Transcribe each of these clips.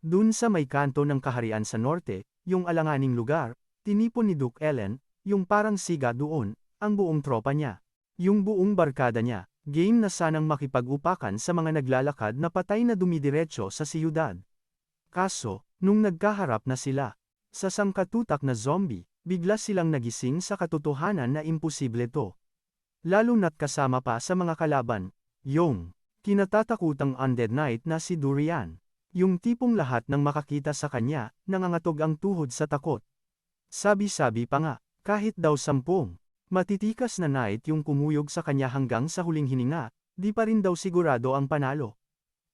Dun sa may kanto ng kaharian sa norte, yung alanganing lugar, tinipon ni Duke Ellen, yung parang siga doon, ang buong tropa niya. Yung buong barkada niya, game na sanang makipag-upakan sa mga naglalakad na patay na dumidiretso sa siyudad. Kaso, nung nagkaharap na sila, sa sangkatutak na zombie, bigla silang nagising sa katotohanan na imposible to. Lalo na't kasama pa sa mga kalaban, yung kinatatakutang undead knight na si Durian. Yung tipong lahat ng makakita sa kanya, nangangatog ang tuhod sa takot. Sabi-sabi pa nga, kahit daw 10 matitikas na knight yung kumuyog sa kanya hanggang sa huling hininga, di pa rin daw sigurado ang panalo.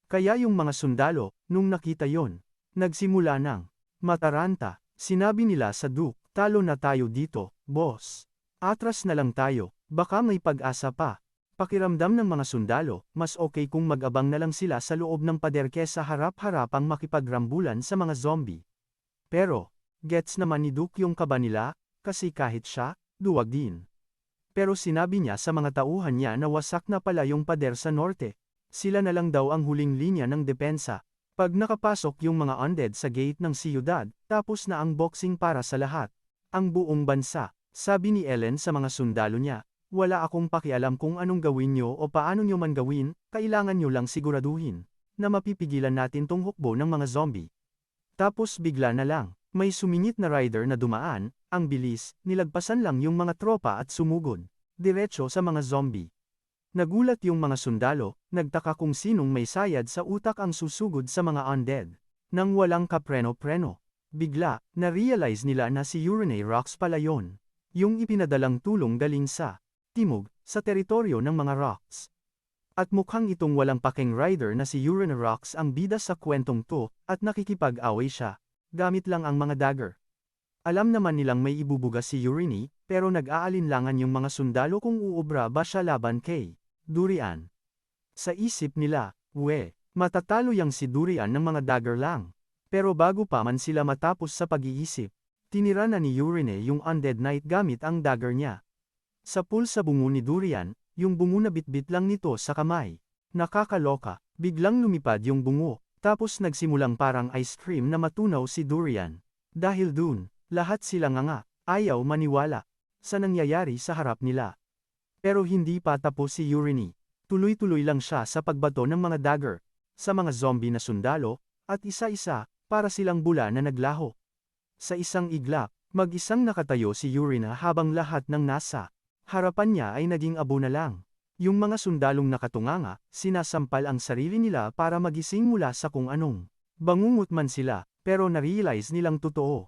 Kaya yung mga sundalo, nung nakita yon, nagsimula ng mataranta. Sinabi nila sa Duke, talo na tayo dito, boss. Atras na lang tayo, baka may pag-asa pa. Pakiramdam ng mga sundalo, mas okay kung mag-abang na lang sila sa loob ng pader kesa harap-harapang makipagrambulan sa mga zombie. Pero, gets naman ni Duke yung kaba nila, kasi kahit siya, duwag din. Pero sinabi niya sa mga tauhan niya na wasak na pala yung pader sa norte. Sila na lang daw ang huling linya ng depensa. Pag nakapasok yung mga undead sa gate ng siyudad, tapos na ang boxing para sa lahat. Ang buong bansa, sabi ni Ellen sa mga sundalo niya. Wala akong pakialam kung anong gawin nyo o paano nyo man gawin, kailangan nyo lang siguraduhin na mapipigilan natin tong hukbo ng mga zombie. Tapos bigla na lang, may sumingit na rider na dumaan, ang bilis, nilagpasan lang yung mga tropa at sumugod, diretso sa mga zombie. Nagulat yung mga sundalo, nagtaka kung sinong may sayad sa utak ang susugod sa mga undead. Nang walang kapreno-preno, bigla, na-realize nila na si Urine Rocks pala yon. Yung ipinadalang tulong galing sa timog, sa teritoryo ng mga rocks. At mukhang itong walang paking rider na si Urine Rocks ang bida sa kwentong to, at nakikipag-away siya, gamit lang ang mga dagger. Alam naman nilang may ibubuga si Urine, pero nag-aalinlangan yung mga sundalo kung uubra ba siya laban kay Durian. Sa isip nila, matatalo yang si Durian ng mga dagger lang. Pero bago pa man sila matapos sa pag-iisip, tinira na ni Urine yung undead knight gamit ang dagger niya. Sa pool sa bungo ni Durian, yung bungo na bitbit lang nito sa kamay. Nakakaloka, biglang lumipad yung bungo, tapos nagsimulang parang ice cream na matunaw si Durian. Dahil dun, lahat sila nga ayaw maniwala sa nangyayari sa harap nila. Pero hindi pa tapos si Urine. Tuloy-tuloy lang siya sa pagbato ng mga dagger, sa mga zombie na sundalo, at isa-isa, para silang bula na naglaho. Sa isang iglap, mag-isang nakatayo si Urine habang lahat ng nasa harapan niya ay naging abo na lang. Yung mga sundalong nakatunganga, sinasampal ang sarili nila para magising mula sa kung anong bangungot man sila, pero na-realize nilang totoo.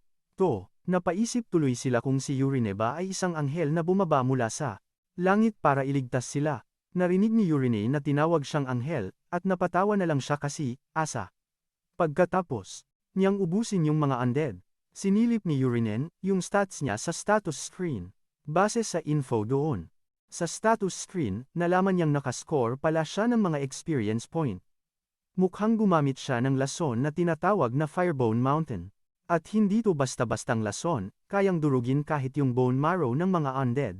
Napaisip tuloy sila kung si Urine ba ay isang anghel na bumaba mula sa langit para iligtas sila. Narinig ni Urine na tinawag siyang anghel, at napatawa na lang siya kasi, asa. Pagkatapos niyang ubusin yung mga undead, sinilip ni Urine yung stats niya sa status screen. Base sa info doon, sa status screen, nalaman niyang nakascore pala siya ng mga experience point. Mukhang gumamit siya ng lason na tinatawag na Firebone Mountain. At hindi to basta-bastang lason, kayang durugin kahit yung bone marrow ng mga undead.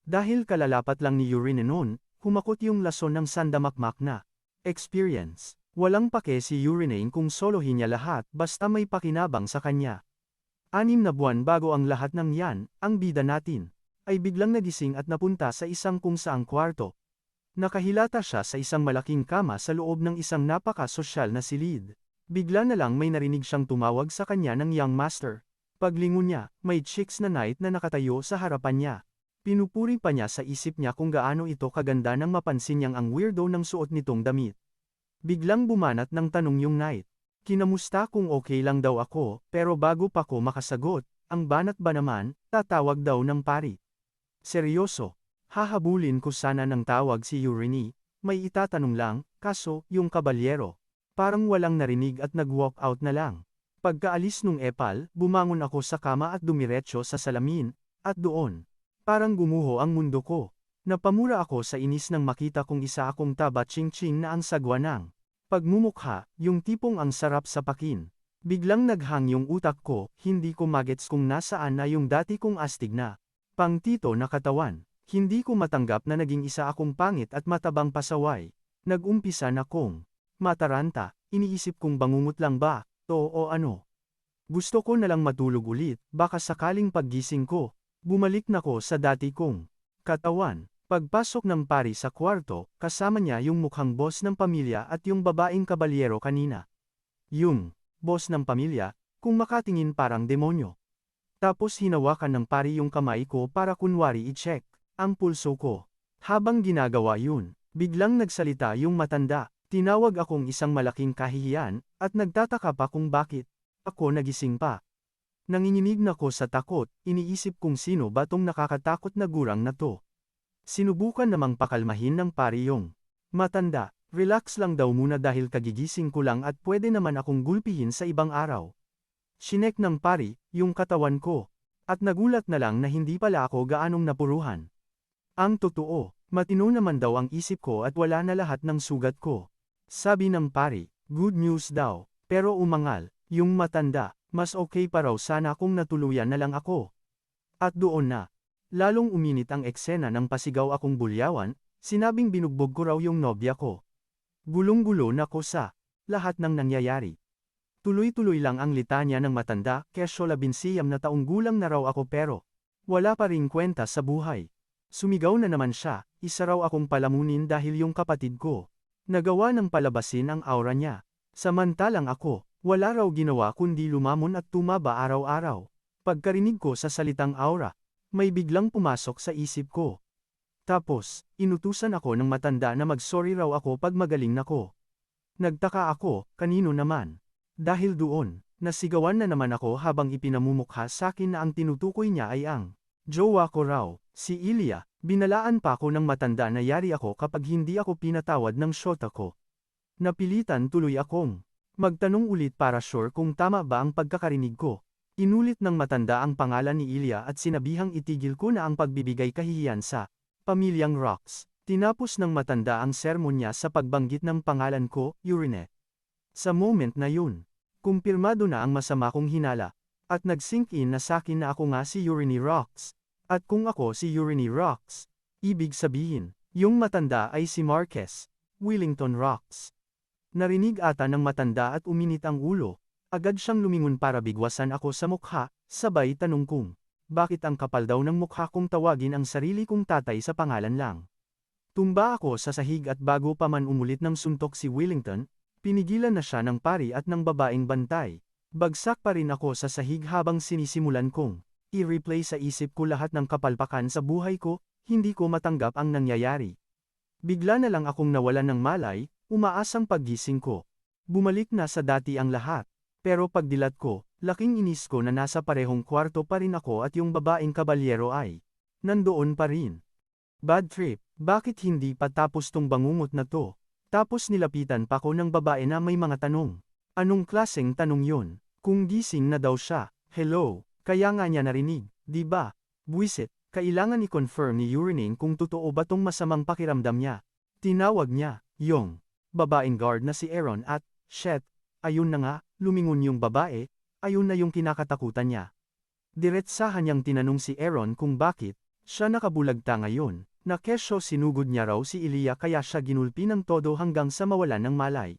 Dahil kalalapat lang ni Urine noon, humakot yung lason ng sandamakmak na experience. Walang pake si Urine kung solohin niya lahat basta may pakinabang sa kanya. 6 na buwan bago ang lahat ng yan, ang bida natin, ay biglang nagising at napunta sa isang kung saang kwarto. Nakahilata siya sa isang malaking kama sa loob ng isang napaka-sosyal na silid. Bigla na lang may narinig siyang tumawag sa kanya ng young master. Paglingon niya, may chicks na knight na nakatayo sa harapan niya. Pinupuri pa niya sa isip niya kung gaano ito kaganda nang mapansin niyang ang weirdo ng suot nitong damit. Biglang bumanat ng tanong yung knight. Kinamusta kung okay lang daw ako, pero bago pa ko makasagot, ang banat ba naman, tatawag daw ng pari. Seryoso, hahabulin ko sana ng tawag si Urine, may itatanong lang, kaso, yung kabalyero. Parang walang narinig at nag-walk out na lang. Pagkaalis nung epal, bumangon ako sa kama at dumiretso sa salamin, at doon. Parang gumuho ang mundo ko. Napamura ako sa inis nang makita kong isa akong taba ching-ching na ang sagwa ng pagmumukha, yung tipong ang sarap sa pakin. Biglang naghang yung utak ko, hindi ko magets kung nasaan na yung dati kong astig na pangtito na katawan. Hindi ko matanggap na naging isa akong pangit at matabang pasaway. Nag-umpisa na kong mataranta, iniisip kong bangungot lang ba, to o ano. Gusto ko nalang matulog ulit, baka sakaling paggising ko, bumalik na ko sa dati kong katawan. Pagpasok ng pari sa kwarto, kasama niya yung mukhang boss ng pamilya at yung babaeng kabalyero kanina. Yung boss ng pamilya, kung makatingin parang demonyo. Tapos hinawakan ng pari yung kamay ko para kunwari i-check ang pulso ko. Habang ginagawa yun, biglang nagsalita yung matanda. Tinawag akong isang malaking kahihiyan, at nagtataka pa kung bakit ako nagising pa. Nanginginig na ko sa takot, iniisip kung sino ba tong nakakatakot na gurang na to. Sinubukan namang pakalmahin ng pari yung matanda. Relax lang daw muna dahil kagigising ko lang at pwede naman akong gulpihin sa ibang araw. Sinek ng pari, yung katawan ko. At nagulat na lang na hindi pala ako gaanong napuruhan. Ang totoo, matino naman daw ang isip ko at wala na lahat ng sugat ko. Sabi ng pari, good news daw, pero umangal, yung matanda, mas okay pa raw sana kung natuluyan na lang ako. At doon na, lalong uminit ang eksena ng pasigaw akong bulyawan, sinabing binugbog ko raw yung nobya ko. Gulong-gulo na ko sa lahat ng nangyayari. Tuloy-tuloy lang ang litanya ng matanda, kesyo 11 na taong gulang na raw ako pero wala pa ring kwenta sa buhay. Sumigaw na naman siya, isa raw akong palamunin dahil yung kapatid ko nagawa ng palabasin ang aura niya. Samantalang ako, wala raw ginawa kundi lumamon at tumaba araw-araw. Pagkarinig ko sa salitang aura, may biglang pumasok sa isip ko. Tapos, inutusan ako ng matanda na mag-sorry raw ako pag magaling na ko. Nagtaka ako, kanino naman? Dahil doon, nasigawan na naman ako habang ipinamumukha sa akin na ang tinutukoy niya ay ang jowa ko raw, si Ilya. Binalaan pa ako ng matanda na yari ako kapag hindi ako pinatawad ng shota ko. Napilitan tuloy akong magtanong ulit para sure kung tama ba ang pagkakarinig ko. Inulit ng matanda ang pangalan ni Ilya at sinabihang itigil ko na ang pagbibigay kahihiyan sa pamilyang Rocks. Tinapos ng matanda ang sermon niya sa pagbanggit ng pangalan ko, Urine. Sa moment na yun, kumpirmado na ang masama kong hinala, at nag-sink in na sakin na ako nga si Urine Rocks. At kung ako si Urine Rocks, ibig sabihin, yung matanda ay si Marquez Willington Rocks. Narinig ata ng matanda at uminit ang ulo. Agad siyang lumingon para bigwasan ako sa mukha, sabay tanong kung, bakit ang kapal daw ng mukha kong tawagin ang sarili kong tatay sa pangalan lang. Tumba ako sa sahig at bago pa man umulit ng suntok si Willington, pinigilan na siya ng pari at ng babaeng bantay. Bagsak pa rin ako sa sahig habang sinisimulan kong i-replay sa isip ko lahat ng kapalpakan sa buhay ko, hindi ko matanggap ang nangyayari. Bigla na lang akong nawalan ng malay, umaasang paggising ko. Bumalik na sa dati ang lahat. Pero pagdilat ko, laking inis ko na nasa parehong kwarto pa rin ako at yung babaeng kabalyero ay nandoon pa rin. Bad trip, bakit hindi pa tapos tong bangungot na to? Tapos nilapitan pa ko ng babae na may mga tanong. Anong klaseng tanong yon? Kung gising na daw siya, hello, kaya nga niya narinig, di ba? Buisit, kailangan i-confirm ni Urine kung totoo ba tong masamang pakiramdam niya. Tinawag niya, yung babaeng guard na si Aaron at, shit, ayun na nga, lumingon yung babae, ayun na yung kinakatakutan niya. Diretsahan niyang tinanong si Aaron kung bakit siya nakabulagta ngayon, na kesyo sinugod niya raw si Ilya kaya siya ginulpi ng todo hanggang sa mawalan ng malay.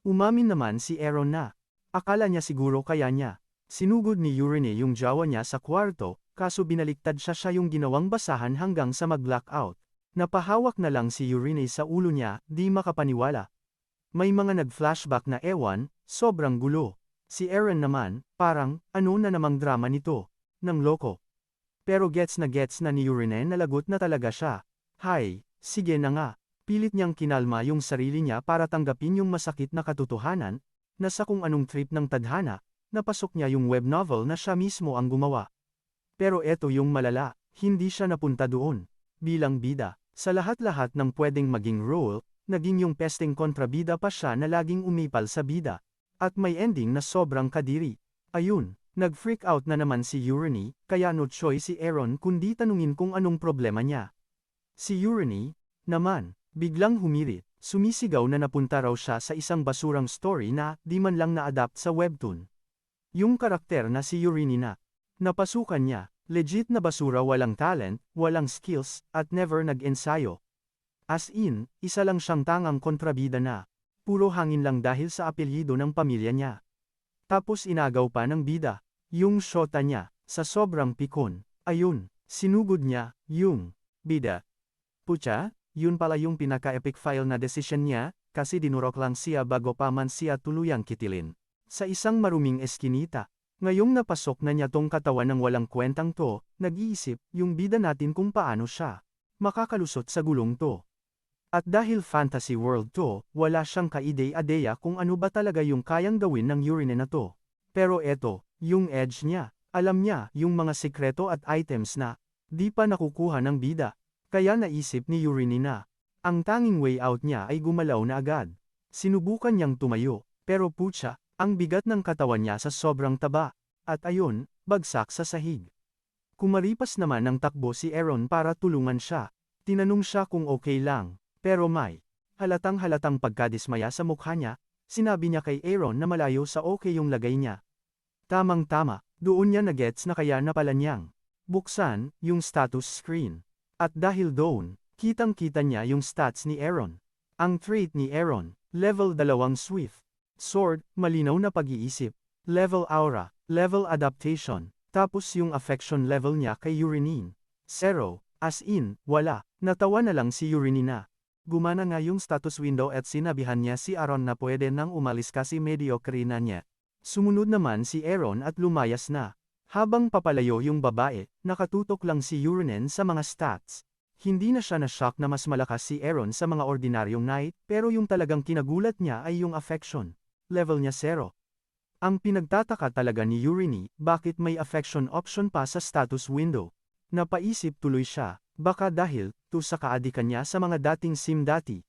Umamin naman si Aaron na, akala niya siguro kaya niya sinugod ni Urine yung jawa niya sa kwarto, kaso binaliktad siya yung ginawang basahan hanggang sa mag-blackout. Napahawak na lang si Urine sa ulo niya, di makapaniwala. May mga nag-flashback na ewan, sobrang gulo. Si Aaron naman, parang, ano na namang drama nito? Nang loko. Pero gets na ni Urine na lagot na talaga siya. Hay, sige na nga. Pilit niyang kinalma yung sarili niya para tanggapin yung masakit na katotohanan, na sa kung anong trip ng tadhana, napasok niya yung web novel na siya mismo ang gumawa. Pero eto yung malala, hindi siya napunta doon. Bilang bida, sa lahat-lahat ng pwedeng maging role, naging yung pesteng kontrabida pa siya na laging umipal sa bida. At may ending na sobrang kadiri. Ayun, nag-freak out na naman si Urine, kaya no choice si Aaron kundi tanungin kung anong problema niya. Si Urine, naman, biglang humirit, sumisigaw na napunta raw siya sa isang basurang story na di man lang na-adapt sa webtoon. Yung karakter na si Urine na napasukan niya, legit na basura, walang talent, walang skills, at never nag-ensayo. As in, isa lang siyang tangang kontrabida na puro hangin lang dahil sa apelyido ng pamilya niya. Tapos inagaw pa ng bida. Yung shota niya, sa sobrang pikon. Ayun, sinugod niya, yung bida. Pucha, yun pala yung pinaka-epic file na decision niya, kasi dinurok lang siya bago pa man siya tuluyang kitilin. Sa isang maruming eskinita. Ngayong napasok na niya tong katawan ng walang kwentang to, nag-iisip, yung bida natin kung paano siya makakalusot sa gulong to. At dahil fantasy world to, wala siyang kaide-adeya kung ano ba talaga yung kayang gawin ng urine na to. Pero eto, yung edge niya, alam niya yung mga sikreto at items na di pa nakukuha ng bida. Kaya naisip ni urine na ang tanging way out niya ay gumalaw na agad. Sinubukan niyang tumayo, pero putya, ang bigat ng katawan niya sa sobrang taba. At ayun, bagsak sa sahig. Kumaripas naman ng takbo si Aaron para tulungan siya. Tinanong siya kung okay lang, pero may halatang-halatang pagkadismaya sa mukha niya. Sinabi niya kay Aaron na malayo sa okay yung lagay niya. Tamang-tama, doon niya na-gets na kaya na pala niyang buksan yung status screen. At dahil doon, kitang-kita niya yung stats ni Aaron. Ang trait ni Aaron, level 2 Swift. Sword, malinaw na pag-iisip. Level Aura, level Adaptation. Tapos yung affection level niya kay Urine. 0, as in, wala. Natawa na lang si Urine na. Gumana nga yung status window at sinabihan niya si Aaron na pwede nang umalis kasi mediocre na niya. Sumunod naman si Aaron at lumayas na. Habang papalayo yung babae, nakatutok lang si Urine sa mga stats. Hindi na siya na-shock na mas malakas si Aaron sa mga ordinaryong knight, pero yung talagang kinagulat niya ay yung affection. Level niya 0. Ang pinagtataka talaga ni Urine, bakit may affection option pa sa status window. Napaisip tuloy siya, baka dahil, sa kaadikan niya sa mga dating sim dati.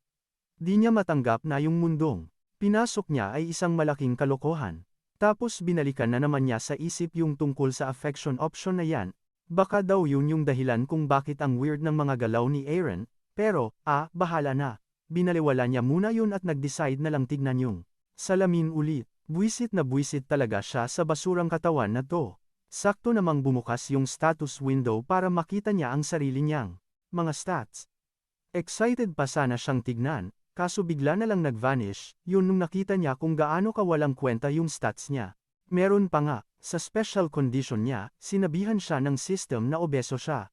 Di niya matanggap na yung mundong pinasok niya ay isang malaking kalokohan. Tapos binalikan na naman niya sa isip yung tungkol sa affection option na yan. Baka daw yun yung dahilan kung bakit ang weird ng mga galaw ni Aaron, pero, bahala na. Binaliwala niya muna yun at nag-decide na lang tignan yung salamin ulit. Buwisit na buwisit talaga siya sa basurang katawan na to. Sakto namang bumukas yung status window para makita niya ang sarili niyang mga stats. Excited pa sana siyang tignan, kaso bigla na lang nag-vanish, yun nung nakita niya kung gaano kawalang kwenta yung stats niya. Meron pa nga, sa special condition niya, sinabihan siya ng system na obeso siya.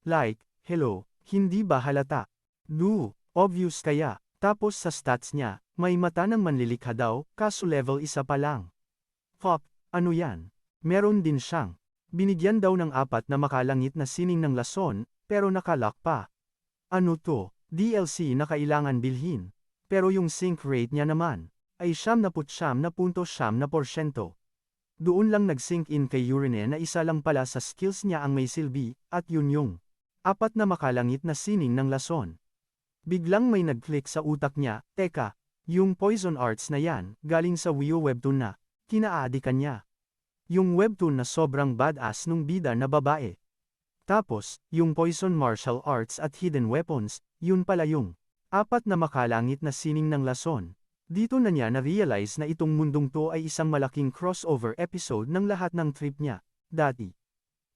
Like, hello, hindi ba halata? Obvious kaya. Tapos sa stats niya, may mata ng manlilikha daw, kaso level 1 pa lang. Pop, ano yan? Meron din siyang binigyan daw ng 4 na makalangit na sining ng lason, pero nakalock pa. Ano to? DLC na kailangan bilhin. Pero yung sync rate niya naman, ay 79.9%. Doon lang nag-sync in kay Urine na isa lang pala sa skills niya ang may silbi, at yun yung 4 na makalangit na sining ng lason. Biglang may nag-click sa utak niya, teka, yung poison arts na yan, galing sa Wio webtoon na kinaadikan niya. Yung webtoon na sobrang badass nung bida na babae. Tapos, yung poison martial arts at hidden weapons, yun pala yung 4 na makalangit na sining ng lason. Dito na niya na-realize na itong mundong to ay isang malaking crossover episode ng lahat ng trip niya, dati.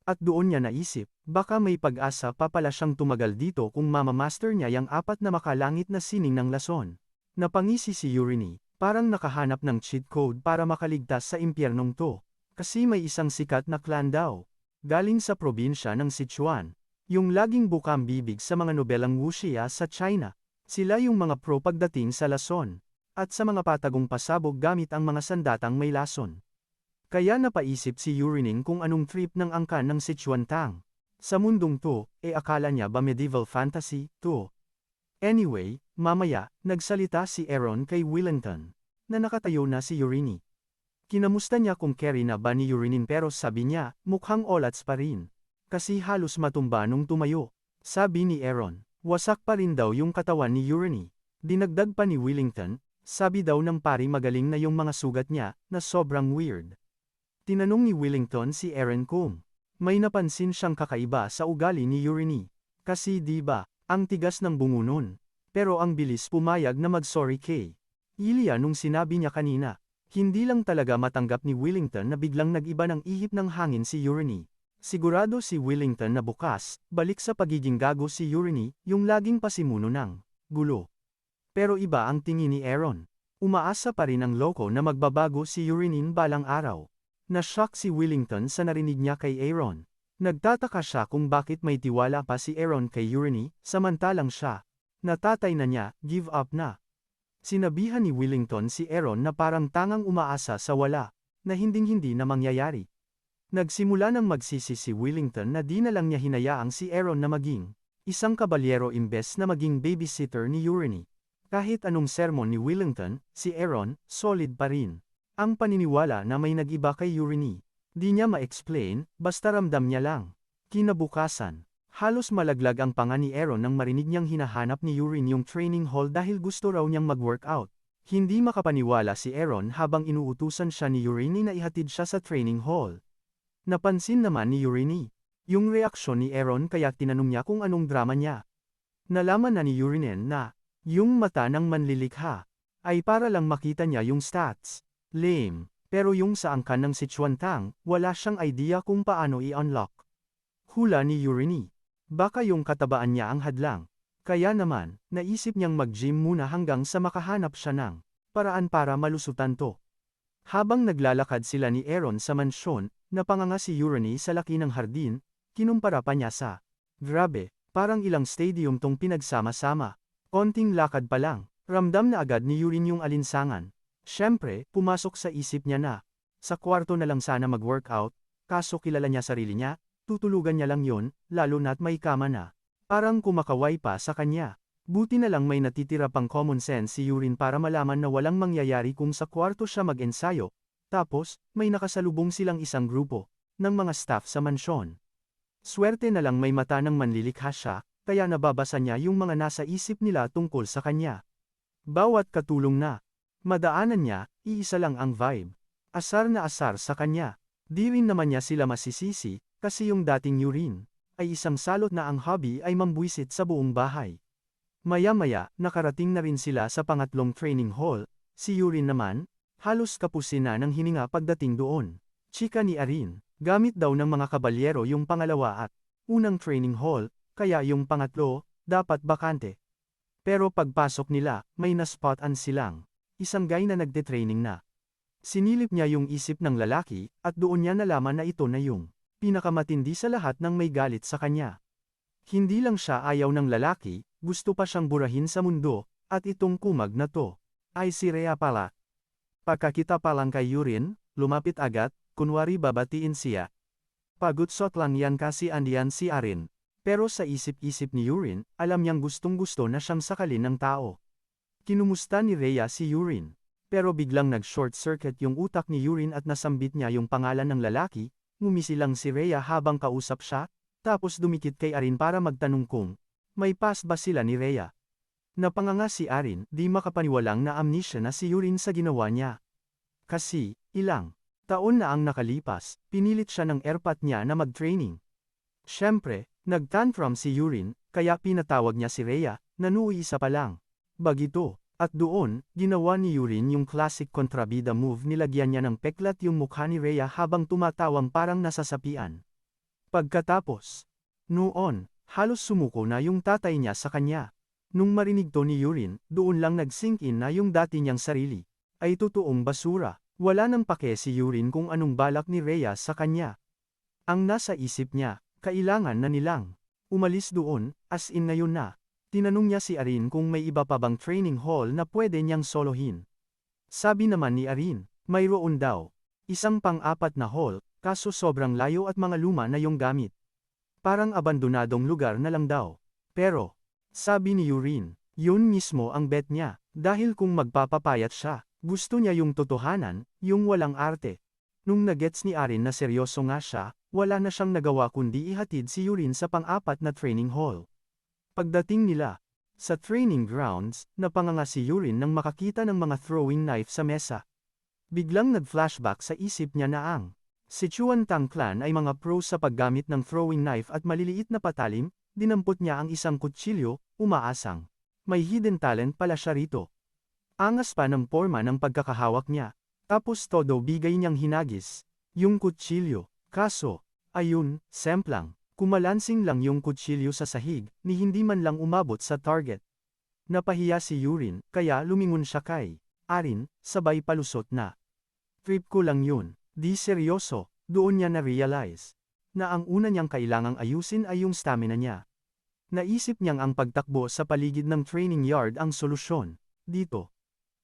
At doon niya naisip, baka may pag-asa pa pala siyang tumagal dito kung mamamaster niya yung 4 na makalangit na sining ng lason. Napangisi si Urine, parang nakahanap ng cheat code para makaligtas sa impyernong to. Kasi may isang sikat na clan daw. Galing sa probinsya ng Sichuan. Yung laging bukang bibig sa mga nobelang wuxia sa China. Sila yung mga pro pagdating sa lason. At sa mga patagong pasabog gamit ang mga sandatang may lason. Kaya napaisip si Urine kung anong trip ng angkan ng Sichuan Tang. Sa mundong to, akala niya ba medieval fantasy, to? Anyway, mamaya, nagsalita si Aaron kay Willington, na nakatayo na si Urine. Kinamusta niya kung carry na ba ni Urine pero sabi niya, mukhang olats pa rin. Kasi halos matumba nung tumayo. Sabi ni Aaron, wasak pa rin daw yung katawan ni Urine. Dinagdag pa ni Willington, sabi daw ng pari magaling na yung mga sugat niya, na sobrang weird. Tinanong ni Willington si Aaron kung may napansin siyang kakaiba sa ugali ni Urine. Kasi di ba, ang tigas ng bungo nun. Pero ang bilis pumayag na mag-sorry kay Ilya nung sinabi niya kanina. Hindi lang talaga matanggap ni Willington na biglang nag-iba ng ihip ng hangin si Urine. Sigurado si Willington na bukas, balik sa pagiging gago si Urine, yung laging pasimuno ng gulo. Pero iba ang tingin ni Aaron. Umaasa pa rin ang loko na magbabago si Urinin balang araw. Na-shock si Willington sa narinig niya kay Aaron. Nagtataka siya kung bakit may tiwala pa si Aaron kay Urini, samantalang siya, natatay na niya, give up na. Sinabihan ni Willington si Aaron na parang tangang umaasa sa wala, na hinding-hindi na mangyayari. Nagsimula nang magsisi si Willington na di na lang niya hinayaang si Aaron na maging isang kabalyero imbes na maging babysitter ni Urini. Kahit anong sermon ni Willington, si Aaron, solid pa rin. Ang paniniwala na may nag-iba kay Urini. Di niya ma-explain, basta ramdam niya lang. Kinabukasan, halos malaglag ang panga ni Aaron nang marinig niyang hinahanap ni Urini yung training hall dahil gusto raw niyang mag-workout. Hindi makapaniwala si Aaron habang inuutusan siya ni Urini na ihatid siya sa training hall. Napansin naman ni Urini yung reaksyon ni Aaron kaya tinanong niya kung anong drama niya. Nalaman na ni Urinen na yung mata ng manlilikha ay para lang makita niya yung stats. Lame. Pero yung sa angkan ng Sichuan Tang, wala siyang idea kung paano i-unlock. Hula ni Urini. Baka yung katabaan niya ang hadlang. Kaya naman, naisip niyang mag-gym muna hanggang sa makahanap siya ng paraan para malusutan to. Habang naglalakad sila ni Aaron sa mansyon, napanganga si Urini sa laki ng hardin, kinumpara pa niya sa grabe, parang ilang stadium tong pinagsama-sama. Konting lakad pa lang, ramdam na agad ni Urini yung alinsangan. Siyempre, pumasok sa isip niya na, sa kwarto na lang sana mag-workout, kaso kilala niya sarili niya, tutulugan niya lang yon, lalo na't may kama na. Parang kumakaway pa sa kanya. Buti na lang may natitira pang common sense si Urin para malaman na walang mangyayari kung sa kwarto siya mag-ensayo, tapos, may nakasalubong silang isang grupo ng mga staff sa mansyon. Swerte na lang may mata ng manlilikha siya, kaya nababasa niya yung mga nasa isip nila tungkol sa kanya. Bawat katulong na madaanan niya, iisa lang ang vibe. Asar na asar sa kanya. Di rin naman niya sila masisisi, kasi yung dating Urin ay isang salot na ang hobby ay mambuisit sa buong bahay. Maya-maya, nakarating na rin sila sa pangatlong training hall. Si Urin naman, halos kapusin na ng hininga pagdating doon. Chika ni Arin, gamit daw ng mga kabalyero yung pangalawa at unang training hall, kaya yung pangatlo, dapat bakante. Pero pagpasok nila, may naspot-an silang isang guy na nagte-training na. Sinilip niya yung isip ng lalaki, at doon niya nalaman na ito na yung pinakamatindi sa lahat ng may galit sa kanya. Hindi lang siya ayaw ng lalaki, gusto pa siyang burahin sa mundo, at itong kumag na to ay si Rhea pala. Pagkakita pa lang kay Urin, lumapit agad, kunwari babatiin siya. Pagutsot lang yan kasi andiyan si Arin. Pero sa isip-isip ni Urin, alam niyang gustong-gusto na siyang sakalin ng tao. Kinumusta ni Rhea si Urin. Pero biglang nag-short circuit yung utak ni Urin at nasambit niya yung pangalan ng lalaki, ngumisi lang si Rhea habang kausap siya, tapos dumikit kay Arin para magtanong kung may pass ba sila ni Rhea. Napanganga si Arin, di makapaniwalang na amnesia na si Urin sa ginawa niya. Kasi, ilang taon na ang nakalipas, pinilit siya ng airpat niya na mag-training. Siyempre, nag-tantrum si Urin, kaya pinatawag niya si Rhea, nanuisa pa lang. Bagito, at doon, ginawa ni Urin yung classic kontrabida move, nilagyan niya ng peklat yung mukha ni Rhea habang tumatawang parang nasasapian. Pagkatapos, noon, halos sumuko na yung tatay niya sa kanya. Nung marinig to ni Urin, doon lang nag-sink in na yung dati niyang sarili ay totoong basura. Wala nang pake si Urin kung anong balak ni Rhea sa kanya. Ang nasa isip niya, kailangan na nilang umalis doon, as in ngayon na. Tinanong niya si Arin kung may iba pa bang training hall na pwede niyang solohin. Sabi naman ni Arin, mayroon daw. Isang pang-apat na hall, kaso sobrang layo at mga luma na yung gamit. Parang abandonadong lugar na lang daw. Pero, sabi ni Urin, yun mismo ang bet niya, dahil kung magpapapayat siya, gusto niya yung totohanan, yung walang arte. Nung nagets ni Arin na seryoso nga siya, wala na siyang nagawa kundi ihatid si Urin sa pang-apat na training hall. Pagdating nila sa training grounds, napanganga si Urin nang makakita ng mga throwing knife sa mesa. Biglang nag-flashback sa isip niya na ang Sichuan Tang clan ay mga pro sa paggamit ng throwing knife at maliliit na patalim, dinampot niya ang isang kutsilyo, umaasang may hidden talent pala siya rito. Angas pa ng porma ng pagkakahawak niya, tapos todo bigay niyang hinagis yung kutsilyo. Kaso, ayun, semplang, kumalansing lang yung kutsilyo sa sahig, ni hindi man lang umabot sa target. Napahiya si Urin, kaya lumingon siya kay Arin, sabay palusot na. Trip ko lang yun. Di seryoso. Doon niya na-realize na ang una niyang kailangang ayusin ay yung stamina niya. Naisip niyang ang pagtakbo sa paligid ng training yard ang solusyon. Dito.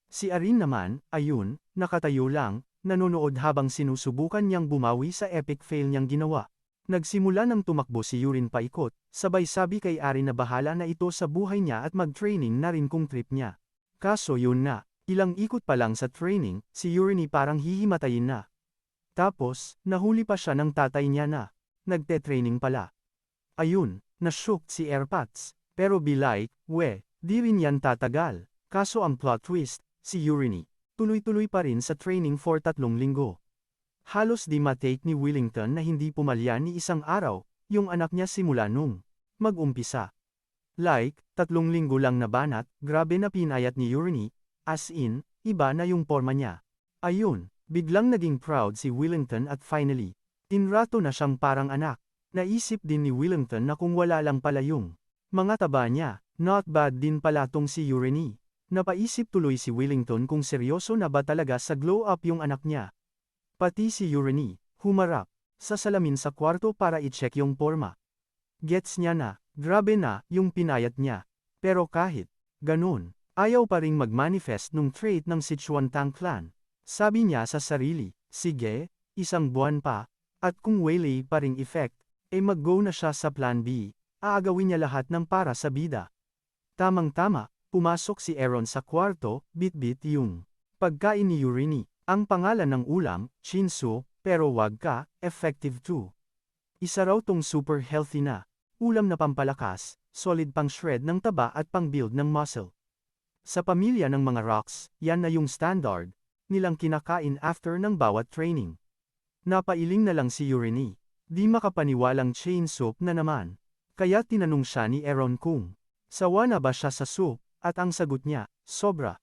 Si Arin naman, ayun, nakatayo lang, nanonood habang sinusubukan niyang bumawi sa epic fail niyang ginawa. Nagsimula ng tumakbo si Yurin paikot, sabay sabi kay Arin na bahala na ito sa buhay niya at mag-training na rin kung trip niya. Kaso yun na, ilang ikot pa lang sa training, si Yurini parang hihimatayin na. Tapos, nahuli pa siya ng tatay niya na, nagte-training pala. Ayun, na-shook si Airpods, pero be like, di rin yan tatagal. Kaso ang plot twist, si Yurini, tuloy-tuloy pa rin sa training for 3 linggo. Halos di matake ni Wellington na hindi pumalya ni isang araw, yung anak niya simula nung mag-umpisa. Like, 3 linggo lang nabanat, grabe na pinayat ni Yurini, as in, iba na yung forma niya. Ayun, biglang naging proud si Wellington at finally, tinrato na siyang parang anak. Naisip din ni Wellington na kung wala lang pala yung mga taba niya, not bad din pala tong si Yurini. Napaisip tuloy si Wellington kung seryoso na ba talaga sa glow up yung anak niya. Pati si Yurini, humarap sa salamin sa kwarto para i-check yung forma. Gets niya na, grabe na, yung pinayat niya. Pero kahit ganun, ayaw pa ring mag-manifest nung trait ng Sichuan Tang clan. Sabi niya sa sarili, sige, 1 buwan pa, at kung wala pa ring effect, mag-go na siya sa plan B, aagawin niya lahat ng para sa bida. Tamang-tama, pumasok si Aaron sa kwarto, bit-bit yung pagkain ni Yurini. Ang pangalan ng ulam, chinsu, pero wag ka, effective too. Isa raw tong super healthy na ulam na pampalakas, solid pang shred ng taba at pang build ng muscle. Sa pamilya ng mga rocks, yan na yung standard nilang kinakain after ng bawat training. Napailing na lang si Yurini. Di makapaniwalang chain soup na naman. Kaya tinanong siya ni Aaron kung sawa na ba siya sa soup, at ang sagot niya, sobra.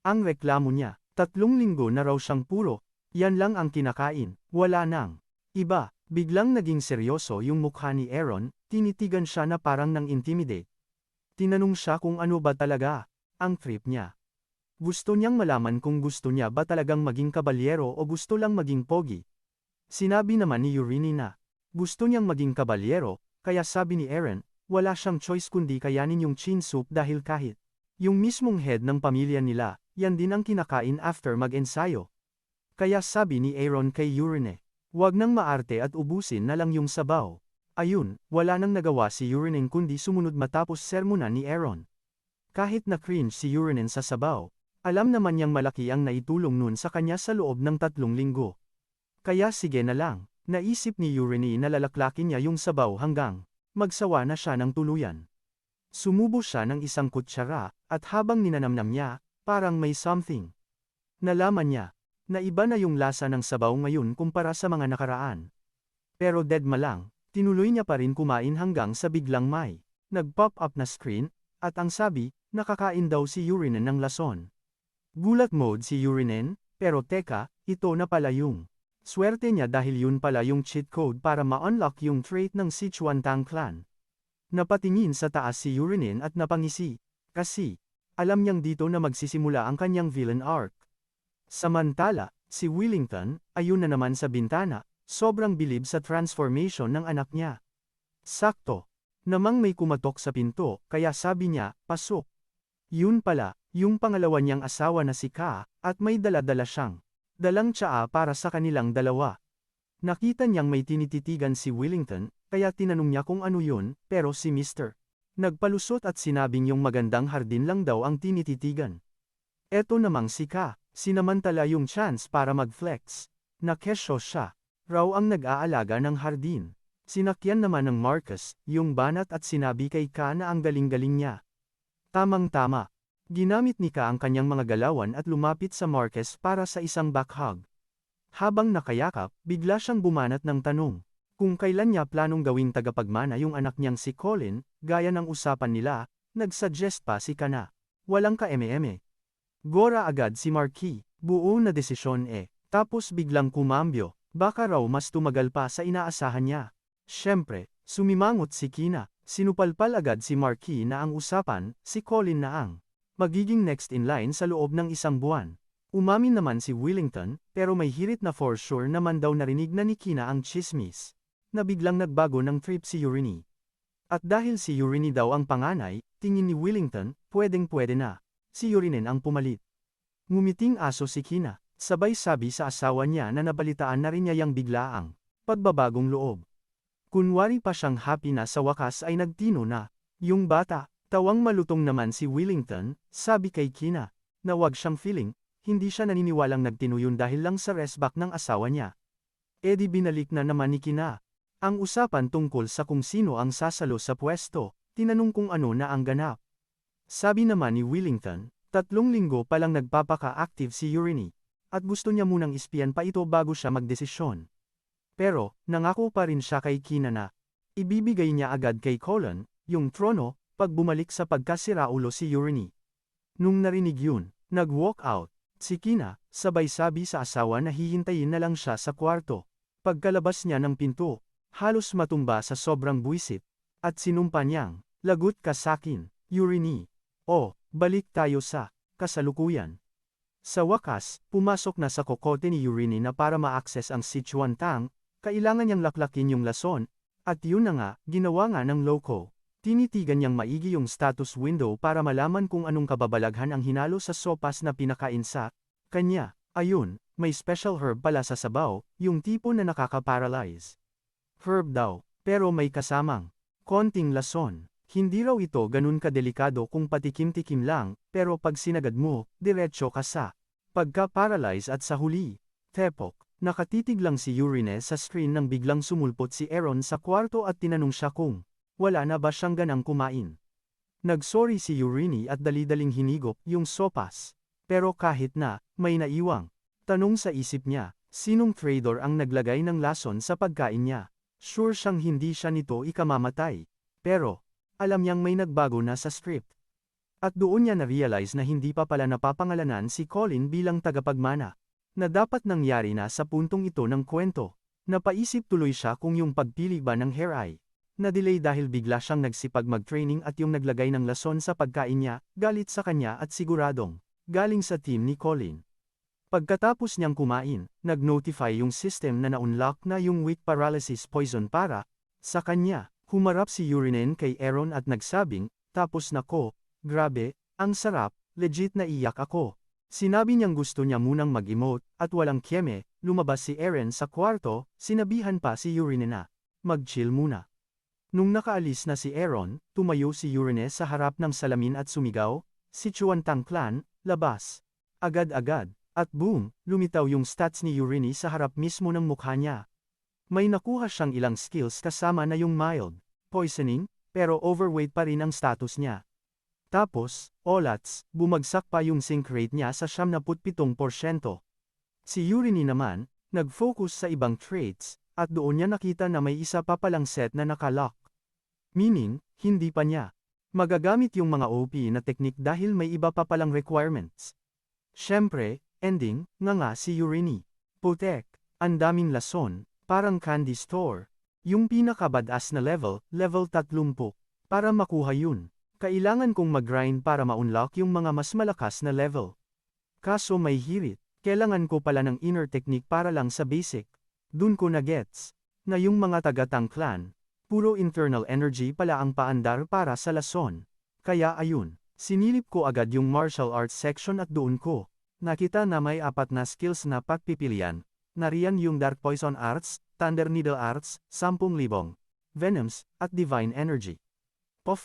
Ang reklamo niya, 3 linggo na raw siyang puro, yan lang ang kinakain, wala nang iba. Biglang naging seryoso yung mukha ni Aaron, tinitigan siya na parang nang intimidate. Tinanong siya kung ano ba talaga ang trip niya. Gusto niyang malaman kung gusto niya ba talagang maging kabalyero o gusto lang maging pogi. Sinabi naman ni Yurini na gusto niyang maging kabalyero, kaya sabi ni Aaron, wala siyang choice kundi kayanin yung chin soup dahil kahit yung mismong head ng pamilya nila, yan din ang kinakain after mag-ensayo. Kaya sabi ni Aaron kay Yurini, wag nang maarte at ubusin na lang yung sabaw. Ayun, wala nang nagawa si Yurini kundi sumunod matapos sermonan ni Aaron. Kahit na cringe si Yurini sa sabaw, alam naman niyang malaki ang naitulong nun sa kanya sa loob ng 3 linggo. Kaya sige na lang, naisip ni Yurini na lalaklakin niya yung sabaw hanggang magsawa na siya ng tuluyan. Sumubo siya ng 1 kutsara, at habang ninanamnam niya, parang may something. Nalaman niya, na iba na yung lasa ng sabaw ngayon kumpara sa mga nakaraan. Pero deadma lang, tinuloy niya pa rin kumain hanggang sa biglang may nag-pop up na screen, at ang sabi, nakakain daw si Yurinen ng lason. Gulat mode si Yurinen, pero teka, ito na pala yung swerte niya dahil yun pala yung cheat code para ma-unlock yung trait ng Sichuan Tang clan. Napatingin sa taas si Yurinen at napangisi, kasi alam niyang dito na magsisimula ang kanyang villain arc. Samantala, si Wellington, ayun na naman sa bintana, sobrang bilib sa transformation ng anak niya. Sakto namang may kumatok sa pinto, kaya sabi niya, pasok. Yun pala, yung pangalawa niyang asawa na si Ka, at may dala-dala siyang dalang tsaa para sa kanilang dalawa. Nakita niyang may tinititigan si Wellington, kaya tinanong niya kung ano yun, pero si Mr. nagpalusot at sinabing yung magandang hardin lang daw ang tinititigan. Eto namang si Ka, sinamantala yung chance para mag-flex. Nakesyo siya, raw ang nag-aalaga ng hardin. Sinakyan naman ng Marcus, yung banat at sinabi kay Ka na ang galing-galing niya. Tamang-tama. Ginamit ni Ka ang kanyang mga galawan at lumapit sa Marcus para sa isang backhug. Habang nakayakap, bigla siyang bumanat ng tanong. Kung kailan niya planong gawing tagapagmana yung anak niyang si Colin, gaya ng usapan nila, nag-suggest pa si Ka na walang ka-eme-eme. Gora agad si Marquis, buo na desisyon tapos biglang kumambyo, baka raw mas tumagal pa sa inaasahan niya. Siyempre, sumimangot si Kina, sinupalpal agad si Marquis na ang usapan, si Colin na ang Magiging next in line sa loob ng isang buwan. Umamin naman si Willington, pero may hirit na for sure naman daw narinig na ni Kina ang chismis, na biglang nagbago ng trip si Euryne. At dahil si Euryne daw ang panganay, tingin ni Willington, pwedeng-pwede na. Si Euryne ang pumalit. Ngumiting aso si Kina, sabay sabi sa asawa niya na nabalitaan na rin niya yang biglaang pagbabagong loob. Kunwari pa siyang happy na sa wakas ay nagtino na. Yung bata, tawang malutong naman si Willington, sabi kay Kina, na wag siyang feeling, hindi siya naniniwalang nagtino yun dahil lang sa restback ng asawa niya. Di binalik na naman ni Kina. Ang usapan tungkol sa kung sino ang sasalo sa pwesto, tinanong kung ano na ang ganap. Sabi naman ni Willington, 3 linggo pa lang nagpapaka-active si Euryne, at gusto niya munang ispiyan pa ito bago siya magdesisyon. Pero, nangako pa rin siya kay Kina na, ibibigay niya agad kay Colin, yung trono, pag bumalik sa pagkasiraulo si Euryne. Nung narinig yun, nag-walk out. Si Kina, sabay sabi sa asawa na hihintayin na lang siya sa kwarto. Pagkalabas niya ng pinto, halos matumba sa sobrang buwisit, at sinumpa niyang, lagot ka sakin, Euryne. Balik tayo sa kasalukuyan. Sa wakas, pumasok na sa kokote ni Euryne na para ma-access ang Sichuan Tang, kailangan niyang laklakin yung lason, at yun na nga, ginawa nga ng loko. Tinitigan niyang maigi yung status window para malaman kung anong kababalaghan ang hinalo sa sopas na pinakain sa kanya. Ayun, may special herb pala sa sabaw, yung tipo na nakaka-paralyze. Herb daw, pero may kasamang konting lason. Hindi raw ito ganun kadelikado kung patikim-tikim lang, pero pag sinagad mo, diretso ka sa pagka-paralyze at sa huli. Tepok, nakatitig lang si Euryne sa screen nang biglang sumulpot si Aaron sa kwarto at tinanong siya kung wala na ba siyang ganang kumain. Nagsorry si Euryne at dali-daling hinigop yung sopas. Pero kahit na, may naiwang tanong sa isip niya, sinong traitor ang naglagay ng lason sa pagkain niya? Sure siyang hindi siya nito ikamamatay. Pero, alam niyang may nagbago na sa script. At doon niya na-realize na hindi pa pala napapangalanan si Colin bilang tagapagmana. Na dapat nangyari na sa puntong ito ng kwento. Napaisip tuloy siya kung yung pagpili ba ng hair ay na-delay dahil bigla siyang nagsipag mag-training at yung naglagay ng lason sa pagkain niya, galit sa kanya at siguradong galing sa team ni Colin. Pagkatapos niyang kumain, nag-notify yung system na na-unlock na yung weak paralysis poison para sa kanya. Humarap si Euryne kay Aaron at nagsabing, tapos nako, grabe, ang sarap, legit na iyak ako. Sinabi niyang gusto niya munang mag-emote, at walang kieme, lumabas si Aaron sa kwarto, sinabihan pa si Euryne na mag-chill muna. Nung nakaalis na si Aaron, tumayo si Euryne sa harap ng salamin at sumigaw, Sichuan Tang Clan, labas. Agad-agad, at boom, lumitaw yung stats ni Euryne sa harap mismo ng mukha niya. May nakuha siyang ilang skills kasama na yung mild poisoning, pero overweight pa rin ang status niya. Tapos, olats, bumagsak pa yung sync rate niya sa 77%. Si Euryne naman, nag-focus sa ibang traits, at doon niya nakita na may isa pa palang set na nakalock. Meaning, hindi pa niya magagamit yung mga OP na teknik dahil may iba pa palang requirements. Syempre, ending, nga si Euryne. Putek, ang daming lason, parang candy store. Yung pinaka-badass na level 30. Para makuha yun, kailangan kong mag-grind para ma-unlock yung mga mas malakas na level. Kaso may hirit, kailangan ko pala ng inner technique para lang sa basic. Dun ko na-gets na yung mga taga-Tang Clan, puro internal energy pala ang paandar para sa lason. Kaya ayun, sinilip ko agad yung martial arts section at doon ko nakita na may 4 na skills na pagpipilian. Nariyan yung Dark Poison Arts, Thunder Needle Arts, 10,000, Venoms, at Divine Energy.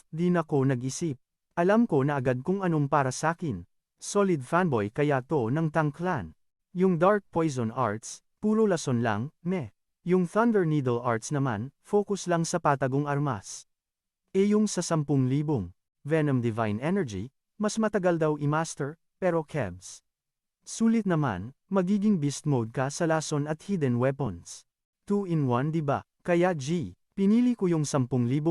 Di na ko nag-isip. Alam ko na agad kung anong para sakin. Solid fanboy kaya to ng Tang Clan. Yung Dark Poison Arts, puro lason lang, meh. Yung Thunder Needle Arts naman, focus lang sa patagong armas. Yung sa 10,000, Venom Divine Energy, mas matagal daw i-master, pero kebs. Sulit naman, magiging beast mode ka sa lason at hidden weapons. 2-in-1 diba? Kaya pinili ko yung 10,000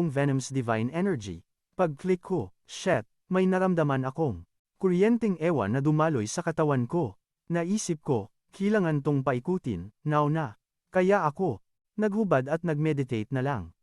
Venoms Divine Energy. Pag-click ko, shit, may naramdaman akong kuryenteng ewan na dumaloy sa katawan ko. Naisip ko, kailangan tong paikutin, now na. Kaya ako, naghubad at nag-meditate na lang.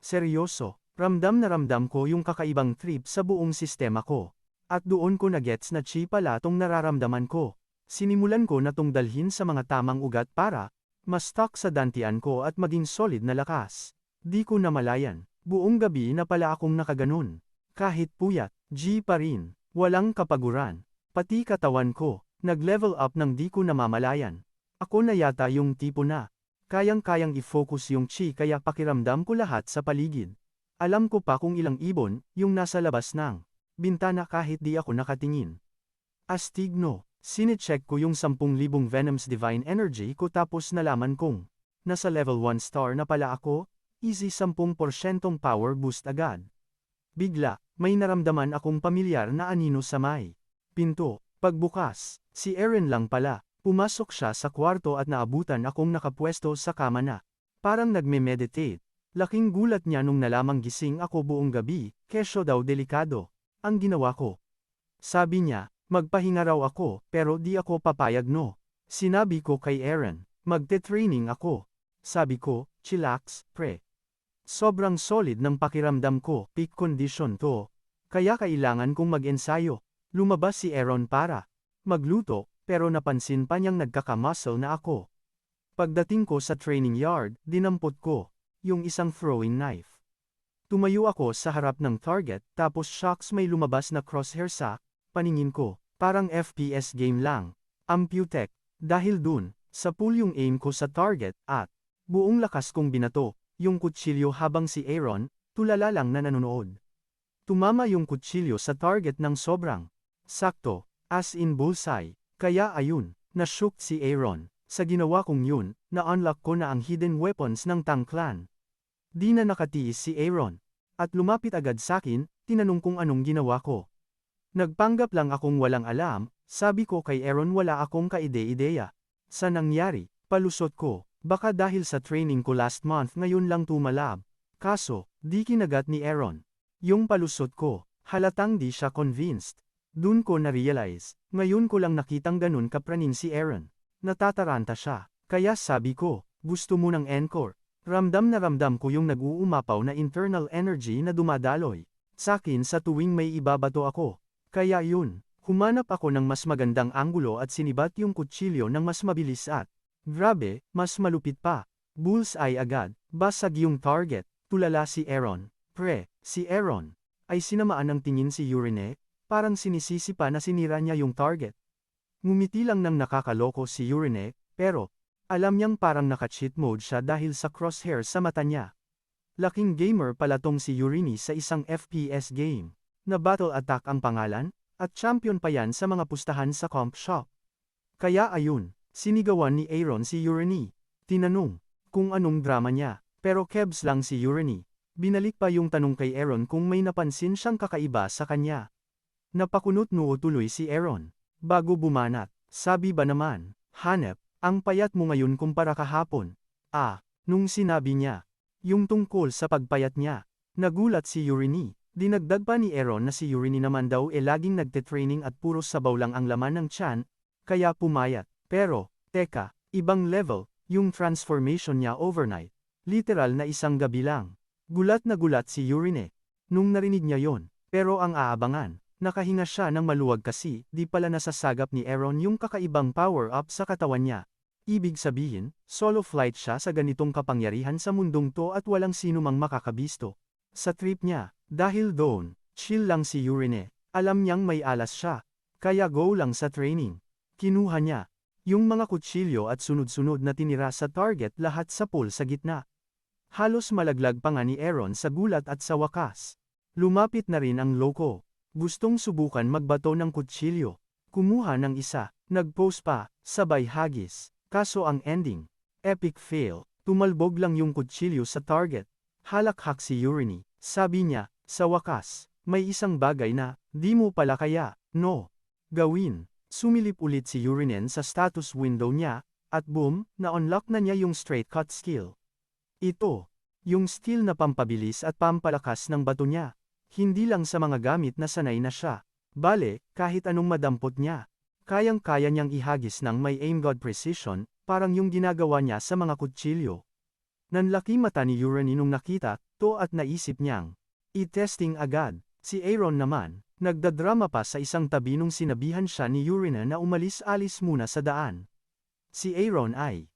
Seryoso, ramdam na ramdam ko yung kakaibang trip sa buong sistema ko. At doon ko na-gets na chi pala tong nararamdaman ko. Sinimulan ko na tong dalhin sa mga tamang ugat para ma-stock sa dantian ko at maging solid na lakas. Di ko namalayan. Buong gabi na pala akong nakaganon. Kahit puyat, G pa rin. Walang kapaguran. Pati katawan ko, nag-level up ng di ko namamalayan. Ako na yata yung tipo na kayang-kayang i-focus yung chi kaya pakiramdam ko lahat sa paligid. Alam ko pa kung ilang ibon yung nasa labas ng bintana kahit di ako nakatingin. Astig no, sinecheck ko yung 10,000 Venom's Divine Energy ko tapos nalaman kong nasa level 1 star na pala ako, easy 10% power boost agad. Bigla, may naramdaman akong pamilyar na anino sa may pinto. Pagbukas, si Eren lang pala. Pumasok siya sa kwarto at naabutan akong nakapwesto sa kama na parang nagme-meditate. Laking gulat niya nung nalamang gising ako buong gabi, kesyo daw delikado ang ginawa ko. Sabi niya, magpahinga raw ako, pero di ako papayag no. Sinabi ko kay Eren, magte-training ako. Sabi ko, chillax, pre. Sobrang solid ng pakiramdam ko, peak condition to. Kaya kailangan kong mag-ensayo. Lumabas si Eren para magluto, pero napansin pa niyang nagkakamuscle na ako. Pagdating ko sa training yard, dinampot ko yung isang throwing knife. Tumayo ako sa harap ng target, tapos shocks may lumabas na crosshair sa paningin ko. Parang FPS game lang. Amputech. Dahil dun, sa pool yung aim ko sa target, at buong lakas kong binato yung kutsilyo habang si Aaron, tulala lang na nanonood. Tumama yung kutsilyo sa target ng sobrang sakto, as in bullseye. Kaya ayun, na-shook si Aaron. Sa ginawa kong yun, na-unlock ko na ang hidden weapons ng Tang Clan. Di na nakatiis si Aaron. At lumapit agad sakin, tinanong kung anong ginawa ko. Nagpanggap lang akong walang alam, sabi ko kay Aaron wala akong kaide-ideya. Sa nangyari, palusot ko, baka dahil sa training ko last month ngayon lang tumalab. Kaso, di kinagat ni Aaron. Yung palusot ko, halatang di siya convinced. Dun ko na-realize, ngayon ko lang nakitang ganun kapraning si Aaron. Natataranta siya, kaya sabi ko, gusto mo ng encore. Ramdam na ramdam ko yung nag-uumapaw na internal energy na dumadaloy sakin sa tuwing may ibabato ako. Kaya yun, humanap ako ng mas magandang anggulo at sinibat yung kutsilyo ng mas mabilis at, grabe, mas malupit pa. Bullseye agad, basag yung target, tulala si Aaron. Pre, si Aaron ay sinamaan ng tingin si Urine. Parang sinisisi pa na sinira niya yung target. Ngumiti lang ng nakakaloko si Urine, pero alam niyang parang naka-cheat mode siya dahil sa crosshair sa mata niya. Laking gamer pala tong si Urine sa isang FPS game, na Battle Attack ang pangalan, at champion pa yan sa mga pustahan sa comp shop. Kaya ayun, sinigawan ni Aaron si Urine. Tinanong kung anong drama niya, pero kebs lang si Urine. Binalik pa yung tanong kay Aaron kung may napansin siyang kakaiba sa kanya. Napakunot noo tuloy si Aaron. Bago bumanat, sabi ba naman, hanep, ang payat mo ngayon kumpara kahapon. Nung sinabi niya, yung tungkol sa pagpayat niya, nagulat si Urine. Dinagdag pa ni Aaron na si Urine naman daw laging nagte-training at puro sabaw lang ang laman ng tiyan, kaya pumayat. Pero, teka, ibang level, yung transformation niya overnight. Literal na isang gabi lang. Gulat na gulat si Urine. Nung narinig niya yon, pero ang aabangan. Nakahinga siya ng maluwag kasi, di pala nasasagap ni Aaron yung kakaibang power-up sa katawan niya. Ibig sabihin, solo flight siya sa ganitong kapangyarihan sa mundong to at walang sino mang makakabisto. Sa trip niya, dahil doon, chill lang si Urine. Alam niyang may alas siya, kaya go lang sa training. Kinuha niya yung mga kutsilyo at sunod-sunod na tinira sa target lahat sa pool sa gitna. Halos malaglag pa nga ni Aaron sa gulat at sa wakas. Lumapit na rin ang loko. Gustong subukan magbato ng kutsilyo. Kumuha ng isa, nag-pose pa, sabay hagis. Kaso ang ending, epic fail. Tumalbog lang yung kutsilyo sa target. Halakhak si Urine. Sabi niya, sa wakas, may isang bagay na, di mo pala kaya, no, gawin. Sumilip ulit si Urinen sa status window niya, at boom, na-unlock na niya yung straight cut skill. Ito, yung skill na pampabilis at pampalakas ng bato niya. Hindi lang sa mga gamit na sanay na siya. Bale, kahit anong madampot niya. Kayang-kaya niyang ihagis ng may aim god precision, parang yung ginagawa niya sa mga kutsilyo. Nanlaki mata ni Urine nung nakita to at naisip niyang i-testing agad. Si Aaron naman, Nagdadrama pa sa isang tabi nung sinabihan siya ni Urina na umalis-alis muna sa daan. Si Aaron ay,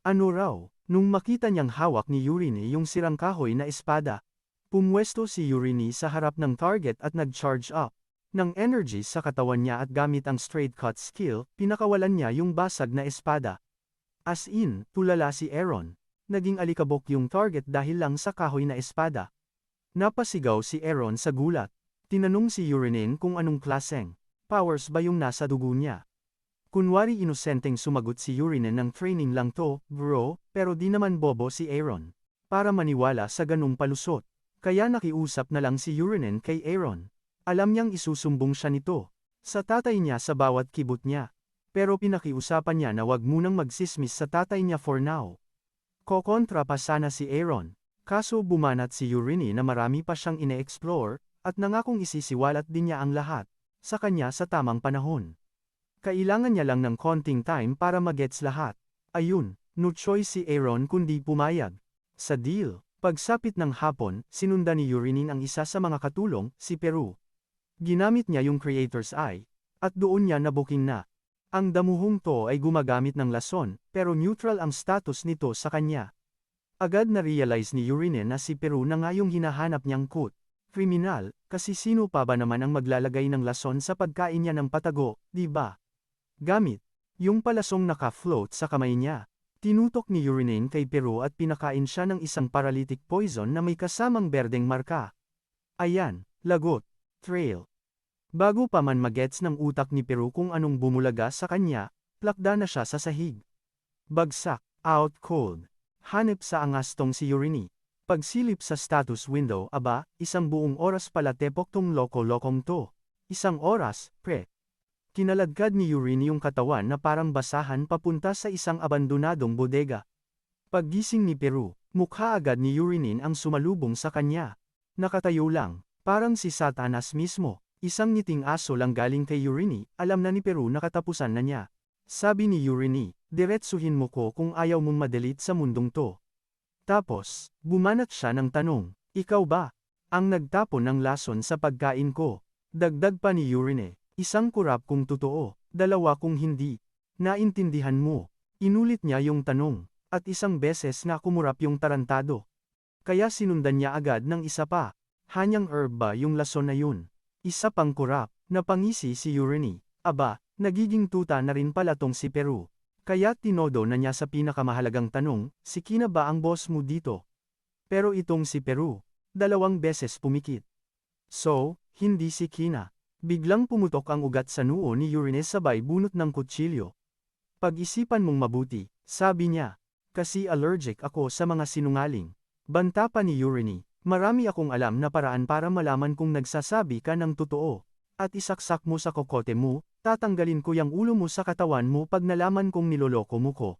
ano raw, nung makita niyang hawak ni Urine yung sirang kahoy na espada. Pumwesto si Urine sa harap ng target at nag-charge up ng energy sa katawan niya at gamit ang straight cut skill, pinakawalan niya yung basag na espada. As in, tulala si Aaron. Naging alikabok yung target dahil lang sa kahoy na espada. Napasigaw si Aaron sa gulat. Tinanong si Urine kung anong klaseng powers ba yung nasa dugo niya. Kunwari inosenteng sumagot si Urine ng training lang to, bro, pero di naman bobo si Aaron. Para maniwala sa ganung palusot. Kaya nakiusap na lang si Urine kay Aaron. Alam niyang isusumbong siya nito sa tatay niya sa bawat kibot niya. Pero pinakiusapan niya na wag munang magsismis sa tatay niya for now. Kokontra pa sana si Aaron. Kaso bumanat si Urine na marami pa siyang ine-explore, at nangakong isisiwalat din niya ang lahat sa kanya sa tamang panahon. Kailangan niya lang ng konting time para magets lahat. Ayun, no choice si Aaron kundi pumayag sa deal. Pagsapit ng hapon, sinundan ni Urine ang isa sa mga katulong, si Peru. Ginamit niya yung Creator's Eye, at doon niya nabuking na. Ang damuhong to ay gumagamit ng lason, pero neutral ang status nito sa kanya. Agad na-realize ni Urine na si Peru na nga yung hinahanap niyang kriminal, kasi sino pa ba naman ang maglalagay ng lason sa pagkain niya ng patago, di ba? Gamit yung palasong naka-float sa kamay niya. Tinutok ni Urine kay Peru at pinakain siya ng isang paralytic poison na may kasamang berdeng marka. Ayan, lagot, trail. Bago pa man magets ng utak ni Peru kung anong bumulaga sa kanya, plakda na siya sa sahig. Bagsak, out cold. Hanep sa angastong si Urine. Pagsilip sa status window, aba, isang buong oras pala tepok tong loko-lokong to. Isang oras, pre. Kinaladkad ni Urine yung katawan na parang basahan papunta sa isang abandonadong bodega. Paggising ni Peru, mukha agad ni Urine ang sumalubong sa kanya. Nakatayo lang, parang si Satanas mismo. Isang ngiting aso lang galing kay Urine, alam na ni Peru na katapusan na niya. Sabi ni Urine, diretsuhin mo ko kung ayaw mong madelete sa mundong to. Tapos, bumanat siya ng tanong, ikaw ba ang nagtapon ng lason sa pagkain ko? Dagdag pa ni Urine, isang kurap kung totoo, dalawa kung hindi. Naintindihan mo? Inulit niya yung tanong, at isang beses na kumurap yung tarantado. Kaya sinundan niya agad ng isa pa. Hanyang herb ba yung lason na yun? Isa pang kurap, napangisi si Urine. Aba, nagiging tuta na rin pala tong si Peru. Kaya tinodo na niya sa pinakamahalagang tanong, si Kina ba ang boss mo dito? Pero itong si Peru, 2 beses pumikit. So, hindi si Kina. Biglang pumutok ang ugat sa noo ni Urine sabay bunot ng kutsilyo. Pag-isipan mong mabuti, sabi niya. Kasi allergic ako sa mga sinungaling. Banta pa ni Urine, marami akong alam na paraan para malaman kung nagsasabi ka ng totoo. At isaksak mo sa kokote mo, tatanggalin ko yung ulo mo sa katawan mo pag nalaman kong niloloko mo ko.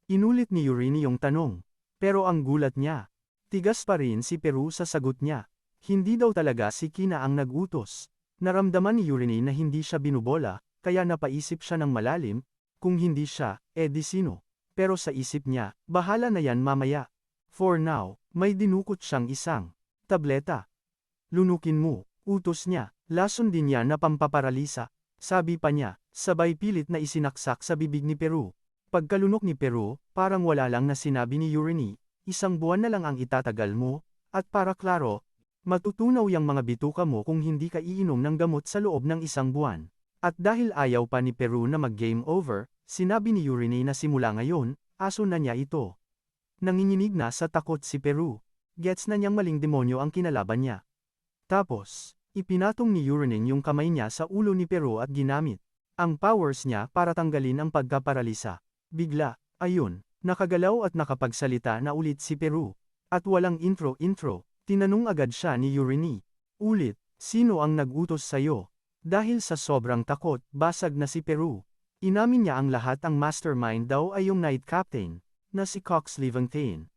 Inulit ni Urine yung tanong. Pero ang gulat niya. Tigas pa rin si Peru sa sagot niya. Hindi daw talaga si Kina ang nagutos. Naramdaman ni Urine na hindi siya binubola, kaya napaisip siya ng malalim, kung hindi siya, di sino. Pero sa isip niya, bahala na yan mamaya. For now, may dinukot siyang isang tableta. Lunukin mo, utos niya. Lason din niya na pampaparalisa. Sabi pa niya, sabay pilit na isinaksak sa bibig ni Peru. Pagkalunok ni Peru, parang wala lang na sinabi ni Urine, 1 buwan na lang ang itatagal mo, at para klaro, matutunaw yung mga bituka mo kung hindi ka iinom ng gamot sa loob ng 1 buwan. At dahil ayaw pa ni Peru na mag-game over, sinabi ni Urine na simula ngayon, aso na niya ito. Nanginginig na sa takot si Peru. Gets na niyang maling demonyo ang kinalaban niya. Tapos, ipinatong ni Urine yung kamay niya sa ulo ni Peru at ginamit ang powers niya para tanggalin ang pagkaparalisa. Bigla, ayun, nakagalaw at nakapagsalita na ulit si Peru. At walang intro, tinanong agad siya ni Urine. Ulit, sino ang nag-utos sa'yo? Dahil sa sobrang takot, basag na si Peru. Inamin niya ang lahat ang mastermind daw ay yung Night Captain, na si Cox Levantain.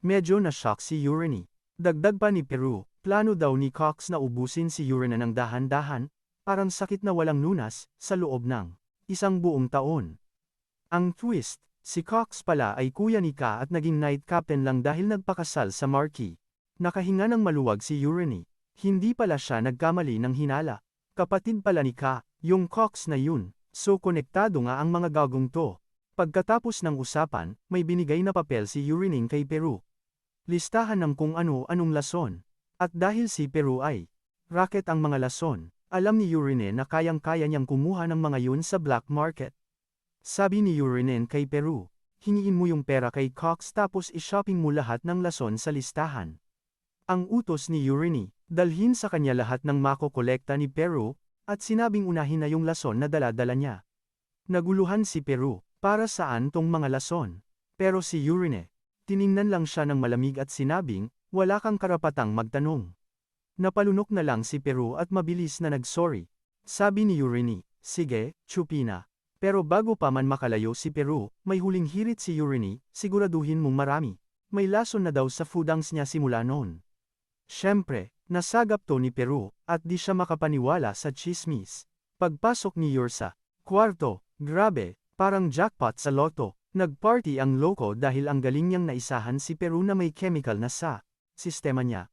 Medyo na-shock si Urine. Dagdag pa ni Peru. Plano daw ni Cox na ubusin si Urine ng dahan-dahan, parang sakit na walang lunas, sa loob ng 1 buong taon. Ang twist, si Cox pala ay kuya ni Ka at naging night captain lang dahil nagpakasal sa Marquis. Nakahinga ng maluwag si Urine. Hindi pala siya nagkamali ng hinala. Kapatid pala ni Ka, yung Cox na yun. So konektado nga ang mga gagong to. Pagkatapos ng usapan, may binigay na papel si Urining kay Peru. Listahan ng kung ano-anong lason. At dahil si Peru ay racket ang mga lason, alam ni Urinen na kayang-kaya niyang kumuha ng mga yun sa black market. Sabi ni Urinen kay Peru, hingiin mo yung pera kay Cox tapos i-shopping mo lahat ng lason sa listahan. Ang utos ni Urini, dalhin sa kanya lahat ng makokolekta ni Peru, at sinabing unahin na yung lason na dala-dala niya. Naguluhan si Peru, para saan tong mga lason? Pero si Urine, tiningnan lang siya ng malamig at sinabing, wala kang karapatang magtanong. Napalunok na lang si Peru at mabilis na nag-sorry. Sabi ni Urini, sige, Chupina. Pero bago pa man makalayo si Peru, may huling hirit si Urini, siguraduhin mong marami. May lason na daw sa foodangs niya simula noon. Siyempre, nasagap to ni Peru, at di siya makapaniwala sa chismis. Pagpasok ni Yursa, kwarto, grabe, parang jackpot sa loto. Nagparty ang loko dahil ang galing niyang naisahan si Peru na may chemical na sa sistema niya.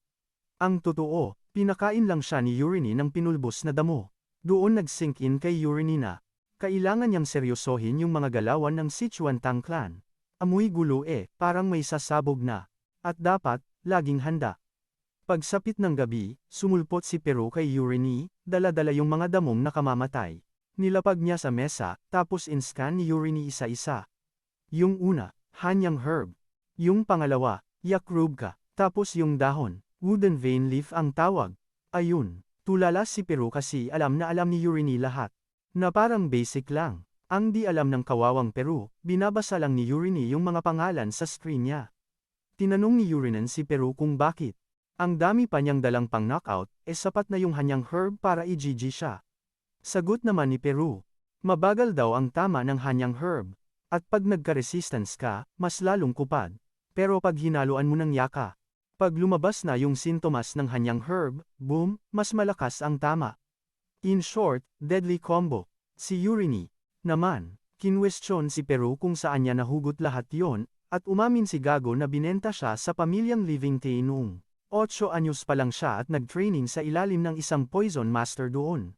Ang totoo, pinakain lang siya ni Urini ng pinulbos na damo. Doon nag-sink in kay Urini na kailangan niyang seryosohin yung mga galawan ng Sichuan Tang clan. Amoy gulo parang may sasabog na. At dapat, laging handa. Pagsapit ng gabi, sumulpot si Peru kay Urini, dala-dala yung mga damong nakamamatay. Nilapag niya sa mesa, tapos in-scan ni Urini isa-isa. Yung una, hanyang herb. Yung pangalawa, yakrubka. Tapos yung dahon, wooden vein leaf ang tawag. Ayun, tulala si Peru kasi alam na alam ni Urini lahat. Na parang basic lang. Ang di alam ng kawawang Peru, binabasa lang ni Urini yung mga pangalan sa screen niya. Tinanong ni Urinen si Peru kung bakit. Ang dami pa niyang dalang pang knockout, sapat na yung hanyang herb para i-GG siya. Sagot naman ni Peru, mabagal daw ang tama ng hanyang herb. At pag nagka-resistance ka, mas lalong kupad. Pero pag hinaluan mo ng yaka, pag lumabas na yung sintomas ng hanyang herb, boom, mas malakas ang tama. In short, deadly combo. Si Urini naman, kinwestiyon si Peru kung saan niya nahugot lahat yon, at umamin si Gago na binenta siya sa pamilyang Living Tay noong 8 anyos pa lang siya at nag-training sa ilalim ng isang poison master doon.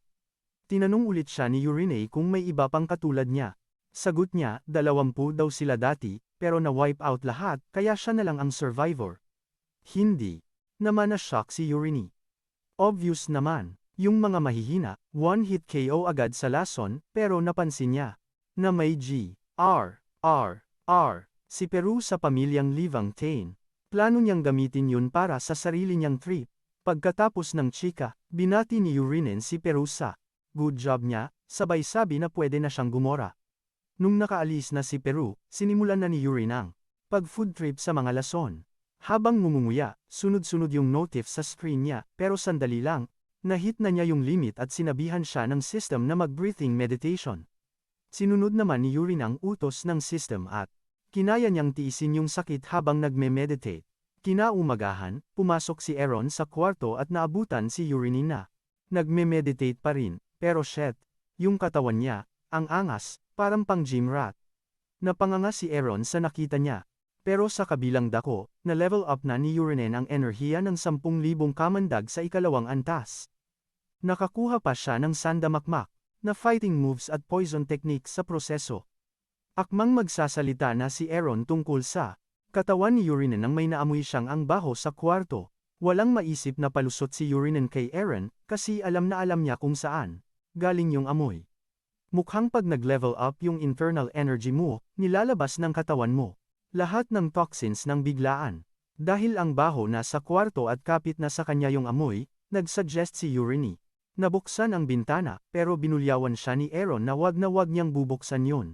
Tinanong ulit siya ni Urinay kung may iba pang katulad niya. Sagot niya, 20 daw sila dati, pero na-wipe out lahat, kaya siya na lang ang survivor. Hindi naman na-shock si Urini. Obvious naman, yung mga mahihina, one-hit KO agad sa lason, pero napansin niya na may R, si Peru sa pamilyang Livang Tain. Plano niyang gamitin yun para sa sarili niyang trip. Pagkatapos ng chika, binati ni Urinen si Peru sa good job niya, sabay sabi na pwede na siyang gumora. Nung nakaalis na si Peru, sinimulan na ni Urinang pag-food trip sa mga lason. Habang ngumunguya, sunod-sunod yung notif sa screen niya, pero sandali lang, nahit na niya yung limit at sinabihan siya ng system na mag-breathing meditation. Sinunod naman ni Urinang utos ng system at kinaya niyang tiisin yung sakit habang nagme-meditate. Kinaumagahan, pumasok si Aaron sa kwarto at naabutan si Urini na nagme-meditate pa rin, pero shit, yung katawan niya, ang angas, parang pang gym rat. Napanganga si Aaron sa nakita niya. Pero sa kabilang dako, na-level up na ni Urinen ang enerhiya ng 10,000 kamandag sa ikalawang antas. Nakakuha pa siya ng sandamakmak na fighting moves at poison techniques sa proseso. Akmang magsasalita na si Aaron tungkol sa katawan ni Urinen nang may naamoy siyang ang baho sa kwarto. Walang maisip na palusot si Urinen kay Aaron kasi alam na alam niya kung saan galing yung amoy. Mukhang pag nag-level up yung internal energy mo, nilalabas ng katawan mo lahat ng toxins ng biglaan. Dahil ang baho na sa kwarto at kapit na sa kanya yung amoy, nagsuggest si Urini. Nabuksan ang bintana, pero binulyawan siya ni Aaron na wag niyang bubuksan yun.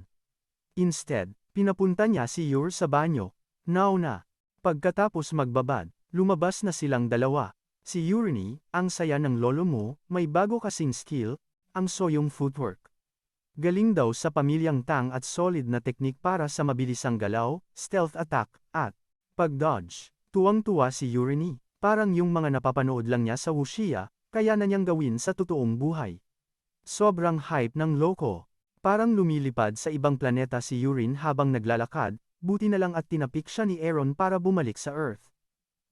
Instead, pinapunta niya si Ur sa banyo. Now na. Pagkatapos magbabad, lumabas na silang dalawa. Si Urini, ang saya ng lolo mo, may bago kasing skill, ang soyong footwork. Galing daw sa pamilyang Tang at solid na teknik para sa mabilisang galaw, stealth attack, at pag-dodge. Tuwang-tuwa si Urini, parang yung mga napapanood lang niya sa wuxia, kaya na niyang gawin sa totoong buhay. Sobrang hype ng loko. Parang lumilipad sa ibang planeta si Urin habang naglalakad, buti na lang at tinapik siya ni Aaron para bumalik sa Earth.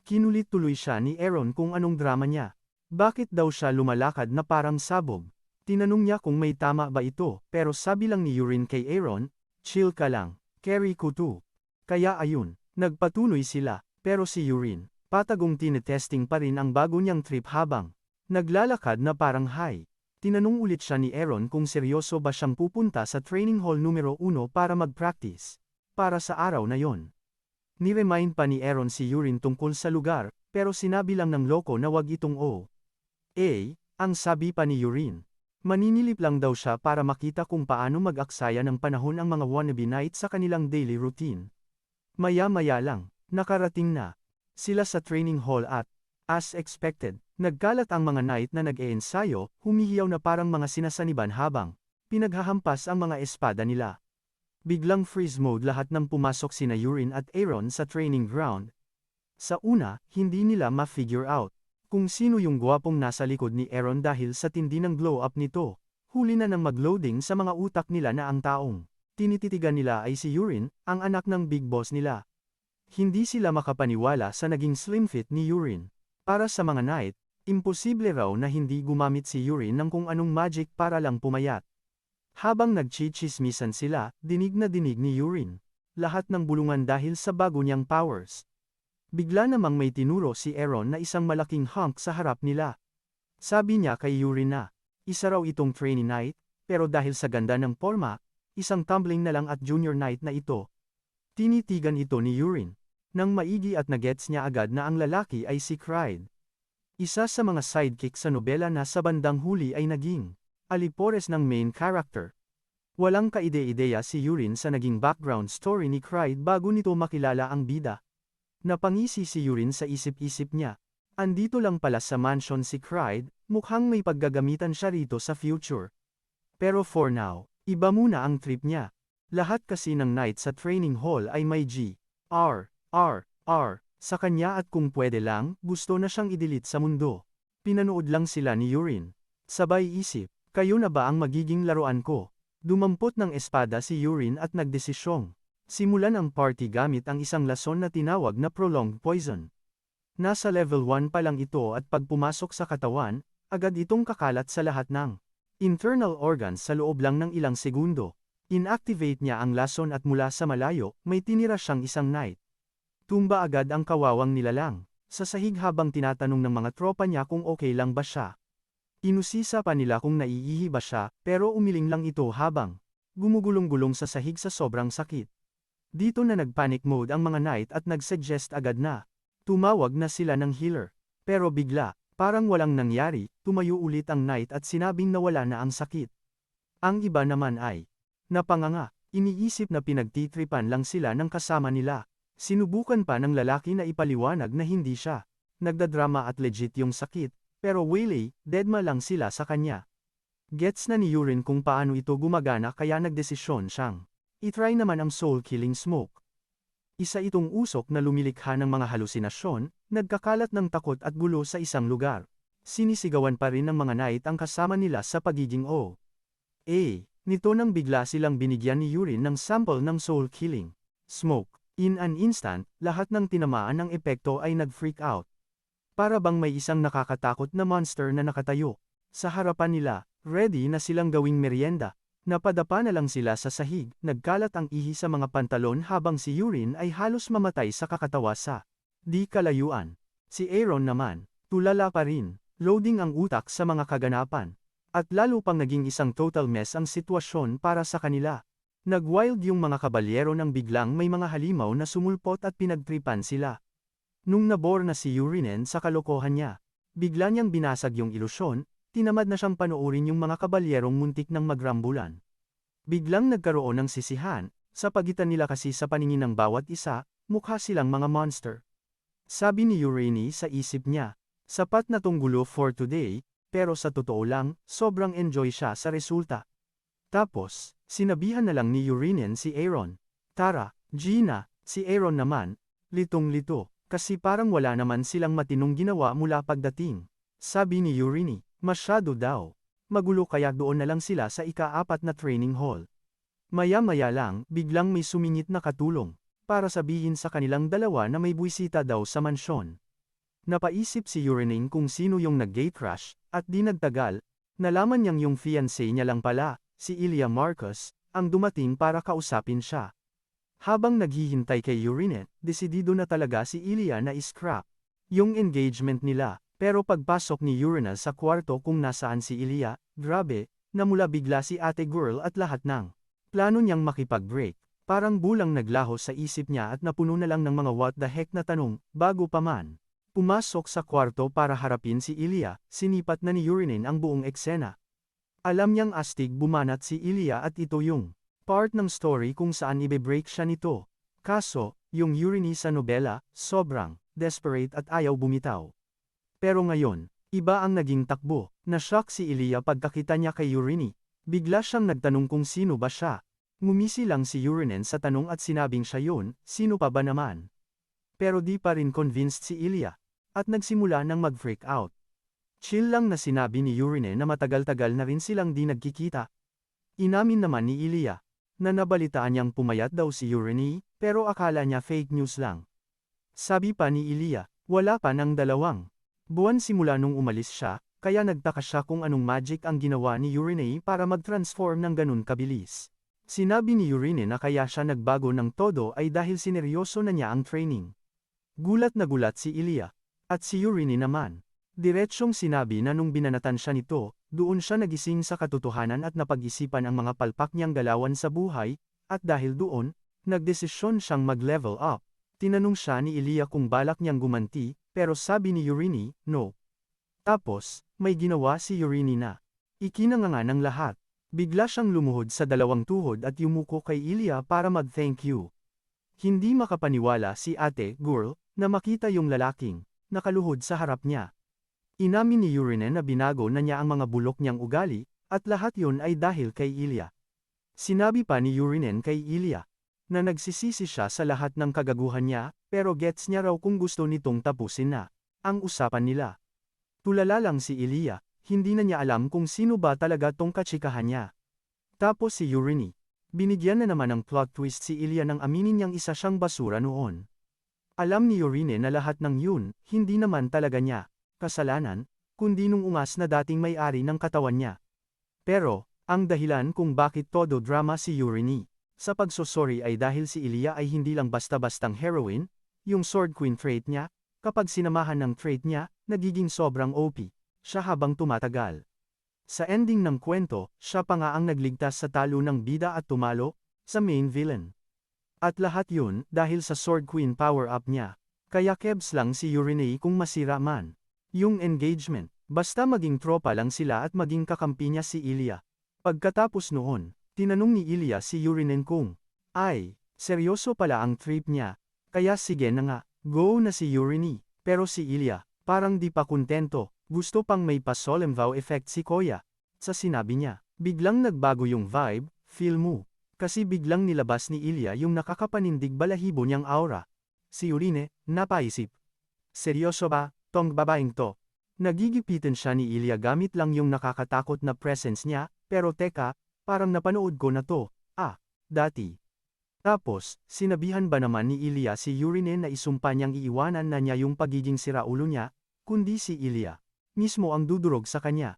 Kinulit tuloy siya ni Aaron kung anong drama niya. Bakit daw siya lumalakad na parang sabog? Tinanong niya kung may tama ba ito, pero sabi lang ni Yurin kay Aaron, chill ka lang, carry ko to. Kaya ayun, nagpatuloy sila, pero si Yurin, patagong tinetesting pa rin ang bago niyang trip habang naglalakad na parang high. Tinanong ulit siya ni Aaron kung seryoso ba siyang pupunta sa training hall numero 1 para mag-practice. Para sa araw na yon. Ni-remind pa ni Aaron si Yurin tungkol sa lugar, pero sinabi lang ng loko na wag itong ang sabi pa ni Yurin. Maninilip lang daw siya para makita kung paano mag-aksaya ng panahon ang mga wannabe knight sa kanilang daily routine. Maya-maya lang, nakarating na sila sa training hall at, as expected, nagkalat ang mga knight na nag-e-ensayo, humihiyaw na parang mga sinasaniban habang pinaghahampas ang mga espada nila. Biglang freeze mode lahat ng pumasok sina Yurin at Aaron sa training ground. Sa una, hindi nila ma-figure out kung sino yung gwapong nasa likod ni Aaron dahil sa tindi ng glow-up nito. Huli na nang mag-loading sa mga utak nila na ang taong tinititigan nila ay si Yurin, ang anak ng big boss nila. Hindi sila makapaniwala sa naging slim fit ni Yurin. Para sa mga knight, imposible raw na hindi gumamit si Yurin ng kung anong magic para lang pumayat. Habang nagchichismisan sila, dinig na dinig ni Yurin lahat ng bulungan dahil sa bago niyang powers. Bigla namang may tinuro si Aaron na isang malaking hunk sa harap nila. Sabi niya kay Yurin na, isa raw itong trainee knight, pero dahil sa ganda ng forma, isang tumbling na lang at junior knight na ito. Tinitigan ito ni Yurin. Nang maigi at nagets niya agad na ang lalaki ay si Clyde. Isa sa mga sidekick sa nobela na sa bandang huli ay naging alipores ng main character. Walang kaide-ideya si Yurin sa naging background story ni Clyde bago nito makilala ang bida. Napangisi si Yurin sa isip-isip niya. Andito lang pala sa mansion si Clyde, mukhang may paggagamitan siya rito sa future. Pero for now, iba muna ang trip niya. Lahat kasi ng night sa training hall ay may R sa kanya at kung pwede lang, gusto na siyang i-delete sa mundo. Pinanood lang sila ni Yurin. Sabay isip, kayo na ba ang magiging laruan ko? Dumampot ng espada si Yurin at nagdesisyong simulan ang party gamit ang isang lason na tinawag na prolonged poison. Nasa level 1 pa lang ito at pag pumasok sa katawan, agad itong kakalat sa lahat ng internal organs sa loob lang ng ilang segundo. Inactivate niya ang lason at mula sa malayo, may tinira siyang isang knight. Tumba agad ang kawawang nilalang, sa sahig habang tinatanong ng mga tropa niya kung okay lang ba siya. Inusisa pa nila kung naiihi ba siya, pero umiling lang ito habang gumugulong-gulong sa sahig sa sobrang sakit. Dito na nagpanic mode ang mga knight at nagsuggest agad na tumawag na sila ng healer. Pero bigla, parang walang nangyari, tumayo ulit ang knight at sinabing nawala na ang sakit. Ang iba naman ay napanganga, iniisip na pinagtitripan lang sila ng kasama nila. Sinubukan pa ng lalaki na ipaliwanag na hindi siya nagdadrama at legit yung sakit, pero really, deadma lang sila sa kanya. Gets na ni Yurin kung paano ito gumagana kaya nagdesisyon siyang i-try naman ang soul-killing smoke. Isa itong usok na lumilikha ng mga halusinasyon, nagkakalat ng takot at gulo sa isang lugar. Sinisigawan pa rin ng mga knight ang kasama nila sa pagiging nito nang bigla silang binigyan ni Yurin ng sample ng soul-killing smoke. In an instant, lahat ng tinamaan ng epekto ay nag-freak out. Para bang may isang nakakatakot na monster na nakatayo sa harapan nila, ready na silang gawing merienda. Napadapa na lang sila sa sahig, nagkalat ang ihi sa mga pantalon habang si Yurin ay halos mamatay sa kakatawa sa di kalayuan. Si Aaron naman, tulala pa rin, loading ang utak sa mga kaganapan. At lalo pang naging isang total mess ang sitwasyon para sa kanila. Nag-wild yung mga kabalyero nang biglang may mga halimaw na sumulpot at pinagtripan sila. Nung nabore na si Yurinen sa kalokohan niya, bigla niyang binasag yung ilusyon, tinamad na siyang panoorin yung mga kabalyerong muntik ng magrambulan. Biglang nagkaroon ng sisihan, sa pagitan nila kasi sa paningin ng bawat isa, mukha silang mga monster. Sabi ni Urani sa isip niya, sapat na tong gulo for today, pero sa totoo lang, sobrang enjoy siya sa resulta. Tapos, sinabihan na lang ni Urinen si Aaron. Tara, Gina, si Aaron naman, litong-lito, kasi parang wala naman silang matinong ginawa mula pagdating. Sabi ni Urani. Masyado daw. Magulo kaya doon na lang sila sa ika-4 na training hall. Maya-maya lang, biglang may sumingit na katulong, para sabihin sa kanilang dalawa na may buwisita daw sa mansyon. Napaisip si Urining kung sino yung nag-gate crash, at di nagtagal, nalaman niyang yung fiancé niya lang pala, si Ilya Marcus, ang dumating para kausapin siya. Habang naghihintay kay Urine, desidido na talaga si Ilya na scrap yung engagement nila, pero pagpasok ni Urina sa kwarto kung nasaan si Ilya, grabe, namula bigla si ate girl at lahat ng plano niyang makipag-break. Parang bulang naglaho sa isip niya at napuno na lang ng mga what the heck na tanong, bago pa man. Pumasok sa kwarto para harapin si Ilya, sinipat na ni Urinin ang buong eksena. Alam niyang astig bumanat si Ilya at ito yung part ng story kung saan ibe-break siya nito. Kaso, yung Urini sa nobela, sobrang desperate at ayaw bumitaw. Pero ngayon, iba ang naging takbo. Na-shock si Ilya pagkakita niya kay Urini. Bigla siyang nagtanong kung sino ba siya. Ngumisi lang si Urinen sa tanong at sinabing siya yun, sino pa ba naman? Pero di pa rin convinced si Ilya. At nagsimula ng mag-freak out. Chill lang na sinabi ni Urine na matagal-tagal na rin silang di nagkikita. Inamin naman ni Ilya, na nabalitaan niyang pumayat daw si Urine, pero akala niya fake news lang. Sabi pa ni Ilya, wala pa ng 2 buwan simula nung umalis siya, kaya nagtaka siya kung anong magic ang ginawa ni Urine para mag-transform ng ganun kabilis. Sinabi ni Urine na kaya siya nagbago ng todo ay dahil sineryoso na niya ang training. Gulat na gulat si Ilya. At si Urine naman. Diretsyong sinabi na nung binanatan siya nito, doon siya nagising sa katotohanan at napag-isipan ang mga palpak niyang galawan sa buhay, at dahil doon, nagdesisyon siyang mag-level up. Tinanong siya ni Ilya kung balak niyang gumanti, pero sabi ni Urine, no. Tapos, may ginawa si Urine na ikinanganga ng lahat. Bigla siyang lumuhod sa 2 tuhod at yumuko kay Ilya para mag-thank you. Hindi makapaniwala si ate girl na makita yung lalaking nakaluhod sa harap niya. Inamin ni Urine na binago na niya ang mga bulok niyang ugali, at lahat yun ay dahil kay Ilya. Sinabi pa ni Urine kay Ilya, na nagsisisi siya sa lahat ng kagaguhan niya, pero gets niya raw kung gusto nitong tapusin na ang usapan nila. Tulala lang si Ilya, hindi na niya alam kung sino ba talaga tong katsikahan niya. Tapos si Urine, binigyan na naman ng plot twist si Ilya nang aminin niyang isa siyang basura noon. Alam ni Urine na lahat ng yun, hindi naman talaga niya kasalanan, kundi nung ungas na dating may-ari ng katawan niya. Pero, ang dahilan kung bakit todo drama si Urine sa pagsosorry ay dahil si Ilya ay hindi lang basta-bastang heroine, yung Sword Queen trait niya, kapag sinamahan ng trait niya, nagiging sobrang OP siya habang tumatagal. Sa ending ng kwento, siya pa nga ang nagligtas sa talo ng bida at tumalo sa main villain. At lahat yun, dahil sa Sword Queen power-up niya. Kaya kebs lang si Urine kung masira man yung engagement. Basta maging tropa lang sila at maging kakampi niya si Ilya. Pagkatapos noon, tinanong ni Ilya si Urine kung, ay, seryoso pala ang trip niya. Kaya sige na nga, go na si Urine. Pero si Ilya, parang di pa kontento, gusto pang may pa-solemn vow effect si Koya. Sa sinabi niya, biglang nagbago yung vibe, feel mo. Kasi biglang nilabas ni Ilya yung nakakapanindig balahibo niyang aura. Si Urine, napaisip. Seryoso ba, tong babaeng to? Nagigipitan siya ni Ilya gamit lang yung nakakatakot na presence niya, pero teka, parang napanood ko na to, dati. Tapos, sinabihan ba naman ni Ilya si Urine na isumpa niyang iiwanan na niya yung pagiging siraulo niya, kundi si Ilya mismo ang dudurog sa kanya.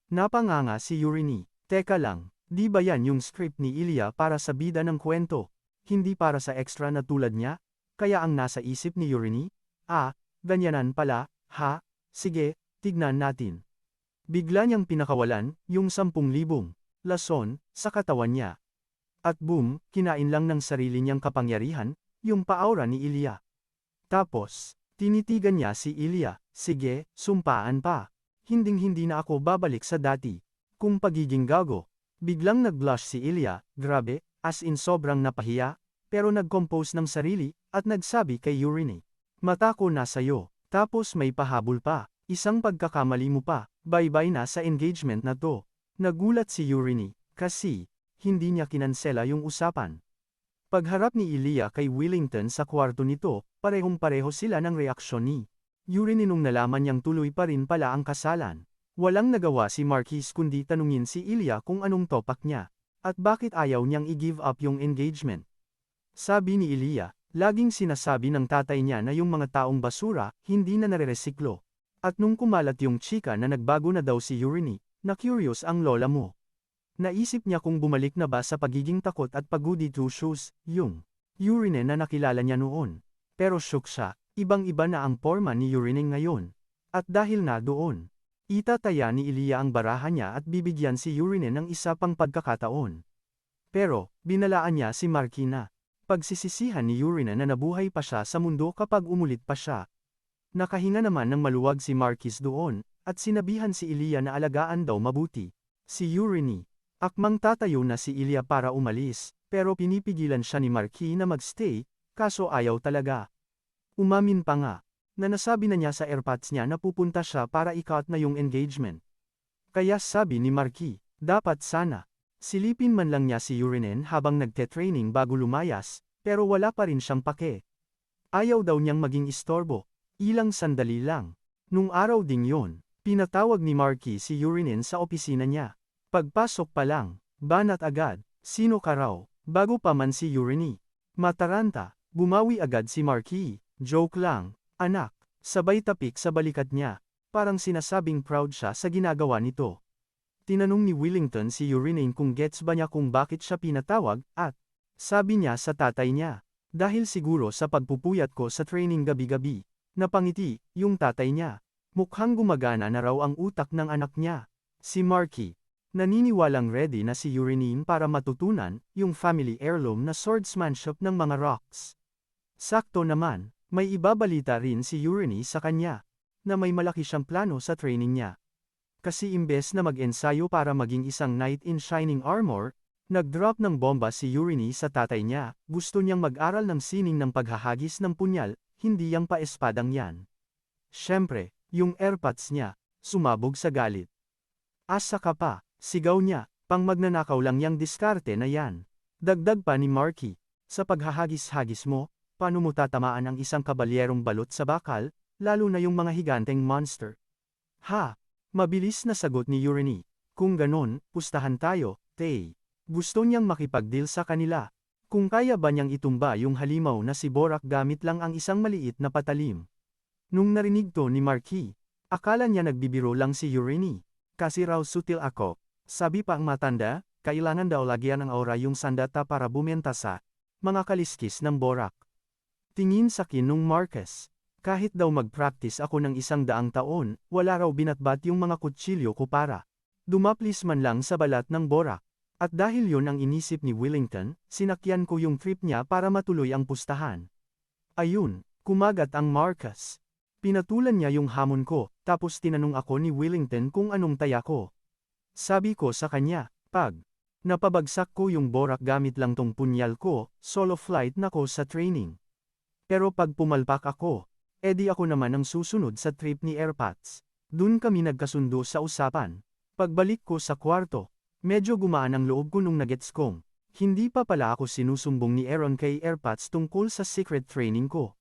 Napanganga si Urine, teka lang. Di ba yan yung script ni Ilya para sa bida ng kwento? Hindi para sa extra na tulad niya? Kaya ang nasa isip ni Urine? Ganyanan pala, ha? Sige, tignan natin. Bigla niyang pinakawalan, yung 10,000 lason, sa katawan niya. At boom, kinain lang ng sarili niyang kapangyarihan, yung pa-aura ni Ilya. Tapos, tinitigan niya si Ilya, sige, sumpaan pa. Hinding-hindi na ako babalik sa dati. Kung pagiging gago. Biglang nag-blush si Ilya, grabe, as in sobrang napahiya, pero nag-compose ng sarili, at nagsabi kay Urine. Mata ko na sa'yo, tapos may pahabol pa, isang pagkakamali mo pa, bye-bye na sa engagement na to. Nagulat si Urine, kasi, hindi niya kinansela yung usapan. Pagharap ni Ilya kay Willington sa kwarto nito, parehong-pareho sila ng reaksyon ni Urine nung nalaman niyang tuloy pa rin pala ang kasalan. Walang nagawa si Marquis kundi tanungin si Ilya kung anong topak niya, at bakit ayaw niyang i-give up yung engagement. Sabi ni Ilya, Laging sinasabi ng tatay niya na yung mga taong basura, hindi na nareresiklo. At nung kumalat yung chika na nagbago na daw si Urine, na curious ang lola mo. Naisip niya kung bumalik na ba sa pagiging takot at paggoody two shoes, yung Urine na nakilala niya noon. Pero shook siya, ibang-iba na ang forma ni Urine ngayon. At dahil na doon, itataya ni Ilya ang baraha niya at bibigyan si Urine ng isa pang pagkakataon. Pero, binalaan niya si Markina. Pagsisisihan ni Urine na nabuhay pa siya sa mundo kapag umulit pa siya. Nakahinga naman ng maluwag si Marquis doon, at sinabihan si Ilya na alagaan daw mabuti. Si Urine. Akmang tatayo na si Ilya para umalis, pero pinipigilan siya ni Marquis na magstay, kaso ayaw talaga. Umamin pa nga, na nasabi na niya sa airpods niya na pupunta siya para i-cut na yung engagement. Kaya sabi ni Marquis, dapat sana. Silipin man lang niya si Urinen habang nagte-training bago lumayas, pero wala pa rin siyang pake. Ayaw daw niyang maging istorbo. Ilang sandali lang. Nung araw ding yon, pinatawag ni Marquis si Urinen sa opisina niya. Pagpasok pa lang, banat agad, sino ka raw, bago pa man si Urine. Mataranta, bumawi agad si Marquis, joke lang, anak, sabay tapik sa balikat niya, parang sinasabing proud siya sa ginagawa nito. Tinanong ni Willington si Urine kung gets ba niya kung bakit siya pinatawag, at sabi niya sa tatay niya, dahil siguro sa pagpupuyat ko sa training gabi-gabi. Napangiti, yung tatay niya. Mukhang gumagana na raw ang utak ng anak niya. Si Marky, naniniwalang ready na si Urine para matutunan yung family heirloom na swordsmanship ng mga rocks. Sakto naman, may ibabalita rin si Urine sa kanya, na may malaki siyang plano sa training niya. Kasi imbes na mag-ensayo para maging isang knight in shining armor, nag-drop ng bomba si Urine sa tatay niya, gusto niyang mag-aral ng sining ng paghahagis ng punyal, hindi yang paespadang yan. Siyempre, yung airpods niya, sumabog sa galit. Asa ka pa, sigaw niya, pang magnanakaw lang yang diskarte na yan. Dagdag pa ni Marky, sa paghahagis-hagis mo, paano mo tatamaan ang isang kabalyerong balot sa bakal, lalo na yung mga higanteng monster? Ha? Mabilis na sagot ni Urine. Kung ganon, pustahan tayo, Tay. Gusto niyang makipag-deal sa kanila. Kung kaya ba niyang itumba yung halimaw na si Borak gamit lang ang isang maliit na patalim. Nung narinig to ni Marquis, akala niya nagbibiro lang si Urine. Kasi raw sutil ako. Sabi pa ang matanda, kailangan daw lagyan ng aura yung sandata para bumenta sa mga kaliskis ng Borak. Tingin sa kinung Marcus. Kahit daw mag-practice ako ng 100 taon, wala raw binatbat yung mga kutsilyo ko para dumaplis man lang sa balat ng Borak. At dahil yon ang inisip ni Willington, sinakyan ko yung trip niya para matuloy ang pustahan. Ayun, kumagat ang Marcus. Pinatulan niya yung hamon ko, tapos tinanong ako ni Willington kung anong taya ko. Sabi ko sa kanya, pag napabagsak ko yung Borak gamit lang tong punyal ko, solo flight na ko sa training. Pero pag pumalpak ako, edi ako naman ang susunod sa trip ni Airpods. Dun kami nagkasundo sa usapan. Pagbalik ko sa kwarto, medyo gumaan ang loob ko nung nagets kong, hindi pa pala ako sinusumbong ni Aaron kay Airpods tungkol sa secret training ko.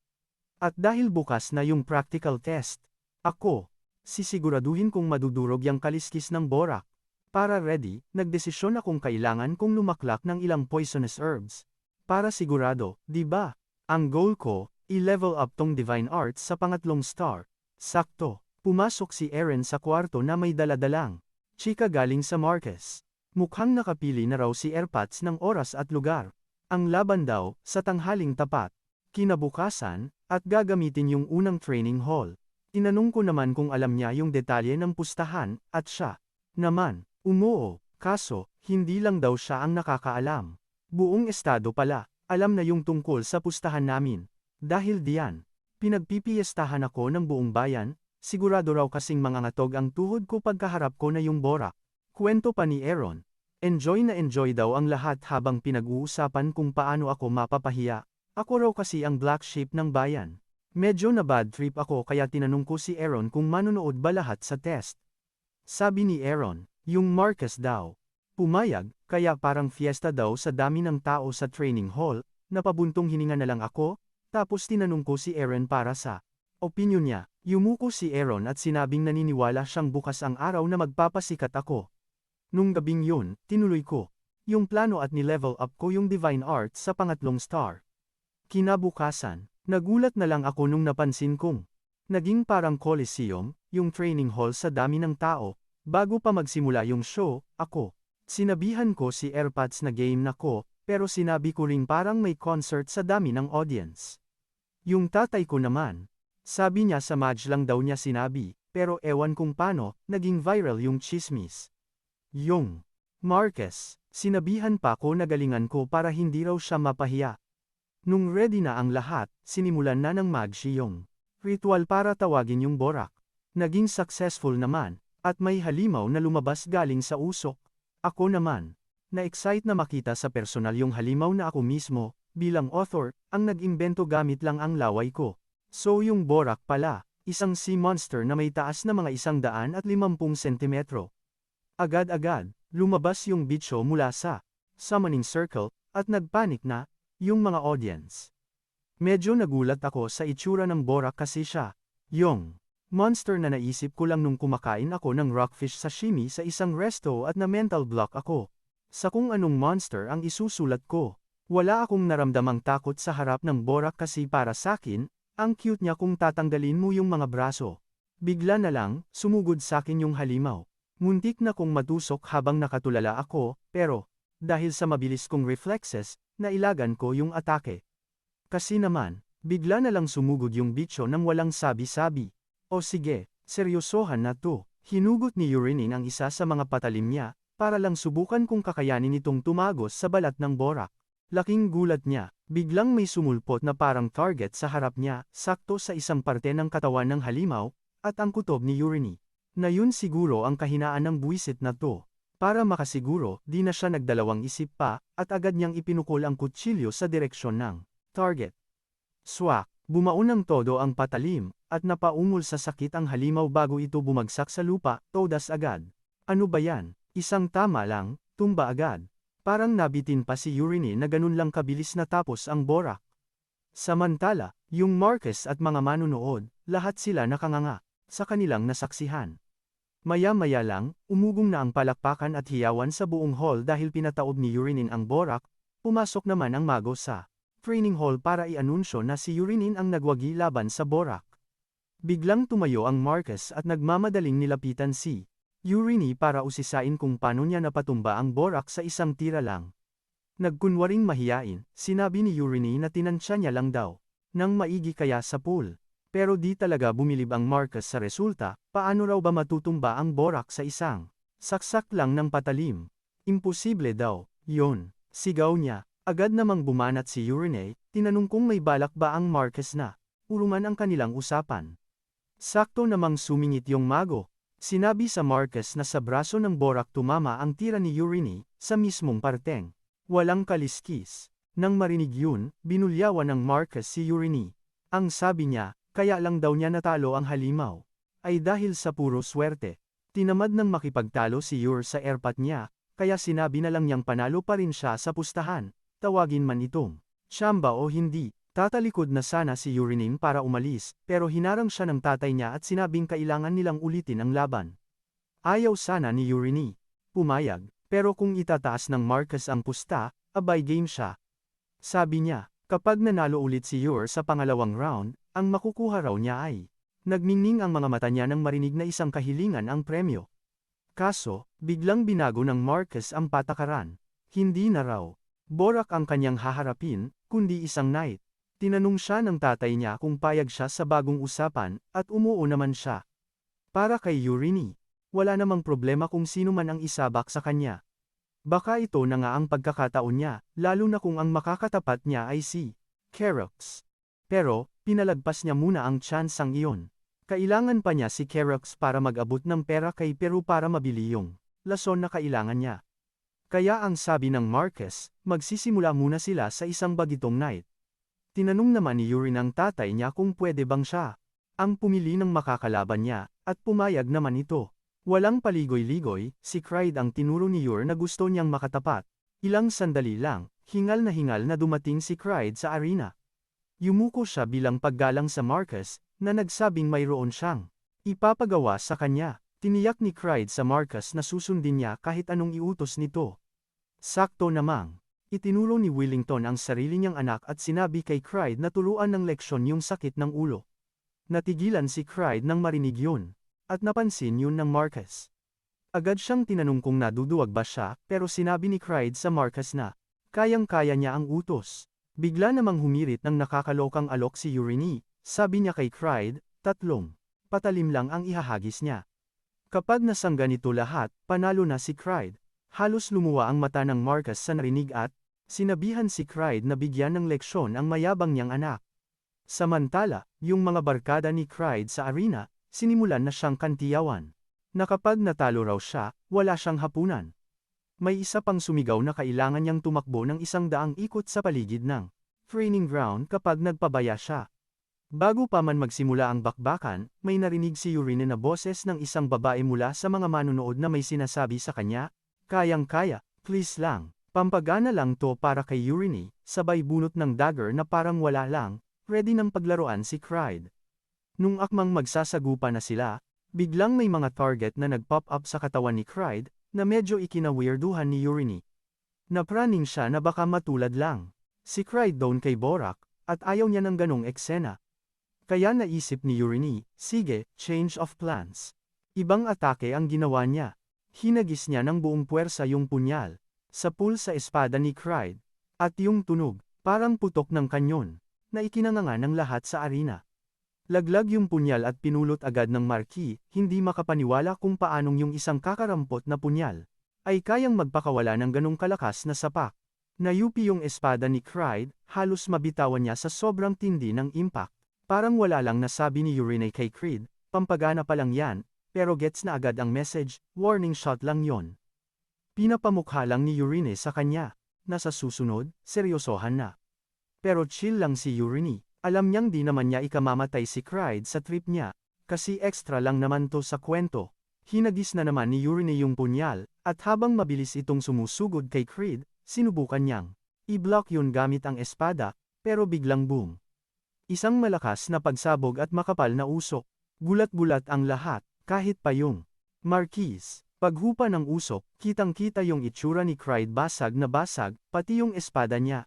At dahil bukas na yung practical test, ako, sisiguraduhin kong madudurog yung kaliskis ng Borak. Para ready, nagdesisyon akong kailangan kong lumaklak ng ilang poisonous herbs. Para sigurado, di ba? Ang goal ko, i-level up tong Divine Arts sa pangatlong star. Sakto, pumasok si Aaron sa kwarto na may daladalang chika galing sa Marcus. Mukhang nakapili na raw si Airpods ng oras at lugar. Ang laban daw, sa tanghaling tapat. Kinabukasan, at gagamitin yung unang training hall. Tinanong ko naman kung alam niya yung detalye ng pustahan, at siya naman, umuo, kaso, hindi lang daw siya ang nakakaalam. Buong estado pala, alam na yung tungkol sa pustahan namin. Dahil diyan, pinagpipiestahan ako ng buong bayan, sigurado raw kasing mangangatog ang tuhod ko pagkaharap ko na yung Borak. Kwento pa ni Aaron, enjoy na enjoy daw ang lahat habang pinag-uusapan kung paano ako mapapahiya. Ako raw kasi ang black sheep ng bayan. Medyo na bad trip ako kaya tinanong ko si Aaron kung manonood ba lahat sa test. Sabi ni Aaron, yung Marcus daw. Pumayag, kaya parang fiesta daw sa dami ng tao sa training hall, napabuntong hininga na lang ako. Tapos tinanong ko si Aaron para sa opinion niya. Yumuko si Aaron at sinabing naniniwala siyang bukas ang araw na magpapasikat ako. Nung gabing yun, tinuloy ko yung plano at ni-level up ko yung Divine Arts sa pangatlong star. Kinabukasan, nagulat na lang ako nung napansin kong naging parang Coliseum, yung training hall sa dami ng tao. Bago pa magsimula yung show, sinabihan ko si AirPods na game na ko, pero sinabi ko ring parang may concert sa dami ng audience. Yung tatay ko naman, sabi niya sa Madge lang daw niya sinabi, pero ewan kung paano, naging viral yung chismis. Yung Marquez, sinabihan pa ko na galingan ko para hindi raw siya mapahiya. Nung ready na ang lahat, sinimulan na ng Madge yung ritual para tawagin yung Borak. Naging successful naman, at may halimaw na lumabas galing sa usok. Ako naman, na-excite na makita sa personal yung halimaw na ako mismo, bilang author, ang nag-imbento gamit lang ang laway ko. So yung Borak pala, isang sea monster na may taas na mga 150 sentimetro. Agad-agad, lumabas yung bicho mula sa summoning circle, at nagpanik na yung mga audience. Medyo nagulat ako sa itsura ng Borak kasi siya yung monster na naisip ko lang nung kumakain ako ng rockfish sashimi sa isang resto at na mental block ako. Sa kung anong monster ang isusulat ko. Wala akong naramdamang takot sa harap ng Borak kasi para sakin, ang cute niya kung tatanggalin mo yung mga braso. Bigla na lang, sumugod sakin yung halimaw. Muntik na kong matusok habang nakatulala ako, pero dahil sa mabilis kong reflexes, nailagan ko yung atake. Kasi naman, bigla na lang sumugod yung bicho nang walang sabi-sabi. O sige, seryosohan na to. Hinugot ni Urinin ang isa sa mga patalim niya, para lang subukan kung kakayanin itong tumagos sa balat ng Borak. Laking gulat niya, biglang may sumulpot na parang target sa harap niya, sakto sa isang parte ng katawan ng halimaw, at ang kutob ni Urini. Na yun siguro ang kahinaan ng buwisit na to. Para makasiguro, di na siya nagdalawang isip pa, at agad niyang ipinukol ang kutsilyo sa direksyon ng target. Swak, bumaon ng todo ang patalim, at napaungol sa sakit ang halimaw bago ito bumagsak sa lupa, todas agad. Ano ba yan? Isang tama lang, tumba agad. Parang nabitin pa si Urini na ganun lang kabilis natapos ang Borak. Samantala, yung Marquez at mga manunood, lahat sila nakanganga sa kanilang nasaksihan. Maya-maya lang, umugong na ang palakpakan at hiyawan sa buong hall dahil pinataob ni Urinin ang Borak. Pumasok naman ang mago sa training hall para i-anunsyo na si Urinin ang nagwagi laban sa Borak. Biglang tumayo ang Marquez at nagmamadaling nilapitan si Urini para usisain kung paano niya napatumba ang Borak sa isang tira lang. Nagkunwaring mahiyain, sinabi ni Urini na tinansya niya lang daw nang maigi kaya sa pool. Pero di talaga bumilib ang Marquez sa resulta, paano raw ba matutumba ang Borak sa isang saksak lang ng patalim? Imposible daw, yon, sigaw niya. Agad namang bumanat si Urine, tinanong kung may balak ba ang Marquez na uruman ang kanilang usapan. Sakto namang sumingit yung mago. Sinabi sa Marquez na sa braso ng Borak tumama ang tira ni Urine, sa mismong parteng. Walang kaliskis. Nang marinig yun, binulyawan ng Marquez si Urine. Ang sabi niya, kaya lang daw niya natalo ang halimaw. Ay dahil sa puro swerte. Tinamad nang makipagtalo si Ur sa airpot niya, kaya sinabi na lang niyang panalo pa rin siya sa pustahan. Tawagin man itong Chamba o hindi, tatalikod na sana si Urinin para umalis, pero hinarang siya ng tatay niya at sinabing kailangan nilang ulitin ang laban. Ayaw sana ni Urini. Pumayag, pero kung itataas ng Marquez ang pusta, abay game siya. Sabi niya, kapag nanalo ulit si Ur sa pangalawang round, ang makukuha raw niya ay nagmingning ang mga mata niya nang marinig na isang kahilingan ang premyo. Kaso, biglang binago ng Marquez ang patakaran. Hindi na raw Borak ang kanyang haharapin, kundi isang knight. Tinanong siya ng tatay niya kung payag siya sa bagong usapan, at umuo naman siya. Para kay Urini, wala namang problema kung sino man ang isabak sa kanya. Baka ito na nga ang pagkakataon niya, lalo na kung ang makakatapat niya ay si Kerox. Pero, pinalagpas niya muna ang tsansang iyon. Kailangan pa niya si Kerox para mag-abot ng pera kay Peru para mabili yung lason na kailangan niya. Kaya ang sabi ng Marquez, magsisimula muna sila sa isang bagitong night. Tinanong naman ni Urin ang tatay niya kung pwede bang siya ang pumili ng makakalaban niya, at pumayag naman ito. Walang paligoy-ligoy, si Clyde ang tinuro ni Ur na gusto niyang makatapat. Ilang sandali lang, hingal na dumating si Clyde sa arena. Yumuko siya bilang paggalang sa Marquez, na nagsabing mayroon siyang ipapagawa sa kanya. Tiniyak ni Clyde sa Marquez na susundin niya kahit anong iutos nito. Sakto namang Itinuro ni Wellington ang sarili niyang anak at sinabi kay Clyde na turuan ng leksyon yung sakit ng ulo. Natigilan si Clyde nang marinig yun, at napansin yun ng Marcus. Agad siyang tinanong kung naduduwag ba siya, pero sinabi ni Clyde sa Marcus na, kayang-kaya niya ang utos. Bigla namang humirit ng nakakalokang alok si Urine, sabi niya kay Clyde, patalim lang ang ihahagis niya. Kapag nasangga nito lahat, panalo na si Clyde. Halos lumuwa ang mata ng Marcus sa narinig at, sinabihan si Clyde na bigyan ng leksyon ang mayabang niyang anak. Samantala, yung mga barkada ni Clyde sa arena, sinimulan na siyang kantiyawan. Na kapag natalo raw siya, wala siyang hapunan. May isa pang sumigaw na kailangan niyang tumakbo ng 100 ikot sa paligid ng training ground kapag nagpabaya siya. Bago pa man magsimula ang bakbakan, may narinig si Urine na boses ng isang babae mula sa mga manunood na may sinasabi sa kanya, kayang-kaya, please lang, pampagana lang to para kay Urine, sabay bunot ng dagger na parang wala lang, ready ng paglaruan si Clyde. Nung akmang magsasagupa na sila, biglang may mga target na nag-pop up sa katawan ni Clyde, na medyo ikinaweirduhan ni Urine. Napraning siya na baka matulad lang. Si Clyde doon kay Borak, at ayaw niya ng ganong eksena. Kaya naisip ni Urine, sige, change of plans. Ibang atake ang ginawa niya. Hinagis niya ng buong puwersa yung punyal, sa pool sa espada ni Clyde. At yung tunog, parang putok ng kanyon, na ikinanganga ng lahat sa arena. Laglag yung punyal at pinulot agad ng Marquis, hindi makapaniwala kung paanong yung isang kakarampot na punyal ay kayang magpakawala ng ganong kalakas na sapak. Nayupi yung espada ni Clyde, halos mabitawan niya sa sobrang tindi ng impact. Parang wala lang nasabi ni Urine kay Creed, pampagana pa lang yan, pero gets na agad ang message, warning shot lang yon. Pinapamukha lang ni Urine sa kanya, na sa susunod, seryosohan na. Pero chill lang si Urine. Alam niyang di naman niya ikamamatay si Clyde sa trip niya, kasi extra lang naman to sa kwento. Hinagis na naman ni Urine yung punyal, at habang mabilis itong sumusugod kay Creed, sinubukan niyang i-block yun gamit ang espada, pero biglang boom. Isang malakas na pagsabog at makapal na usok. Gulat-gulat ang lahat, kahit pa yung Marquis. Paghupa ng usok, kitang-kita yung itsura ni Clyde basag na basag, pati yung espada niya.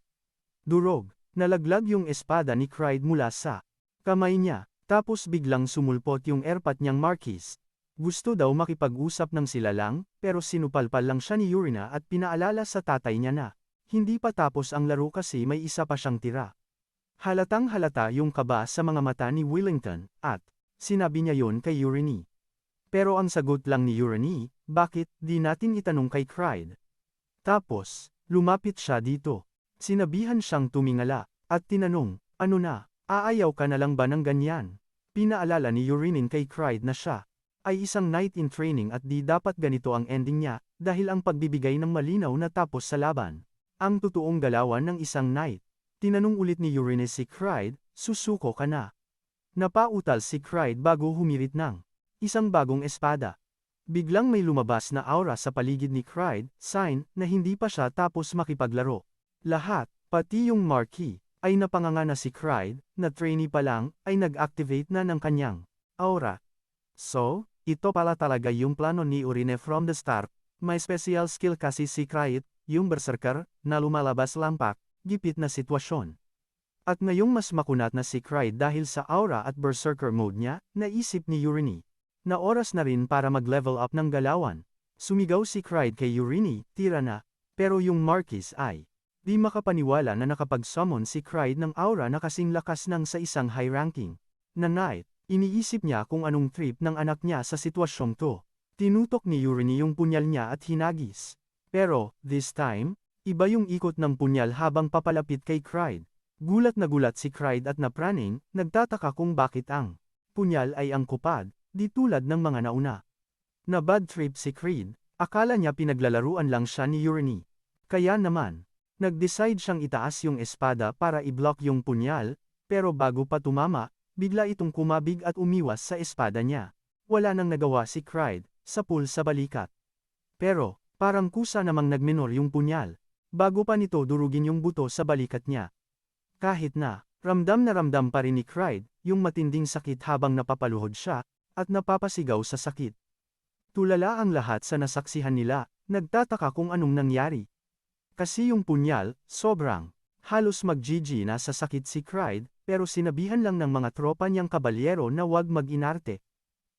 Durog. Nalaglag yung espada ni Clyde mula sa kamay niya, tapos biglang sumulpot yung airpat niyang Marquis. Gusto daw makipag-usap ng sila lang, pero sinupalpal lang siya ni Urine at pinaalala sa tatay niya na hindi pa tapos ang laro kasi may isa pa siyang tira. Halatang halata yung kaba sa mga mata ni Wellington, at sinabi niya yon kay Urine. Pero ang sagot lang ni Urine, bakit di natin itanong kay Clyde? Tapos, lumapit siya dito. Sinabihan siyang tumingala, at tinanong, ano na, aayaw ka na lang ba ng ganyan? Pinaalala ni Urine kay Clyde na siya ay isang knight in training at di dapat ganito ang ending niya, dahil ang pagbibigay ng malinaw na tapos sa laban. Ang totoong galawan ng isang knight. Tinanong ulit ni Urine si Clyde, susuko ka na? Napautal si Clyde bago humirit ng isang bagong espada. Biglang may lumabas na aura sa paligid ni Clyde, sign na hindi pa siya tapos makipaglaro. Lahat, pati yung Marquis, ay napanganga na si Clyde, na trainee pa lang, ay nag-activate na ng kanyang aura. So, ito pala talaga yung plano ni Urine from the start. May special skill kasi si Clyde, yung berserker, na lumalabas lampak, gipit na sitwasyon. At ngayong mas makunat na si Clyde dahil sa aura at berserker mode niya, naisip ni Urine na oras na rin para mag-level up ng galawan. Sumigaw si Clyde kay Urine, tira na, pero yung Marquis ay di makapaniwala na nakapag-summon si Clyde ng aura na kasing lakas ng sa isang high-ranking na knight. Iniisip niya kung anong trip ng anak niya sa sitwasyong to. Tinutok ni Urine yung punyal niya at hinagis. Pero, this time, iba yung ikot ng punyal habang papalapit kay Clyde. Gulat na gulat si Clyde at napraning, nagtataka kung bakit ang punyal ay ang kupad, di tulad ng mga nauna. Na bad trip si Clyde, akala niya pinaglalaruan lang siya ni Urine. Kaya naman, nag-decide siyang itaas yung espada para i-block yung punyal, pero bago pa tumama, bigla itong kumabig at umiwas sa espada niya. Wala nang nagawa si Clyde, sa pool sa balikat. Pero, parang kusa namang nagminor yung punyal, bago pa nito durugin yung buto sa balikat niya. Kahit na ramdam pa rin ni Clyde, yung matinding sakit habang napapaluhod siya, at napapasigaw sa sakit. Tulala ang lahat sa nasaksihan nila, nagtataka kung anong nangyari. Kasi yung punyal, sobrang. Halos mag-GG na sa sakit si Clyde, pero sinabihan lang ng mga tropa niyang kabalyero na wag mag-inarte.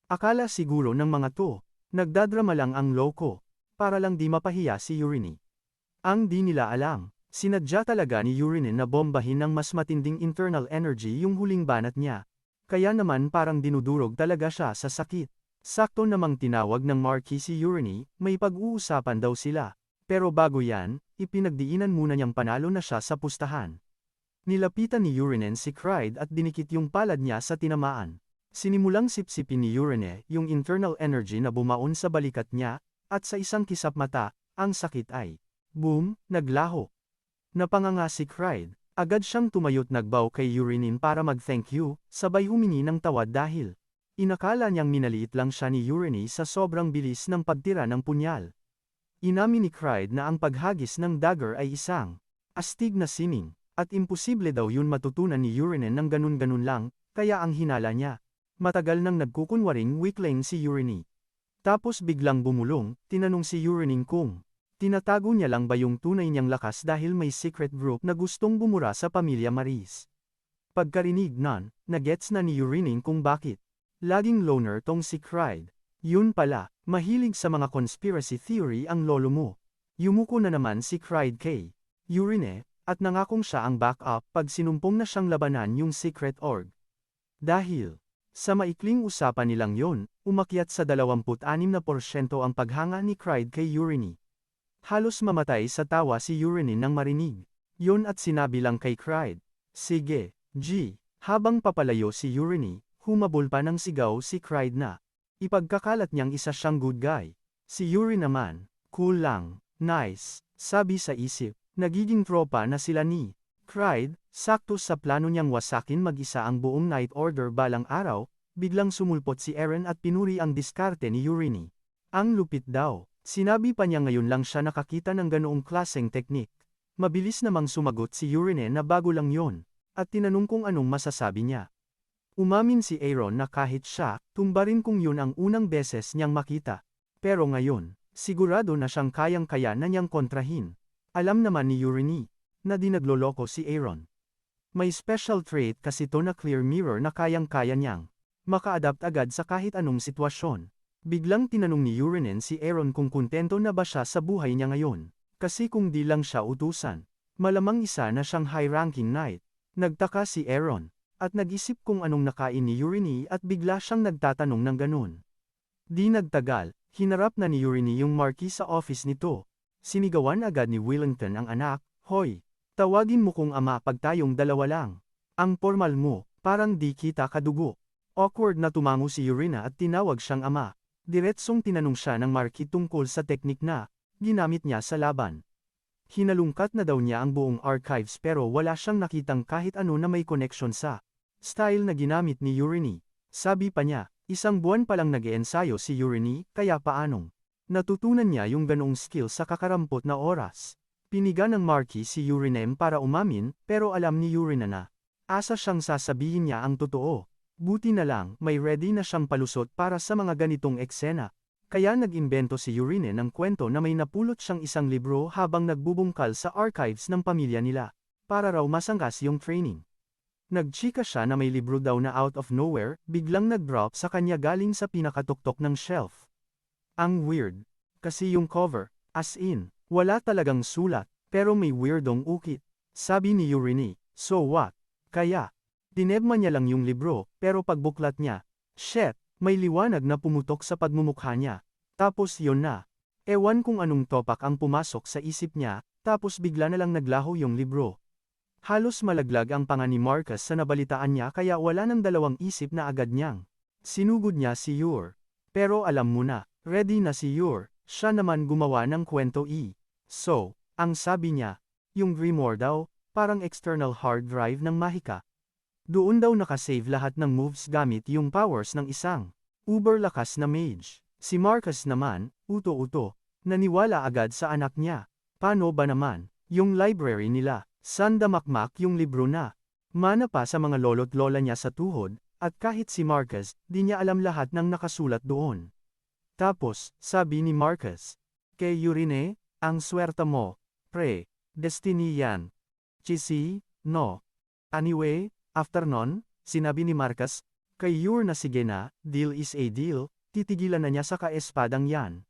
Akala siguro ng mga to, nagdadrama lang ang loko, para lang di mapahiya si Urine. Ang di nila alam, sinadya talaga ni Urine na bombahin ng mas matinding internal energy yung huling banat niya. Kaya naman parang dinudurog talaga siya sa sakit. Sakto namang tinawag ng Marquis si Urine, may pag-uusapan daw sila. Pero bago yan, ipinagdiinan muna niyang panalo na siya sa pustahan. Nilapitan ni Urine si Clyde at dinikit yung palad niya sa tinamaan. Sinimulang sipsipin ni Urine yung internal energy na bumaon sa balikat niya, at sa isang kisap mata, ang sakit ay, boom, naglaho. Napanganga si Clyde, agad siyang tumayot nagbow kay Urine para mag-thank you, sabay humingi ng tawad dahil inakala niyang minaliit lang siya ni Urine sa sobrang bilis ng pagtira ng punyal. Inamin ni Clyde na ang paghagis ng dagger ay isang astig na sining, at imposible daw yun matutunan ni Urine ng ganun-ganun lang, kaya ang hinala niya. Matagal nang nagkukunwaring weakling si Urine. Tapos biglang bumulong, tinanong si Urine kung tinatago niya lang ba yung tunay niyang lakas dahil may secret group na gustong bumura sa pamilya Maris. Pagkarinig nun, nagets na ni Urine kung bakit laging loner tong si Clyde. Yun pala, mahilig sa mga conspiracy theory ang lolo mo. Yumuko na naman si Clyde kay Urine, at nangakong siya ang backup pag sinumpong na siyang labanan yung secret org. Dahil sa maikling usapan nilang yon, umakyat sa 26% ang paghanga ni Clyde kay Urine. Halos mamatay sa tawa si Urine nang marinig yon at sinabi lang kay Clyde, "Sige, G." Habang papalayo si Urine, humabol pa ng sigaw si Clyde na ipagkakalat niyang isa siyang good guy. Si Urine naman, cool lang, nice, sabi sa isip, nagiging tropa na sila ni Clyde. Sakto sa plano niyang wasakin mag-isa ang buong Night Order balang araw, biglang sumulpot si Eren at pinuri ang diskarte ni Urine. Ang lupit daw, sinabi pa niya ngayon lang siya nakakita ng ganoong klaseng teknik. Mabilis namang sumagot si Urine na bago lang yon, at tinanong kung anong masasabi niya. Umamin si Aaron na kahit siya, tumba rin kung yun ang unang beses niyang makita. Pero ngayon, sigurado na siyang kayang-kaya na niyang kontrahin. Alam naman ni Urine na di nagloloko si Aaron. May special trait kasi to na clear mirror na kayang-kaya niyang maka-adapt agad sa kahit anong sitwasyon. Biglang tinanong ni Urine si Aaron kung kontento na ba siya sa buhay niya ngayon. Kasi kung di lang siya utusan, malamang isa na siyang high-ranking knight. Nagtaka si Aaron, at nag-isip kung anong nakain ni Urine at bigla siyang nagtatanong ng ganun. Di nagtagal, hinarap na ni Urine yung Marquis sa office nito. Sinigawan agad ni Wellington ang anak, "Hoy! Tawagin mo kong ama pag tayong dalawa lang. Ang formal mo, parang di kita kadugo." Awkward na tumango si Urine at tinawag siyang ama. Diretsong tinanong siya ng Marquis tungkol sa teknik na ginamit niya sa laban. Hinalungkat na daw niya ang buong archives pero wala siyang nakitang kahit ano na may connection sa style na ginamit ni Urine. Sabi pa niya, isang buwan palang nag-eensayo si Urine, kaya paanong natutunan niya yung ganoong skill sa kakarampot na oras. Piniga ng Marquis si Urine para umamin, pero alam ni Urine na asa siyang sasabihin niya ang totoo. Buti na lang, may ready na siyang palusot para sa mga ganitong eksena. Kaya nag-imbento si Urine ng kwento na may napulot siyang isang libro habang nagbubungkal sa archives ng pamilya nila, para raw masangkas yung training. Nagchika siya na may libro daw na out of nowhere, biglang nag-drop sa kanya galing sa pinakatuktok ng shelf. Ang weird. Kasi yung cover, as in, wala talagang sulat, pero may weirdong ukit. Sabi ni Urine, so what? Kaya, dinebma niya lang yung libro, pero pagbuklat niya, shit, may liwanag na pumutok sa pagmumukha niya. Tapos yun na. Ewan kung anong topak ang pumasok sa isip niya, tapos bigla na lang naglaho yung libro. Halos malaglag ang panga ni Marcus sa nabalitaan niya kaya wala nang dalawang isip na agad niyang sinugod niya si Yor. Pero alam mo na, ready na si Yor, siya naman gumawa ng kwento So, ang sabi niya, yung Grimoire daw, parang external hard drive ng Mahika. Doon daw nakasave lahat ng moves gamit yung powers ng isang uber lakas na mage. Si Marcus naman, uto-uto, naniwala agad sa anak niya. Paano ba naman, yung library nila, sandamakmak yung libro na mana pa sa mga lolo't lola niya sa tuhod, at kahit si Marcus, di niya alam lahat ng nakasulat doon. Tapos, sabi ni Marcus, kay Urine, ang swerte mo. Pre, destiny yan. Chisi, no. Anyway, after nun, sinabi ni Marcus, kay Yor na sige na, deal is a deal, titigilan na niya sa kaespadang yan.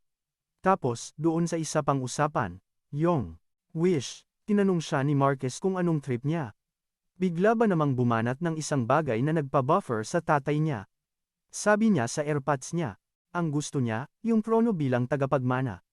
Tapos, doon sa isa pang usapan, yung wish, tinanong siya ni Marcus kung anong trip niya. Bigla ba namang bumanat ng isang bagay na nagpa-buffer sa tatay niya? Sabi niya sa AirPods niya, ang gusto niya, yung trono bilang tagapagmana.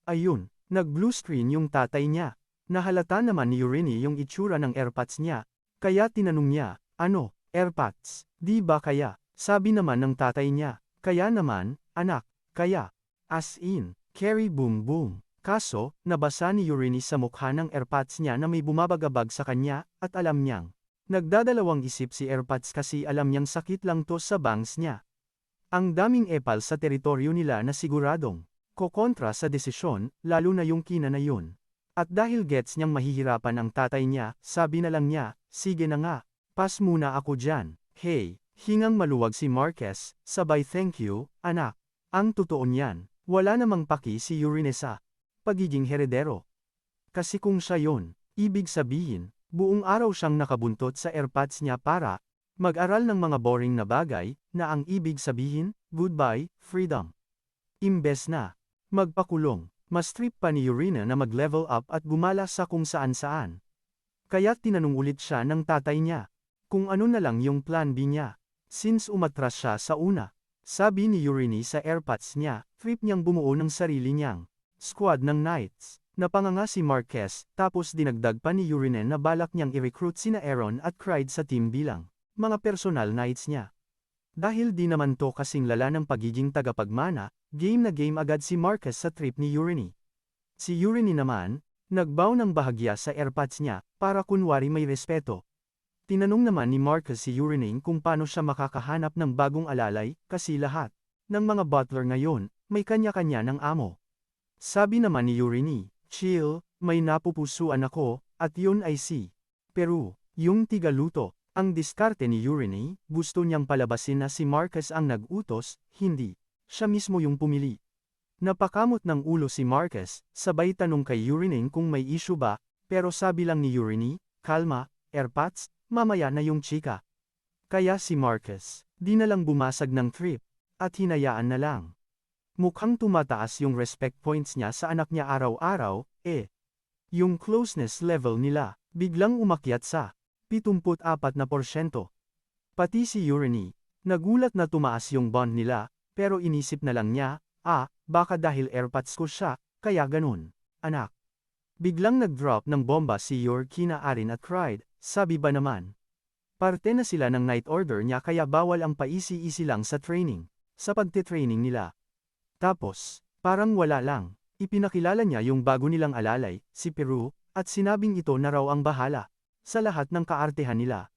Ayun, nag-blue screen yung tatay niya. Nahalata naman ni Urini yung itsura ng AirPods niya, kaya tinanong niya, ano, AirPods, di ba kaya? Sabi naman ng tatay niya, kaya naman, anak, kaya. As in, carry boom boom. Kaso, nabasa ni Urini sa mukha ng AirPods niya na may bumabagabag sa kanya, at alam niyang. Nagdadalawang isip si AirPods kasi alam niyang sakit lang to sa bangs niya. Ang daming epal sa teritoryo nila na siguradong kokontra sa desisyon, lalo na yung kina na yun. At dahil gets niyang mahihirapan ang tatay niya, sabi na lang niya, sige na nga, pass muna ako dyan. Hey, hingang maluwag si Marquez, sabay thank you, anak. Ang totoo niyan, wala namang paki si Urini sa pagiging heredero. Kasi kung siya yon, ibig sabihin, buong araw siyang nakabuntot sa AirPods niya para mag-aral ng mga boring na bagay, na ang ibig sabihin, goodbye, freedom. Imbes na magpakulong, mas trip pa ni Urina na mag-level up at gumala sa kung saan-saan. Kaya tinanong ulit siya ng tatay niya, kung ano na lang yung plan B niya. Since umatras siya sa una, sabi ni Urini sa AirPods niya, trip niyang bumuo ng sarili niyang squad ng Knights. Napanganga si Marquez, tapos dinagdag pa ni Urinen na balak niyang i-recruit sina Aaron at Clyde sa team bilang mga personal Knights niya. Dahil di naman to kasing lala ng pagiging tagapagmana, game na game agad si Marquez sa trip ni Urini. Si Urini naman, nagbaw ng bahagya sa AirPods niya, para kunwari may respeto. Tinanong naman ni Marquez si Urini kung paano siya makakahanap ng bagong alalay, kasi lahat ng mga butler ngayon, may kanya-kanya ng amo. Sabi naman ni Urini, chill, may napupusuan ako, at yun ay si Peru, yung tigaluto. Ang diskarte ni Urini, gusto niyang palabasin na si Marquez ang nag-utos, hindi siya mismo yung pumili. Napakamot ng ulo si Marquez, sabay tanong kay Urini kung may issue ba, pero sabi lang ni Urini, kalma, AirPods, mamaya na yung chika. Kaya si Marquez, di na lang bumasag ng trip, at hinayaan na lang. Mukhang tumataas yung respect points niya sa anak niya araw-araw, yung closeness level nila, biglang umakyat sa 74%. Pati si Urini, nagulat na tumaas yung bond nila, pero inisip na lang niya, baka dahil AirPods ko siya, kaya ganun, anak. Biglang nag-drop ng bomba si Yor kina Arin at Clyde, sabi ba naman. Parte na sila ng night order niya kaya bawal ang paisi-isi lang sa training, sa pagtitraining nila. Tapos, parang wala lang, ipinakilala niya yung bago nilang alalay, si Peru, at sinabing ito na raw ang bahala sa lahat ng kaartehan nila.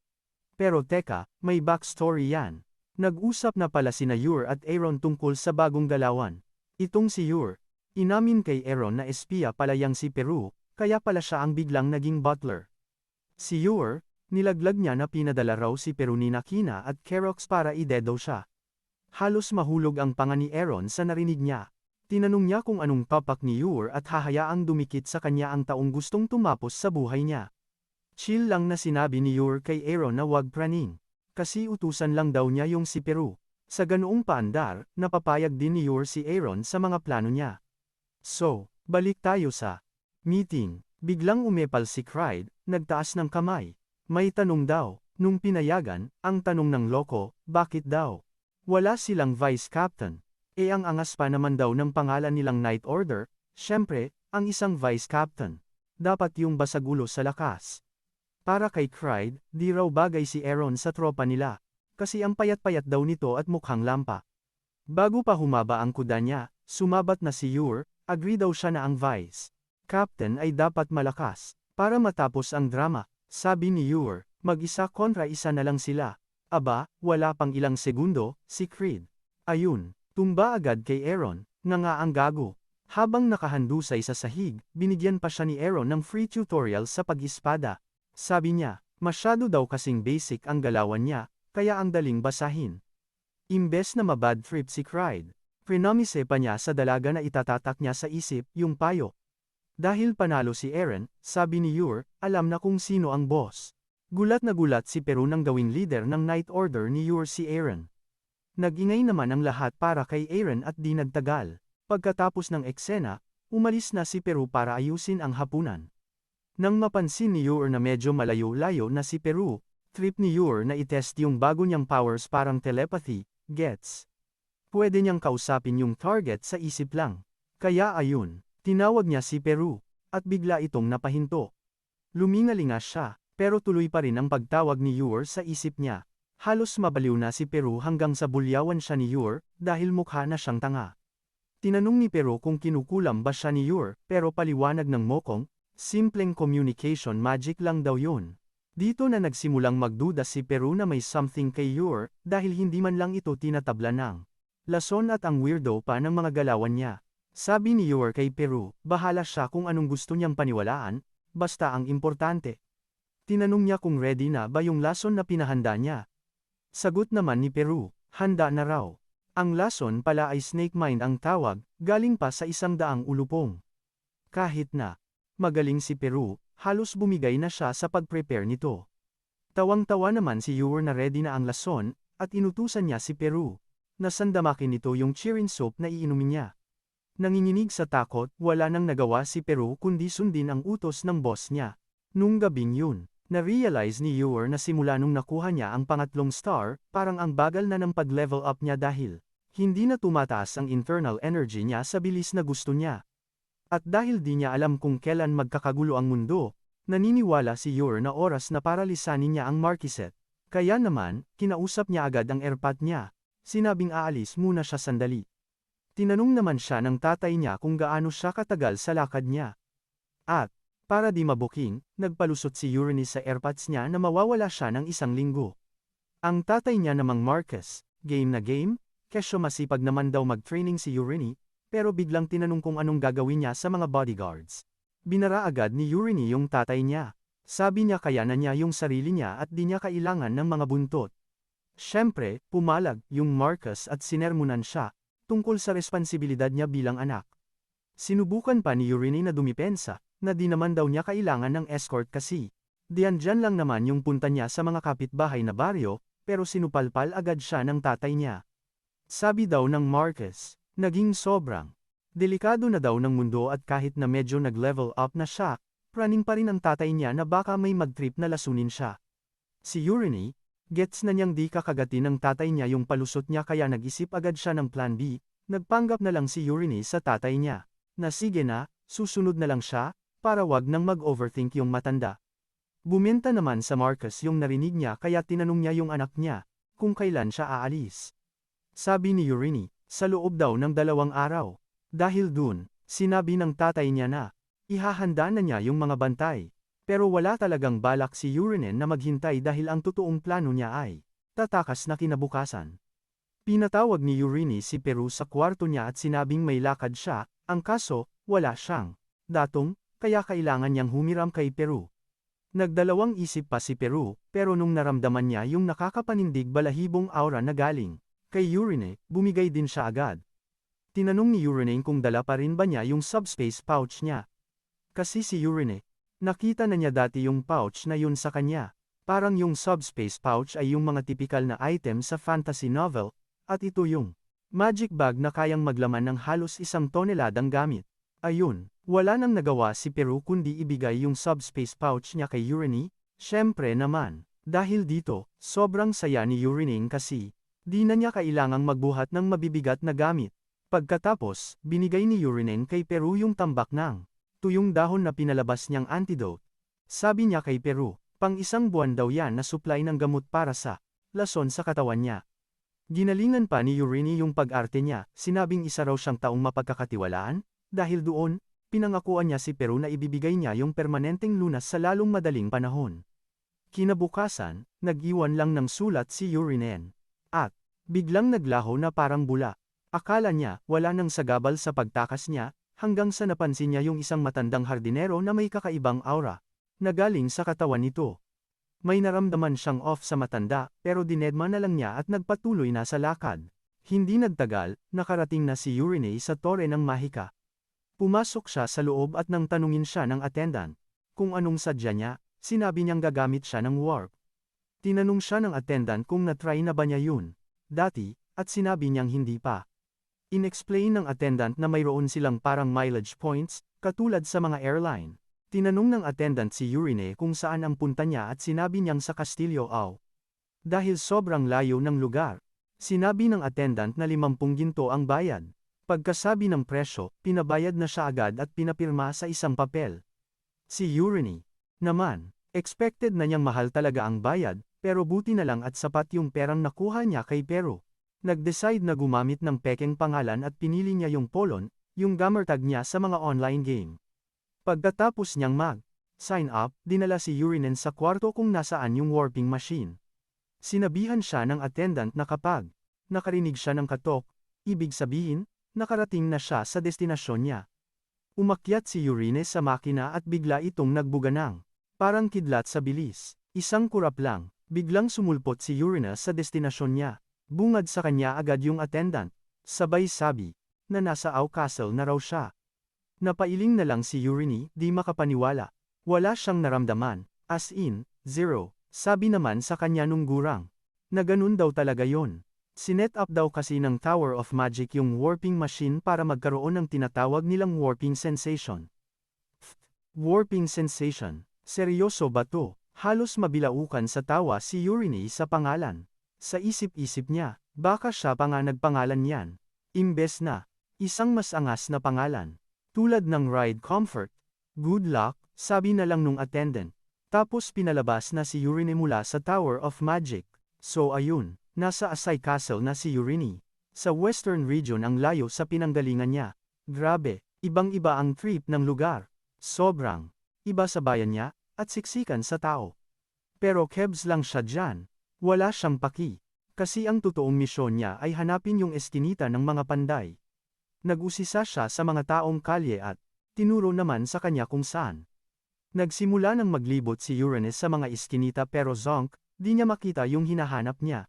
Pero teka, may backstory yan. Nag-usap na pala sina Yor at Aaron tungkol sa bagong galawan. Itong si Yor, inamin kay Aaron na espiya pala yang si Peru, kaya pala siya ang biglang naging butler. Si Yor, nilaglag niya na pinadala raw si Peru ni Nakina at Kerox para idedo siya. Halos mahulog ang panga ni Aaron sa narinig niya. Tinanong niya kung anong tapak ni Yor at hahayaang dumikit sa kanya ang taong gustong tumapos sa buhay niya. Chill lang na sinabi ni Yor kay Aaron na wag praning. Kasi utusan lang daw niya yung si Peru. Sa ganoong paandar, napapayag din ni Yor si Aaron sa mga plano niya. So, balik tayo sa meeting. Biglang umepal si Clyde, nagtaas ng kamay. May tanong daw. Nung pinayagan, ang tanong ng loko, bakit daw? Wala silang vice captain. Ang angas pa naman daw ng pangalan nilang night order, syempre, ang isang vice captain. Dapat yung basagulo sa lakas. Para kay Clyde, di raw bagay si Aaron sa tropa nila. Kasi ang payat-payat daw nito at mukhang lampa. Bago pa humaba ang kuda niya, sumabat na si Yor, agree daw siya na ang vice captain ay dapat malakas. Para matapos ang drama, sabi ni Yor, mag-isa kontra isa na lang sila. Aba, wala pang ilang segundo, si Creed. Ayun, tumba agad kay Aaron, nga ang gago. Habang nakahandusay sa sahig, binigyan pa siya ni Aaron ng free tutorial sa pag-ispada. Sabi niya, masyado daw kasing basic ang galawan niya, kaya ang daling basahin. Imbes na mabad trip si Clyde, prinomise pa niya sa dalaga na itatatak niya sa isip yung payo. Dahil panalo si Eren, sabi ni Yor, alam na kung sino ang boss. Gulat na gulat si Peru nang gawing leader ng Night Order ni Yor si Eren. Nag-ingay naman ang lahat para kay Eren at di nagtagal. Pagkatapos ng eksena, umalis na si Peru para ayusin ang hapunan. Nang mapansin ni Yor na medyo malayo-layo na si Peru, trip ni Yor na itest yung bago niyang powers parang telepathy, gets. Pwede niyang kausapin yung target sa isip lang. Kaya ayun, tinawag niya si Peru, at bigla itong napahinto. Lumingalinga siya, pero tuloy pa rin ang pagtawag ni Yor sa isip niya. Halos mabaliw na si Peru hanggang sa bulyawan siya ni Yor, dahil mukha na siyang tanga. Tinanong ni Peru kung kinukulam ba siya ni Yor, pero paliwanag ng Mokong, simpleng communication magic lang daw yun. Dito na nagsimulang magduda si Peru na may something kay Yor, dahil hindi man lang ito tinatabla ng lason at ang weirdo pa ng mga galawan niya. Sabi ni Yor kay Peru, bahala siya kung anong gusto niyang paniwalaan, basta ang importante. Tinanong niya kung ready na ba yung lason na pinahanda niya. Sagot naman ni Peru, handa na raw. Ang lason pala ay snake mind ang tawag, galing pa sa 100 ulupong. Kahit na magaling si Peru, halos bumigay na siya sa pag-prepare nito. Tawang-tawa naman si Yor na ready na ang lason, at inutusan niya si Peru. Nasandamakin nito yung cheering soup na iinumin niya. Nanginginig sa takot, wala nang nagawa si Peru kundi sundin ang utos ng boss niya. Nung gabing yun, na-realize ni Yor na simula nung nakuha niya ang pangatlong star, parang ang bagal na ng pag-level up niya dahil hindi na tumataas ang internal energy niya sa bilis na gusto niya. At dahil di niya alam kung kailan magkakagulo ang mundo, naniniwala si Yor na oras na para lisanin niya ang Marquisate. Kaya naman, kinausap niya agad ang airpot niya. Sinabing aalis muna siya sandali. Tinanong naman siya ng tatay niya kung gaano siya katagal sa lakad niya. At, para di mabuking, nagpalusot si Uranus sa airpods niya na mawawala siya ng 1 linggo. Ang tatay niya namang Marcus, game na game, kesyo masipag naman daw mag-training si Uranus, pero biglang tinanong kung anong gagawin niya sa mga bodyguards. Binara agad ni Uranus yung tatay niya. Sabi niya kayanan niya yung sarili niya at di niya kailangan ng mga buntot. Siyempre, pumalag yung Marcus at sinermonan siya, tungkol sa responsibilidad niya bilang anak. Sinubukan pa ni Uranus na dumipensa, na di naman daw niya kailangan ng escort kasi. Diyan lang naman yung punta niya sa mga kapitbahay na baryo, pero sinupalpal agad siya ng tatay niya. Sabi daw ng Marcus, naging sobrang delikado na daw ng mundo at kahit na medyo nag-level up na siya, praning pa rin ang tatay niya na baka may mag-trip na lasunin siya. Si Uranus, gets na niyang di kakagatin ng tatay niya yung palusot niya kaya nag-isip agad siya ng plan B, nagpanggap na lang si Uranus sa tatay niya, na sige na, susunod na lang siya, para wag nang mag-overthink yung matanda. Bumenta naman sa Marcus yung narinig niya kaya tinanong niya yung anak niya, kung kailan siya aalis. Sabi ni Uranus, sa loob daw ng 2 araw. Dahil dun, sinabi ng tatay niya na, ihahanda na niya yung mga bantay. Pero wala talagang balak si Uranus na maghintay dahil ang totoong plano niya ay tatakas na kinabukasan. Pinatawag ni Uranus si Peru sa kwarto niya at sinabing may lakad siya, ang kaso, wala siyang datong, kaya kailangan niyang humiram kay Peru. Nagdalawang isip pa si Peru, pero nung naramdaman niya yung nakakapanindig balahibong aura na galing kay Uranus, bumigay din siya agad. Tinanong ni Uranus kung dala pa rin ba niya yung subspace pouch niya. Kasi si Uranus, nakita na niya dati yung pouch na yun sa kanya. Parang yung subspace pouch ay yung mga tipikal na item sa fantasy novel, at ito yung magic bag na kayang maglaman ng halos 1 toneladang gamit. Ayun, wala nang nagawa si Peru kundi ibigay yung subspace pouch niya kay Uranus. Syempre naman, dahil dito, sobrang saya ni Uranus kasi, di na niya kailangang magbuhat ng mabibigat na gamit. Pagkatapos, binigay ni Uranus kay Peru yung tambak ng tuyong dahon na pinalabas niyang antidote. Sabi niya kay Peru, pang 1 buwan daw yan na supply ng gamot para sa lason sa katawan niya. Ginalingan pa ni Uranus yung pag-arte niya, sinabing isa raw siyang taong mapagkakatiwalaan, dahil doon, pinangakuan niya si Peru na ibibigay niya yung permanenteng lunas sa lalong madaling panahon. Kinabukasan, nag-iwan lang ng sulat si Uranus. At, biglang naglaho na parang bula. Akala niya, wala nang sagabal sa pagtakas niya, hanggang sa napansin niya yung isang matandang hardinero na may kakaibang aura, na galing sa katawan nito. May naramdaman siyang off sa matanda, pero dinedma na lang niya at nagpatuloy na sa lakad. Hindi nagtagal, nakarating na si Uranus sa Tore ng Mahika. Pumasok siya sa loob at nang tanungin siya ng attendant kung anong sadya niya, sinabi niyang gagamit siya ng warp. Tinanong siya ng attendant kung na-try na ba niya yun dati, at sinabi niyang hindi pa. Inexplain ng attendant na mayroon silang parang mileage points, katulad sa mga airline. Tinanong ng attendant si Urine kung saan ang punta niya at sinabi niyang sa Castillo Au. Dahil sobrang layo ng lugar, sinabi ng attendant na 50 ginto ang bayad. Pagkasabi ng presyo, pinabayad na siya agad at pinapirma sa isang papel. Si Urine naman, expected na niyang mahal talaga ang bayad, pero buti na lang at sapat yung perang nakuha niya kay Pero. Nag-decide na gumamit ng pekeng pangalan at pinili niya yung Polon, yung gamertag niya sa mga online game. Pagkatapos niyang mag-sign up, dinala si Urinen sa kwarto kung nasaan yung warping machine. Sinabihan siya ng attendant na kapag nakarinig siya ng katok, ibig sabihin, nakarating na siya sa destinasyon niya. Umakyat si Urine sa makina at bigla itong nagbuganang. Parang kidlat sa bilis. Isang kurap lang, biglang sumulpot si Urine sa destinasyon niya. Bungad sa kanya agad yung attendant. Sabay sabi, na nasa Au Castle na raw siya. Napailing na lang si Urine, di makapaniwala. Wala siyang naramdaman, as in, zero. Sabi naman sa kanya nung gurang, na ganun daw talaga yon. Sinet up daw kasi ng Tower of Magic yung warping machine para magkaroon ng tinatawag nilang warping sensation. Warping sensation, seryoso ba to? Halos mabilaukan sa tawa si Urine sa pangalan. Sa isip-isip niya, baka siya pa nga nagpangalan yan. Imbes na, isang mas angas na pangalan. Tulad ng Ride Comfort. Good luck, sabi na lang nung attendant. Tapos pinalabas na si Urine mula sa Tower of Magic. So ayun, nasa Asai Castle na si Urine. Sa Western Region ang layo sa pinanggalingan niya. Grabe, ibang-iba ang trip ng lugar. Sobrang iba sa bayan niya, at siksikan sa tao. Pero kebs lang siya dyan. Wala siyang paki. Kasi ang totoong misyon niya ay hanapin yung eskinita ng mga panday. Nag-usisa siya sa mga taong kalye at tinuro naman sa kanya kung saan. Nagsimula ng maglibot si Uranus sa mga eskinita pero zonk, di niya makita yung hinahanap niya.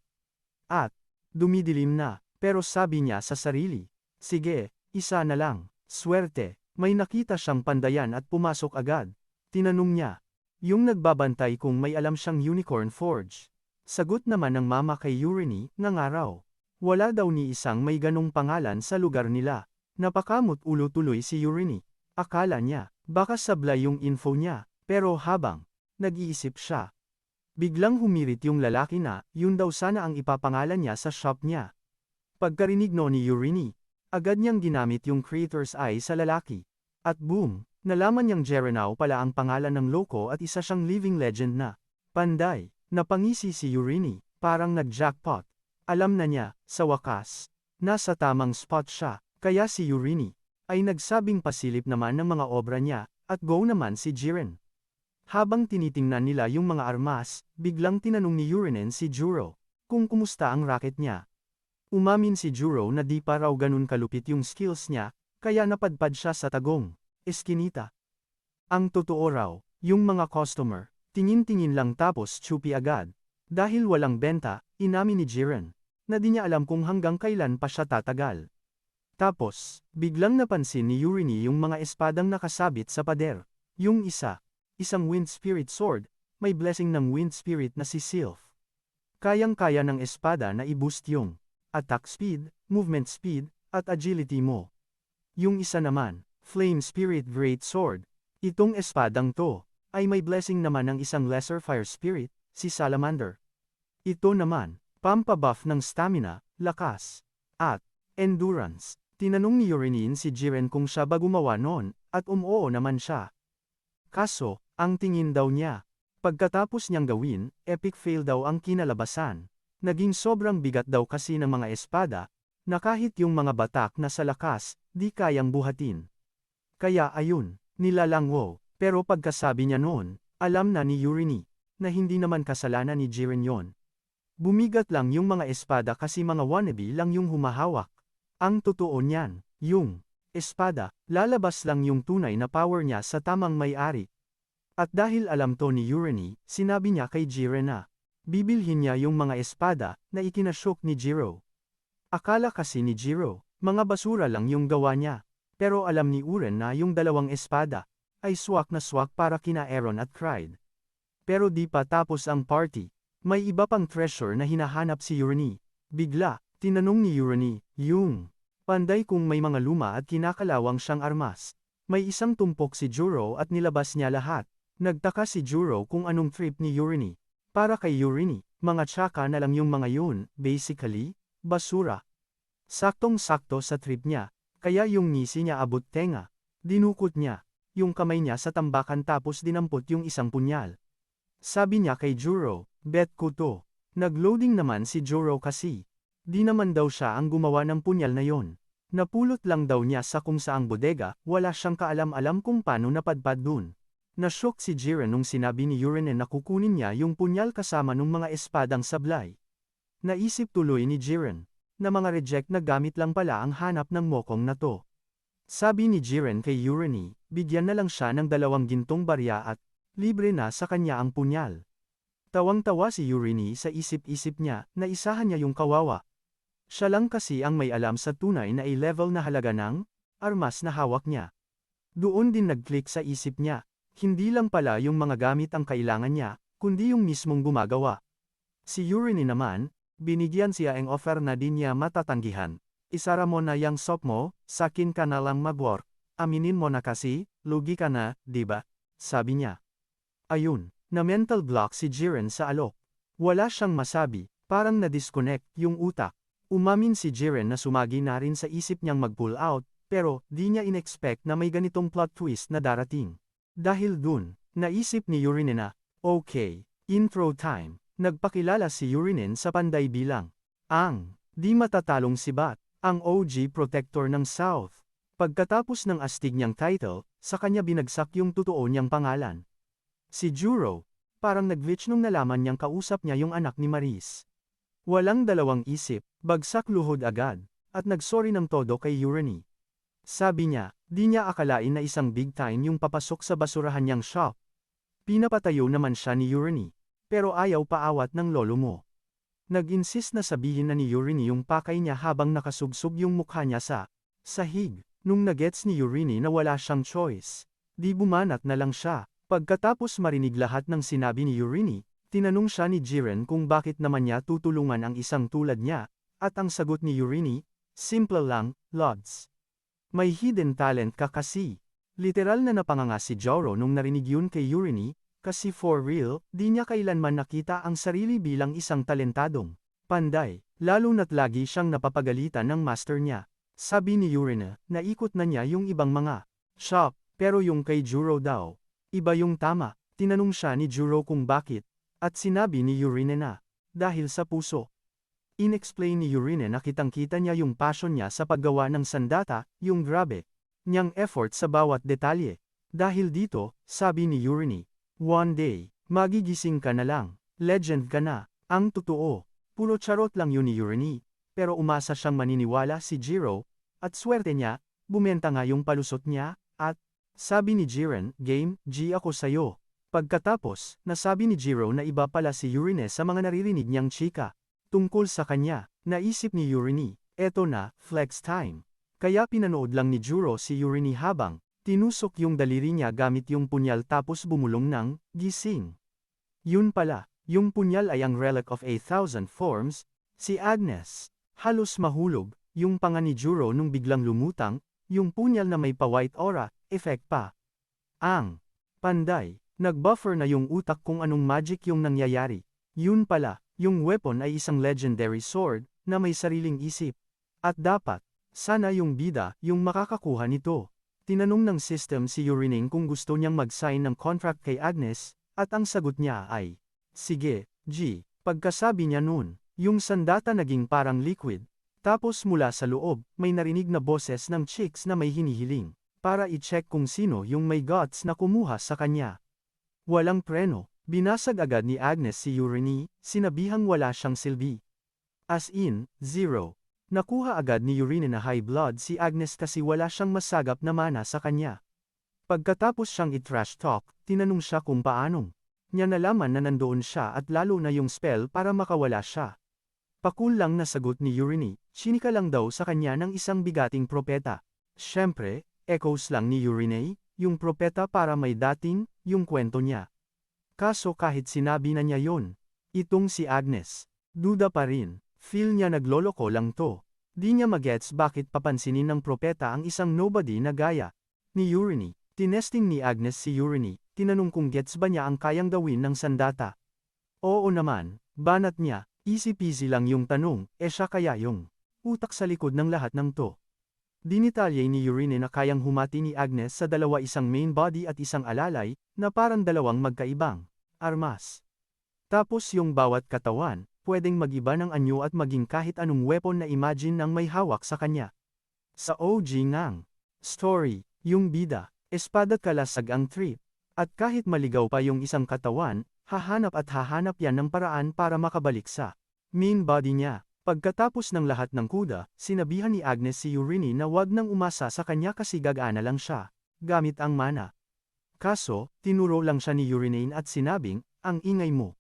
At dumidilim na, pero sabi niya sa sarili, sige, isa na lang, swerte, may nakita siyang pandayan at pumasok agad. Tinanong niya, yung nagbabantay kung may alam siyang Unicorn Forge. Sagot naman ng mama kay Urine, nga nga raw. Wala daw ni isang may ganong pangalan sa lugar nila. Napakamot ulo tuloy si Urine. Akala niya, baka sablay yung info niya, pero habang nag-iisip siya, biglang humirit yung lalaki na, yun daw sana ang ipapangalan niya sa shop niya. Pagkarinig no ni Urine, agad niyang ginamit yung Creator's Eye sa lalaki. At boom, nalaman niyang Jerenau pala ang pangalan ng loko at isa siyang living legend na panday. Napangisi si Urine, parang nag-jackpot. Alam na niya, sa wakas, nasa tamang spot siya, kaya si Urine ay nagsabing pasilip naman ng mga obra niya, at go naman si Jiren. Habang tinitingnan nila yung mga armas, biglang tinanong ni Urinen si Juro, kung kumusta ang racket niya. Umamin si Juro na di pa raw ganun kalupit yung skills niya, kaya napadpad siya sa tagong eskinita. Ang totoo raw, yung mga customer, tingin-tingin lang tapos chupi agad. Dahil walang benta, inamin ni Jiren, na di niya alam kung hanggang kailan pa siya tatagal. Tapos, biglang napansin ni Urine yung mga espadang nakasabit sa pader. Yung isa, isang Wind Spirit Sword, may blessing ng Wind Spirit na si Sylph. Kayang-kaya ng espada na i-boost yung attack speed, movement speed, at agility mo. Yung isa naman, Flame Spirit Great Sword. Itong espadang to, ay may blessing naman ng isang Lesser Fire Spirit, si Salamander. Ito naman, pampabuff ng stamina, lakas, at endurance. Tinanong ni Urine si Jiren kung siya ba gumawa noon, at oo naman siya. Kaso, ang tingin daw niya, pagkatapos niyang gawin, epic fail daw ang kinalabasan. Naging sobrang bigat daw kasi ng mga espada, na kahit yung mga batak na sa lakas, di kayang buhatin. Kaya ayun, nilalangwo. Pero pagkasabi niya noon, alam na ni Urine, na hindi naman kasalanan ni Jiren yon. Bumigat lang yung mga espada kasi mga wannabe lang yung humahawak. Ang totoo niyan, yung espada, lalabas lang yung tunay na power niya sa tamang may-ari. At dahil alam to ni Urine, sinabi niya kay Jiren na, bibilhin niya yung mga espada, na ikinashook ni Jiro. Akala kasi ni Jiro, mga basura lang yung gawa niya. Pero alam ni Uren na yung dalawang espada ay swak na swak para kina Aaron at Clyde. Pero di pa tapos ang party. May iba pang treasure na hinahanap si Uranie. Bigla, tinanong ni Uranie, yung panday kung may mga luma at kinakalawang siyang armas. May isang tumpok si Juro at nilabas niya lahat. Nagtaka si Juro kung anong trip ni Uranie. Para kay Uranie, mga tsaka na lang yung mga yun, basically, basura. Saktong-sakto sa trip niya, kaya yung ngisi niya abot tenga. Dinukot niya yung kamay niya sa tambakan tapos dinampot yung isang punyal. Sabi niya kay Juro, bet ko to. Nagloading naman si Juro kasi. Di naman daw siya ang gumawa ng punyal na yon. Napulot lang daw niya sa kung saang bodega, wala siyang kaalam-alam kung paano napadpad dun. Nashock si Jiren nung sinabi ni Urinen na kukunin niya yung punyal kasama nung mga espadang sablay. Naisip tuloy ni Jiren na mga reject na gamit lang pala ang hanap ng mokong na to. Sabi ni Jiren kay Uranie, bigyan na lang siya ng 2 gintong barya at libre na sa kanya ang punyal. Tawang-tawa si Uranie sa isip-isip niya na isahan niya yung kawawa. Siya lang kasi ang may alam sa tunay na A-level na halaga ng armas na hawak niya. Doon din nag-click sa isip niya. Hindi lang pala yung mga gamit ang kailangan niya, kundi yung mismong gumagawa. Si Uranie naman, binigyan siya ang offer na di niya matatanggihan. Isara mo na yang shop mo, sakin ka na lang mag-work. Aminin mo na kasi, lugi ka na, diba? Sabi niya. Ayun, na mental block si Jiren sa alok. Wala siyang masabi, parang na-disconnect yung utak. Umamin si Jiren na sumagi na rin sa isip niyang mag-pull out, pero di niya inexpect na may ganitong plot twist na darating. Dahil dun, naisip ni Urinen na, okay, intro time. Nagpakilala si Urinen sa panday bilang ang di matatalong sibat, ang OG protector ng South. Pagkatapos ng astig niyang title, sa kanya binagsak yung totoo niyang pangalan. Si Juro, parang nag-glitch nung nalaman niyang kausap niya yung anak ni Maris. Walang dalawang isip, bagsak luhod agad, at nagsorry ng todo kay Uranie. Sabi niya, di niya akalain na isang big time yung papasok sa basurahan niyang shop. Pinapatayo naman siya ni Uranie, pero ayaw paawat ng lolo mo. Nag-insist na sabihin na ni Uranie yung pakay niya habang nakasugsog yung mukha niya sa sahig. Nung nagets ni Uranie na wala siyang choice, di bumanat na lang siya. Pagkatapos marinig lahat ng sinabi ni Uranie, tinanong siya ni Jiren kung bakit naman niya tutulungan ang isang tulad niya, at ang sagot ni Uranie, simple lang, Lods. May hidden talent ka kasi. Literal na napanganga si Joro nung narinig yun kay Uranie, kasi for real, di niya kailanman nakita ang sarili bilang isang talentadong panday, lalo na't lagi siyang napapagalitan ng master niya. Sabi ni Uranie, naikot na niya yung ibang mga shop, pero yung kay Juro daw, iba yung tama. Tinanong siya ni Juro kung bakit, at sinabi ni Uranie na, dahil sa puso. In-explain ni Uranie na kitang-kita niya yung passion niya sa paggawa ng sandata, yung grabe niyang effort sa bawat detalye. Dahil dito, sabi ni Uranie, one day, magigising ka na lang, legend ka na. Ang totoo, puro charot lang yun ni Uranie, pero umasa siyang maniniwala si Jiro, at swerte niya, bumenta nga yung palusot niya, at sabi ni Jiren, game, G ako sayo. Pagkatapos, nasabi ni Jiro na iba pala si Uranie sa mga naririnig niyang chika. Tungkol sa kanya, naisip ni Uranie, eto na, flex time. Kaya pinanood lang ni Juro si Uranie habang tinusok yung daliri niya gamit yung punyal tapos bumulong ng gising. Yun pala, yung punyal ay ang relic of 1,000 forms, si Agnes. Halos mahulog, yung panga ni Juro nung biglang lumutang, yung punyal na may pa-white aura, effect pa. Ang panday, nag-buffer na yung utak kung anong magic yung nangyayari. Yun pala, yung weapon ay isang legendary sword, na may sariling isip. At dapat, sana yung bida, yung makakakuha nito. Tinanong ng system si Uranie kung gusto niyang mag-sign ng contract kay Agnes, at ang sagot niya ay, sige, G. Pagkasabi niya nun, yung sandata naging parang liquid. Tapos mula sa loob, may narinig na boses ng chicks na may hinihiling, para i-check kung sino yung may guts na kumuha sa kanya. Walang preno. Binasag agad ni Agnes si Uranie, sinabihang wala siyang silbi. As in, zero. Nakuha agad ni Uranie na high blood si Agnes kasi wala siyang masagap na mana sa kanya. Pagkatapos siyang i-trash talk, tinanong siya kung paanong niya nalaman na nandoon siya at lalo na yung spell para makawala siya. Pakul lang na sagot ni Uranie, sinika lang daw sa kanya ng isang bigating propeta. Siyempre, echoes lang ni Urine, yung propeta para may dating, yung kwento niya. Kaso kahit sinabi na niya yon, itong si Agnes, duda pa rin, feel niya nagloloko lang to. Di niya magets bakit papansinin ng propeta ang isang nobody na gaya ni Urine. Tinesting ni Agnes si Urine, tinanong kung gets ba niya ang kayang gawin ng sandata. Oo naman, banat niya, easy peasy lang yung tanong, siya kaya yung utak sa likod ng lahat ng to. Dinitalye ni Urine na kayang humati ni Agnes sa dalawa, isang main body at isang alalay, na parang dalawang magkaibang armas. Tapos yung bawat katawan, pwedeng mag-iba ng anyo at maging kahit anong weapon na imagine ng may hawak sa kanya. Sa OG ng story, yung bida, espada't kalasag ang trip. At kahit maligaw pa yung isang katawan, hahanap yan ng paraan para makabalik sa main body niya. Pagkatapos ng lahat ng kuda, sinabihan ni Agnes si Urine na wag nang umasa sa kanya kasi gagana lang siya, gamit ang mana. Kaso, tinuro lang siya ni Urine at sinabing, ang ingay mo.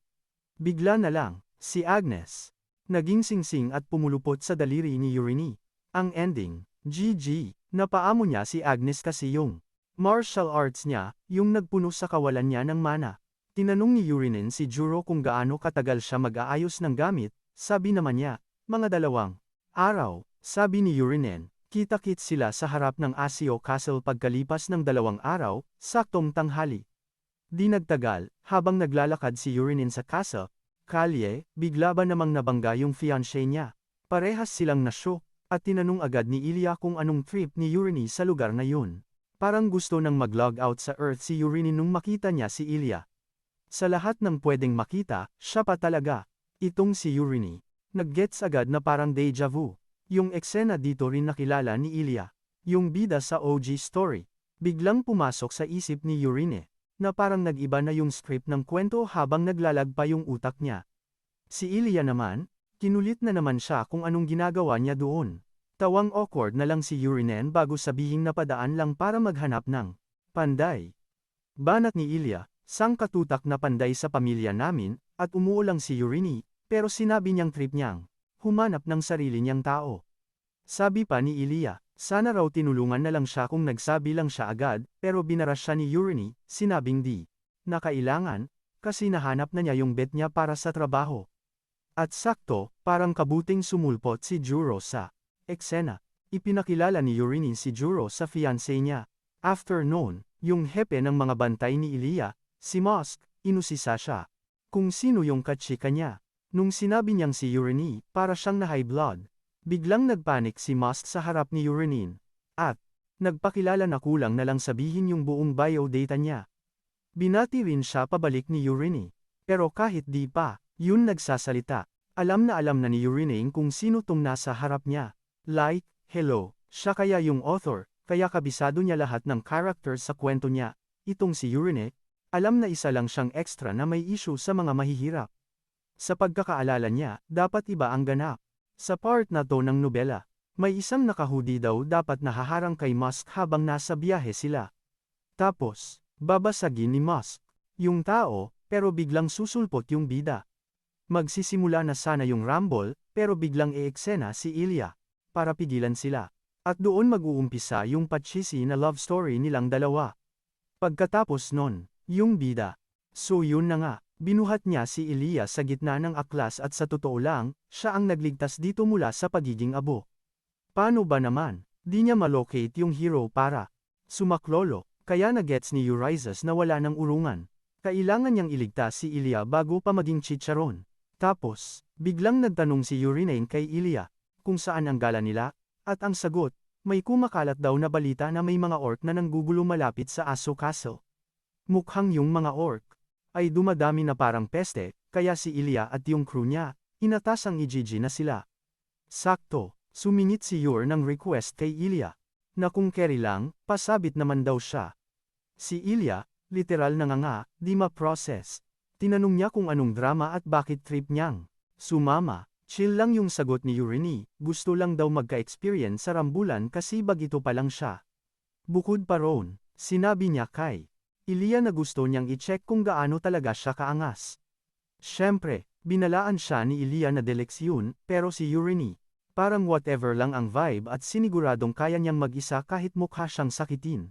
Bigla na lang, si Agnes naging singsing at pumulupot sa daliri ni Urine. Ang ending, GG, napaamo niya si Agnes kasi yung martial arts niya, yung nagpuno sa kawalan niya ng mana. Tinanong ni Urine si Juro kung gaano katagal siya mag-aayos ng gamit, sabi naman niya, mga 2 araw, sabi ni Urine. Kita-kits sila sa harap ng Asio Castle pagkalipas ng 2 araw, saktong tanghali. Di nagtagal, habang naglalakad si Urine sa castle, kalye, bigla ba namang nabangga yung fiancé niya. Parehas silang nashock, at tinanong agad ni Ilya kung anong trip ni Urine sa lugar na yun. Parang gusto nang mag-log out sa Earth si Urine nung makita niya si Ilya. Sa lahat ng pwedeng makita, siya pa talaga. Itong si Urine. Nag-gets agad na parang deja vu. Yung eksena dito rin nakilala ni Ilya. Yung bida sa OG story. Biglang pumasok sa isip ni Urine, na parang nag-iba na yung script ng kwento habang naglalag pa yung utak niya. Si Ilya naman, kinulit na naman siya kung anong ginagawa niya doon. Tawang awkward na lang si Urinen bago sabihing napadaan lang para maghanap ng panday. Banat ni Ilya, sangkatutak na panday sa pamilya namin, at umuulang si Urine, pero sinabi niyang trip niyang humanap ng sarili niyang tao. Sabi pa ni Ilya, sana raw tinulungan na lang siya kung nagsabi lang siya agad, pero binaras siya ni Urine, sinabing di na kailangan, kasi nahanap na niya yung bet niya para sa trabaho. At sakto, parang kabuting sumulpot si Juro sa eksena. Ipinakilala ni Urine si Juro sa fiancé niya. After noon, yung hepe ng mga bantay ni Ilya, si Mosk, inusisa siya. Kung sino yung kachika niya. Nung sinabi niyang si Urine, para siyang na high blood. Biglang nagpanik si Mosk sa harap ni Urine. At nagpakilala na kulang na lang sabihin yung buong biodata niya. Binati rin siya pabalik ni Urine. Pero kahit di pa, yun nagsasalita. Alam na ni Urine kung sino tong nasa harap niya. Like, hello, siya kaya yung author, kaya kabisado niya lahat ng characters sa kwento niya. Itong si Urine, alam na isa lang siyang extra na may issue sa mga mahihirap. Sa pagkakaalala niya, dapat iba ang ganap. Sa part na to ng nobela, may isang nakahudi daw dapat nahaharang kay Musk habang nasa biyahe sila. Tapos, babasagin ni Musk yung tao, pero biglang susulpot yung bida. Magsisimula na sana yung rumble, pero biglang e-eksena si Ilya para pigilan sila. At doon mag-uumpisa yung patchisi na love story nilang dalawa. Pagkatapos nun, yung bida. So yun na nga, binuhat niya si Ilya sa gitna ng aklas at sa totoo lang, siya ang nagligtas dito mula sa pagiging abo. Paano ba naman? Di niya malocate yung hero para sumaklolo, kaya na-gets ni Eurizas na wala ng urungan. Kailangan niyang iligtas si Ilya bago pa maging chicharon. Tapos, biglang nagtanong si Urine kay Ilya, kung saan ang gala nila, at ang sagot, may kumakalat daw na balita na may mga orc na nanggugulo malapit sa Aso Castle. Mukhang yung mga orc ay dumadami na parang peste, kaya si Ilya at yung crew niya, inatasang i-GG na sila. Sakto, sumingit si Yor ng request kay Ilya, na kung carry lang, pasabit naman daw siya. Si Ilya, literal na nga, di ma-process. Tinanong niya kung anong drama at bakit trip niyang sumama. Chill lang yung sagot ni Urine, gusto lang daw magka-experience sa rambulan kasi bagito pa lang siya. Bukod pa roon, sinabi niya kay Ilya na gusto niyang i-check kung gaano talaga siya kaangas. Siyempre, binalaan siya ni Ilya na deleksyon, pero si Urine Parang whatever lang ang vibe at siniguradong kaya niyang mag-isa kahit mukha siyang sakitin.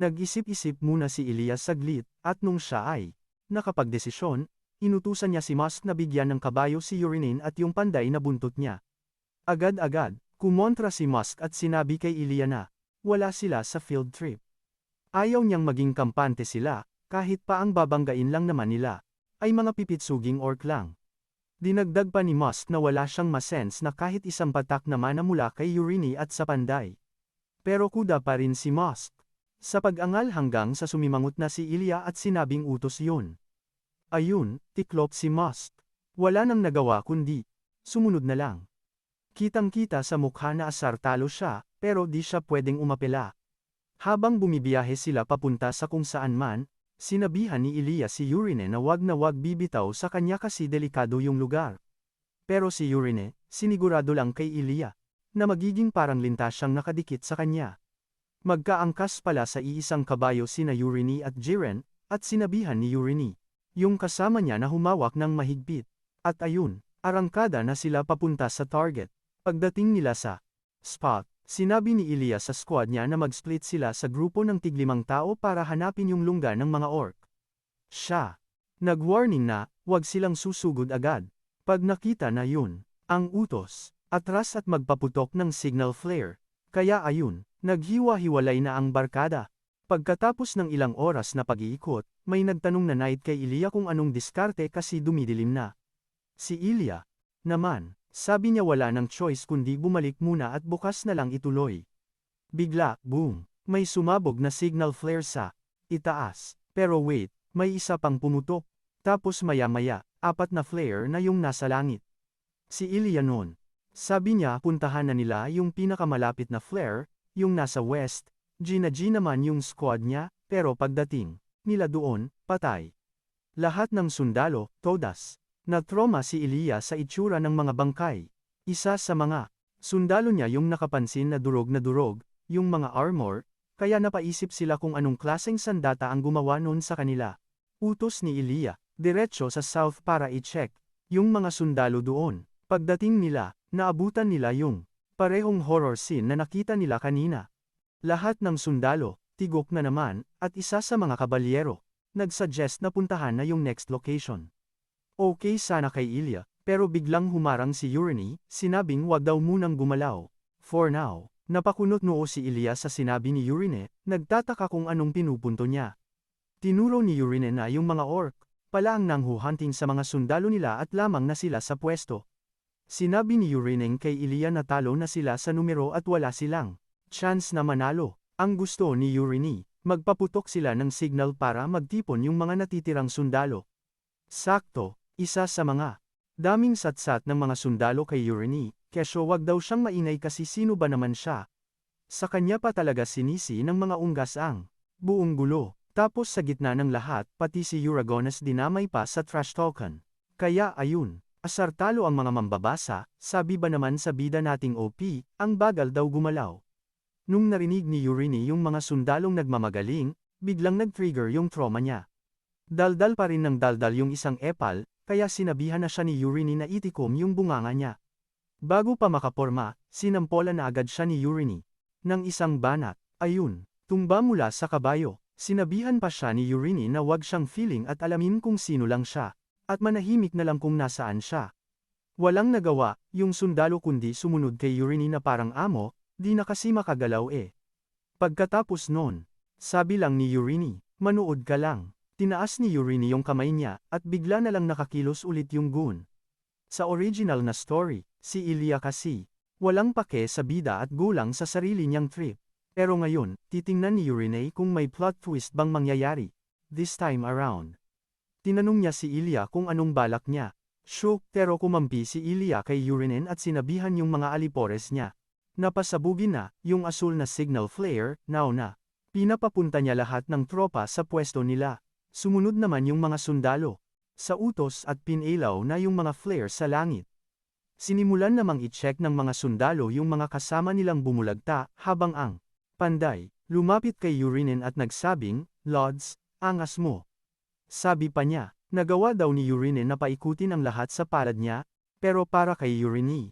Nag-isip-isip muna si Elias saglit, at nung siya ay nakapagdesisyon, inutusan niya si Musk na bigyan ng kabayo si Urinin at yung panday na buntot niya. Agad-agad, kumontra si Musk at sinabi kay Ilya na, wala sila sa field trip. Ayaw niyang maging kampante sila, kahit pa ang babanggain lang naman nila, ay mga pipitsuging orc lang. Dinagdag pa ni Musk na wala siyang masense na kahit isang patak naman na mula kay Urini at sa panday. Pero kuda pa rin si Musk. Sa pag-angal hanggang sa sumimangot na si Ilya at sinabing utos yun. Ayun, tiklop si Musk. Wala nang nagawa kundi, sumunod na lang. Kitang-kita sa mukha na asar talo siya, pero di siya pwedeng umapela. Habang bumibiyahe sila papunta sa kung saan man, sinabihan ni Ilya si Urine na wag bibitaw sa kanya kasi delikado yung lugar. Pero si Urine, sinigurado lang kay Ilya, na magiging parang lintas siyang nakadikit sa kanya. Magkaangkas pala sa iisang kabayo sina Urine at Jiren, at sinabihan ni Urine, yung kasama niya na humawak ng mahigpit. At ayun, arangkada na sila papunta sa target. Pagdating nila sa spot, sinabi ni Ilya sa squad niya na mag-split sila sa grupo ng tig-5 tao para hanapin yung lungga ng mga orc. Siya nag-warning na, wag silang susugod agad. Pag nakita na yun, ang utos, atras at magpaputok ng signal flare. Kaya ayun, naghiwa-hiwalay na ang barkada. Pagkatapos ng ilang oras na pag-iikot, may nagtanong na Knight kay Ilya kung anong diskarte kasi dumidilim na. Si Ilya naman, sabi niya wala ng choice kundi bumalik muna at bukas na lang ituloy. Bigla, boom, may sumabog na signal flare sa itaas. Pero wait, may isa pang pumutok. Tapos maya-maya, 4 na flare na yung nasa langit. Si Ilya noon, sabi niya puntahan na nila yung pinakamalapit na flare, yung nasa west. G naman yung squad niya, pero pagdating nila doon, patay. Lahat ng sundalo, todas. Na-trauma si Ilya sa itsura ng mga bangkay. Isa sa mga sundalo niya yung nakapansin na durog, yung mga armor, kaya napaisip sila kung anong klaseng sandata ang gumawa noon sa kanila. Utos ni Ilya, diretso sa south para i-check yung mga sundalo doon. Pagdating nila, naabutan nila yung parehong horror scene na nakita nila kanina. Lahat ng sundalo, tigok na naman, at isa sa mga kabalyero, nagsuggest na puntahan na yung next location. Okay sana kay Ilya, pero biglang humarang si Urine, sinabing wag daw munang gumalaw. For now, napakunot noo si Ilya sa sinabi ni Urine, nagtataka kung anong pinupunto niya. Tinuro ni Urine na yung mga orc, pala ang nanghuhunting sa mga sundalo nila at lamang na sila sa pwesto. Sinabi ni Urine kay Ilya na talo na sila sa numero at wala silang chance na manalo. Ang gusto ni Urine, magpaputok sila ng signal para magtipon yung mga natitirang sundalo. Sakto, isa sa mga daming satsat ng mga sundalo kay Urine, kesyo wag daw siyang maingay kasi sino ba naman siya. Sa kanya pa talaga sinisi ng mga unggas ang buong gulo. Tapos sa gitna ng lahat, pati si Uragonas dinamay pa sa trash talkan. Kaya ayun, asar talo ang mga mambabasa, sabi ba naman sa bida nating OP, ang bagal daw gumalaw. Nung narinig ni Urine yung mga sundalong nagmamagaling, biglang nag-trigger yung trauma niya. Daldal pa rin ng daldal yung isang epal, kaya sinabihan na siya ni Urine na itikom yung bunganga niya. Bago pa makaporma, sinampola na agad siya ni Urine ng isang banat. Ayun, tumba mula sa kabayo. Sinabihan pa siya ni Urine na wag siyang feeling at alamin kung sino lang siya, at manahimik na lang kung nasaan siya. Walang nagawa, yung sundalo kundi sumunod kay Urine na parang amo, di na kasi makagalaw eh. Pagkatapos nun, sabi lang ni Urine, manood ka lang. Tinaas ni Urine yung kamay niya, at bigla na lang nakakilos ulit yung goon. Sa original na story, si Ilya kasi, walang pake sa bida at gulang sa sarili niyang trip. Pero ngayon, titingnan ni Urine kung may plot twist bang mangyayari. This time around. Tinanong niya si Ilya kung anong balak niya. Shook, pero kumampi si Ilya kay Urine at sinabihan yung mga alipores niya. Napasabugin na, yung asul na signal flare, now na. Pinapapunta niya lahat ng tropa sa pwesto nila. Sumunod naman yung mga sundalo. Sa utos at pinilaw na yung mga flare sa langit. Sinimulan namang i-check ng mga sundalo yung mga kasama nilang bumulagta, habang ang panday, lumapit kay Urine at nagsabing, Lods, angas mo. Sabi pa niya, nagawa daw ni Urine na paikutin ang lahat sa palad niya, pero para kay Urine,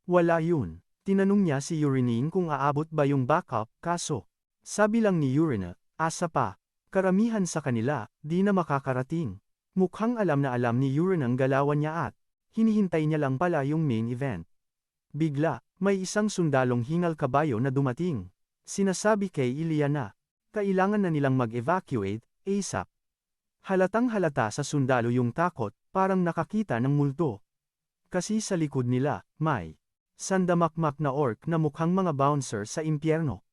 Wala yun. Tinanong niya si Urining kung aabot ba yung backup, kaso. Sabi lang ni Urina, asa pa. Karamihan sa kanila, di na makakarating. Mukhang alam na alam ni Urina ang galawan niya at hinihintay niya lang pala yung main event. Bigla, may isang sundalong hingal kabayo na dumating. Sinasabi kay Ilya na, kailangan na nilang mag-evacuate, ASAP. Halatang halata sa sundalo yung takot, parang nakakita ng multo. Kasi sa likod nila, may sandamakmak na orc na mukhang mga bouncer sa impyerno.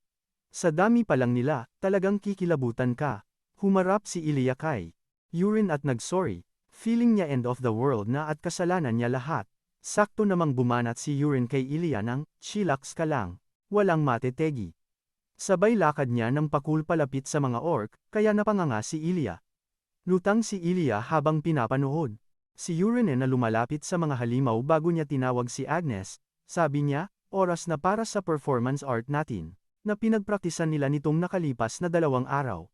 Sa dami pa lang nila, talagang kikilabutan ka. Humarap si Ilya kay Urin at nagsorry, feeling niya end of the world na at kasalanan niya lahat. Sakto namang bumanat si Urin kay Ilya ng, chillax ka lang, walang matetegi. Sabay lakad niya ng pakul palapit sa mga orc, kaya napanganga si Ilya. Lutang si Ilya habang pinapanood. Si Urin na lumalapit sa mga halimaw bago niya tinawag si Agnes, sabi niya, oras na para sa performance art natin, na pinagpraktisan nila nitong nakalipas na 2 araw.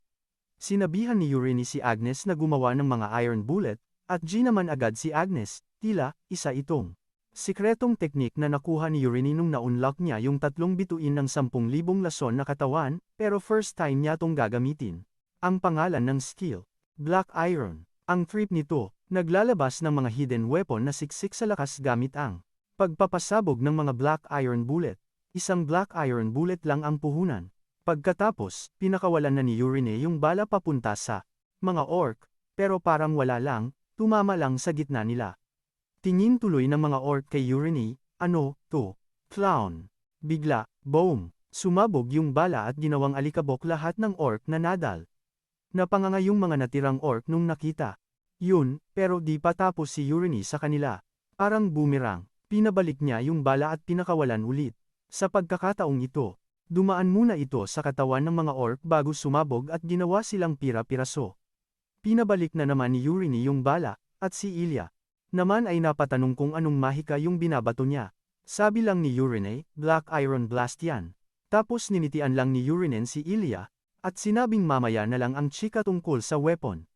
Sinabihan ni Urin si Agnes na gumawa ng mga iron bullet, at G naman agad si Agnes, tila, isa itong sikretong teknik na nakuha ni Urin nung na-unlock niya yung 3 bituin ng 10,000 lason na katawan, pero first time niya tong gagamitin. Ang pangalan ng skill, Black Iron. Ang trip nito, naglalabas ng mga hidden weapon na siksik sa lakas gamit ang pagpapasabog ng mga Black Iron bullet. Isang Black Iron bullet lang ang puhunan. Pagkatapos, pinakawalan na ni Urine yung bala papunta sa mga orc, pero parang wala lang, tumama lang sa gitna nila. Tingin tuloy ng mga orc kay Urine, ano, to? Clown. Bigla, boom, sumabog yung bala at ginawang alikabok lahat ng orc na nadal. Napanganga yung mga natirang orc nung nakita. Yun, pero di pa tapos si Urine sa kanila. Parang boomerang, pinabalik niya yung bala at pinakawalan ulit. Sa pagkakataong ito, dumaan muna ito sa katawan ng mga orc bago sumabog at ginawa silang pira-piraso. Pinabalik na naman ni Urine yung bala, at si Ilya naman ay napatanong kung anong mahika yung binabato niya. Sabi lang ni Urine, Black Iron Blast yan. Tapos ninitian lang ni Urine si Ilya, at sinabing mamaya na lang ang chika tungkol sa weapon.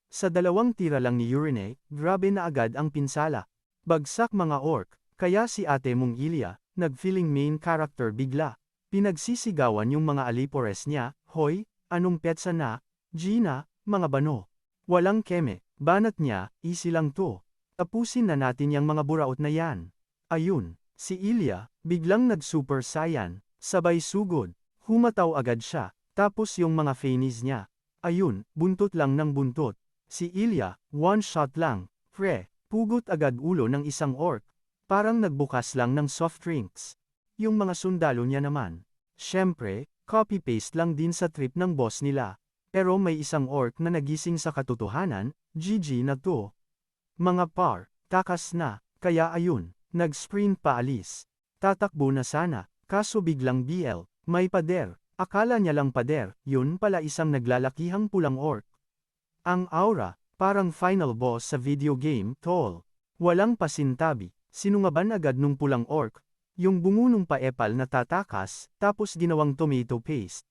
Sa 2 tira lang ni Urine, grabe na agad ang pinsala. Bagsak mga orc, kaya si ate mong Ilya, nag-feeling main character bigla. Pinagsisigawan yung mga alipores niya, hoy, anong petsa na, Gina, mga bano. Walang keme, banat niya, easy lang to. Tapusin na natin yung mga buraot na yan. Ayun, si Ilya, biglang nag-super saiyan, sabay sugod, humataw agad siya, tapos yung mga feinies niya. Ayun, buntot lang ng buntot. Si Ilya, one shot lang, pugot agad ulo ng isang orc. Parang nagbukas lang ng soft drinks. Yung mga sundalo niya naman. Syempre, copy-paste lang din sa trip ng boss nila. Pero may isang orc na nagising sa katotohanan, GG na to. Mga par, takas na, kaya ayun, nag-sprint paalis. Tatakbo na sana, kaso biglang BL, may pader. Akala niya lang pader, yun pala isang naglalakihang pulang orc. Ang aura, parang final boss sa video game, tol. Walang pasintabi, sinungaban agad nung pulang orc. Yung bungunong paepal na tatakas, tapos ginawang tomato paste.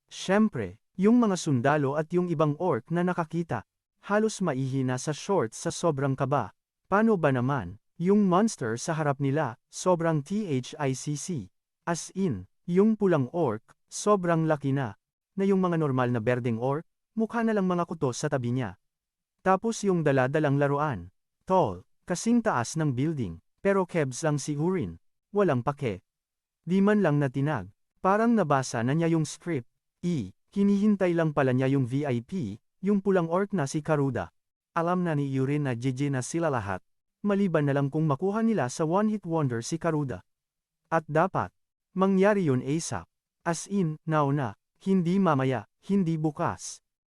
Syempre, yung mga sundalo at yung ibang orc na nakakita, halos maihina sa shorts sa sobrang kaba. Paano ba naman, yung monster sa harap nila, sobrang THICC. As in, yung pulang orc, sobrang laki na yung mga normal na berdeng orc, mukha na lang mga kutos sa tabi niya. Tapos yung daladalang laruan, tall, kasing taas ng building, pero kebs lang si Urin. Walang pake. Di man lang natinag. Parang nabasa na niya yung script. Hinihintay lang pala niya yung VIP, yung pulang orc na si Karuda. Alam na ni Urin na GG na sila lahat. Maliban na lang kung makuha nila sa one-hit wonder si Karuda. At dapat mangyari yun ASAP. As in, now na. Hindi mamaya, hindi bukas.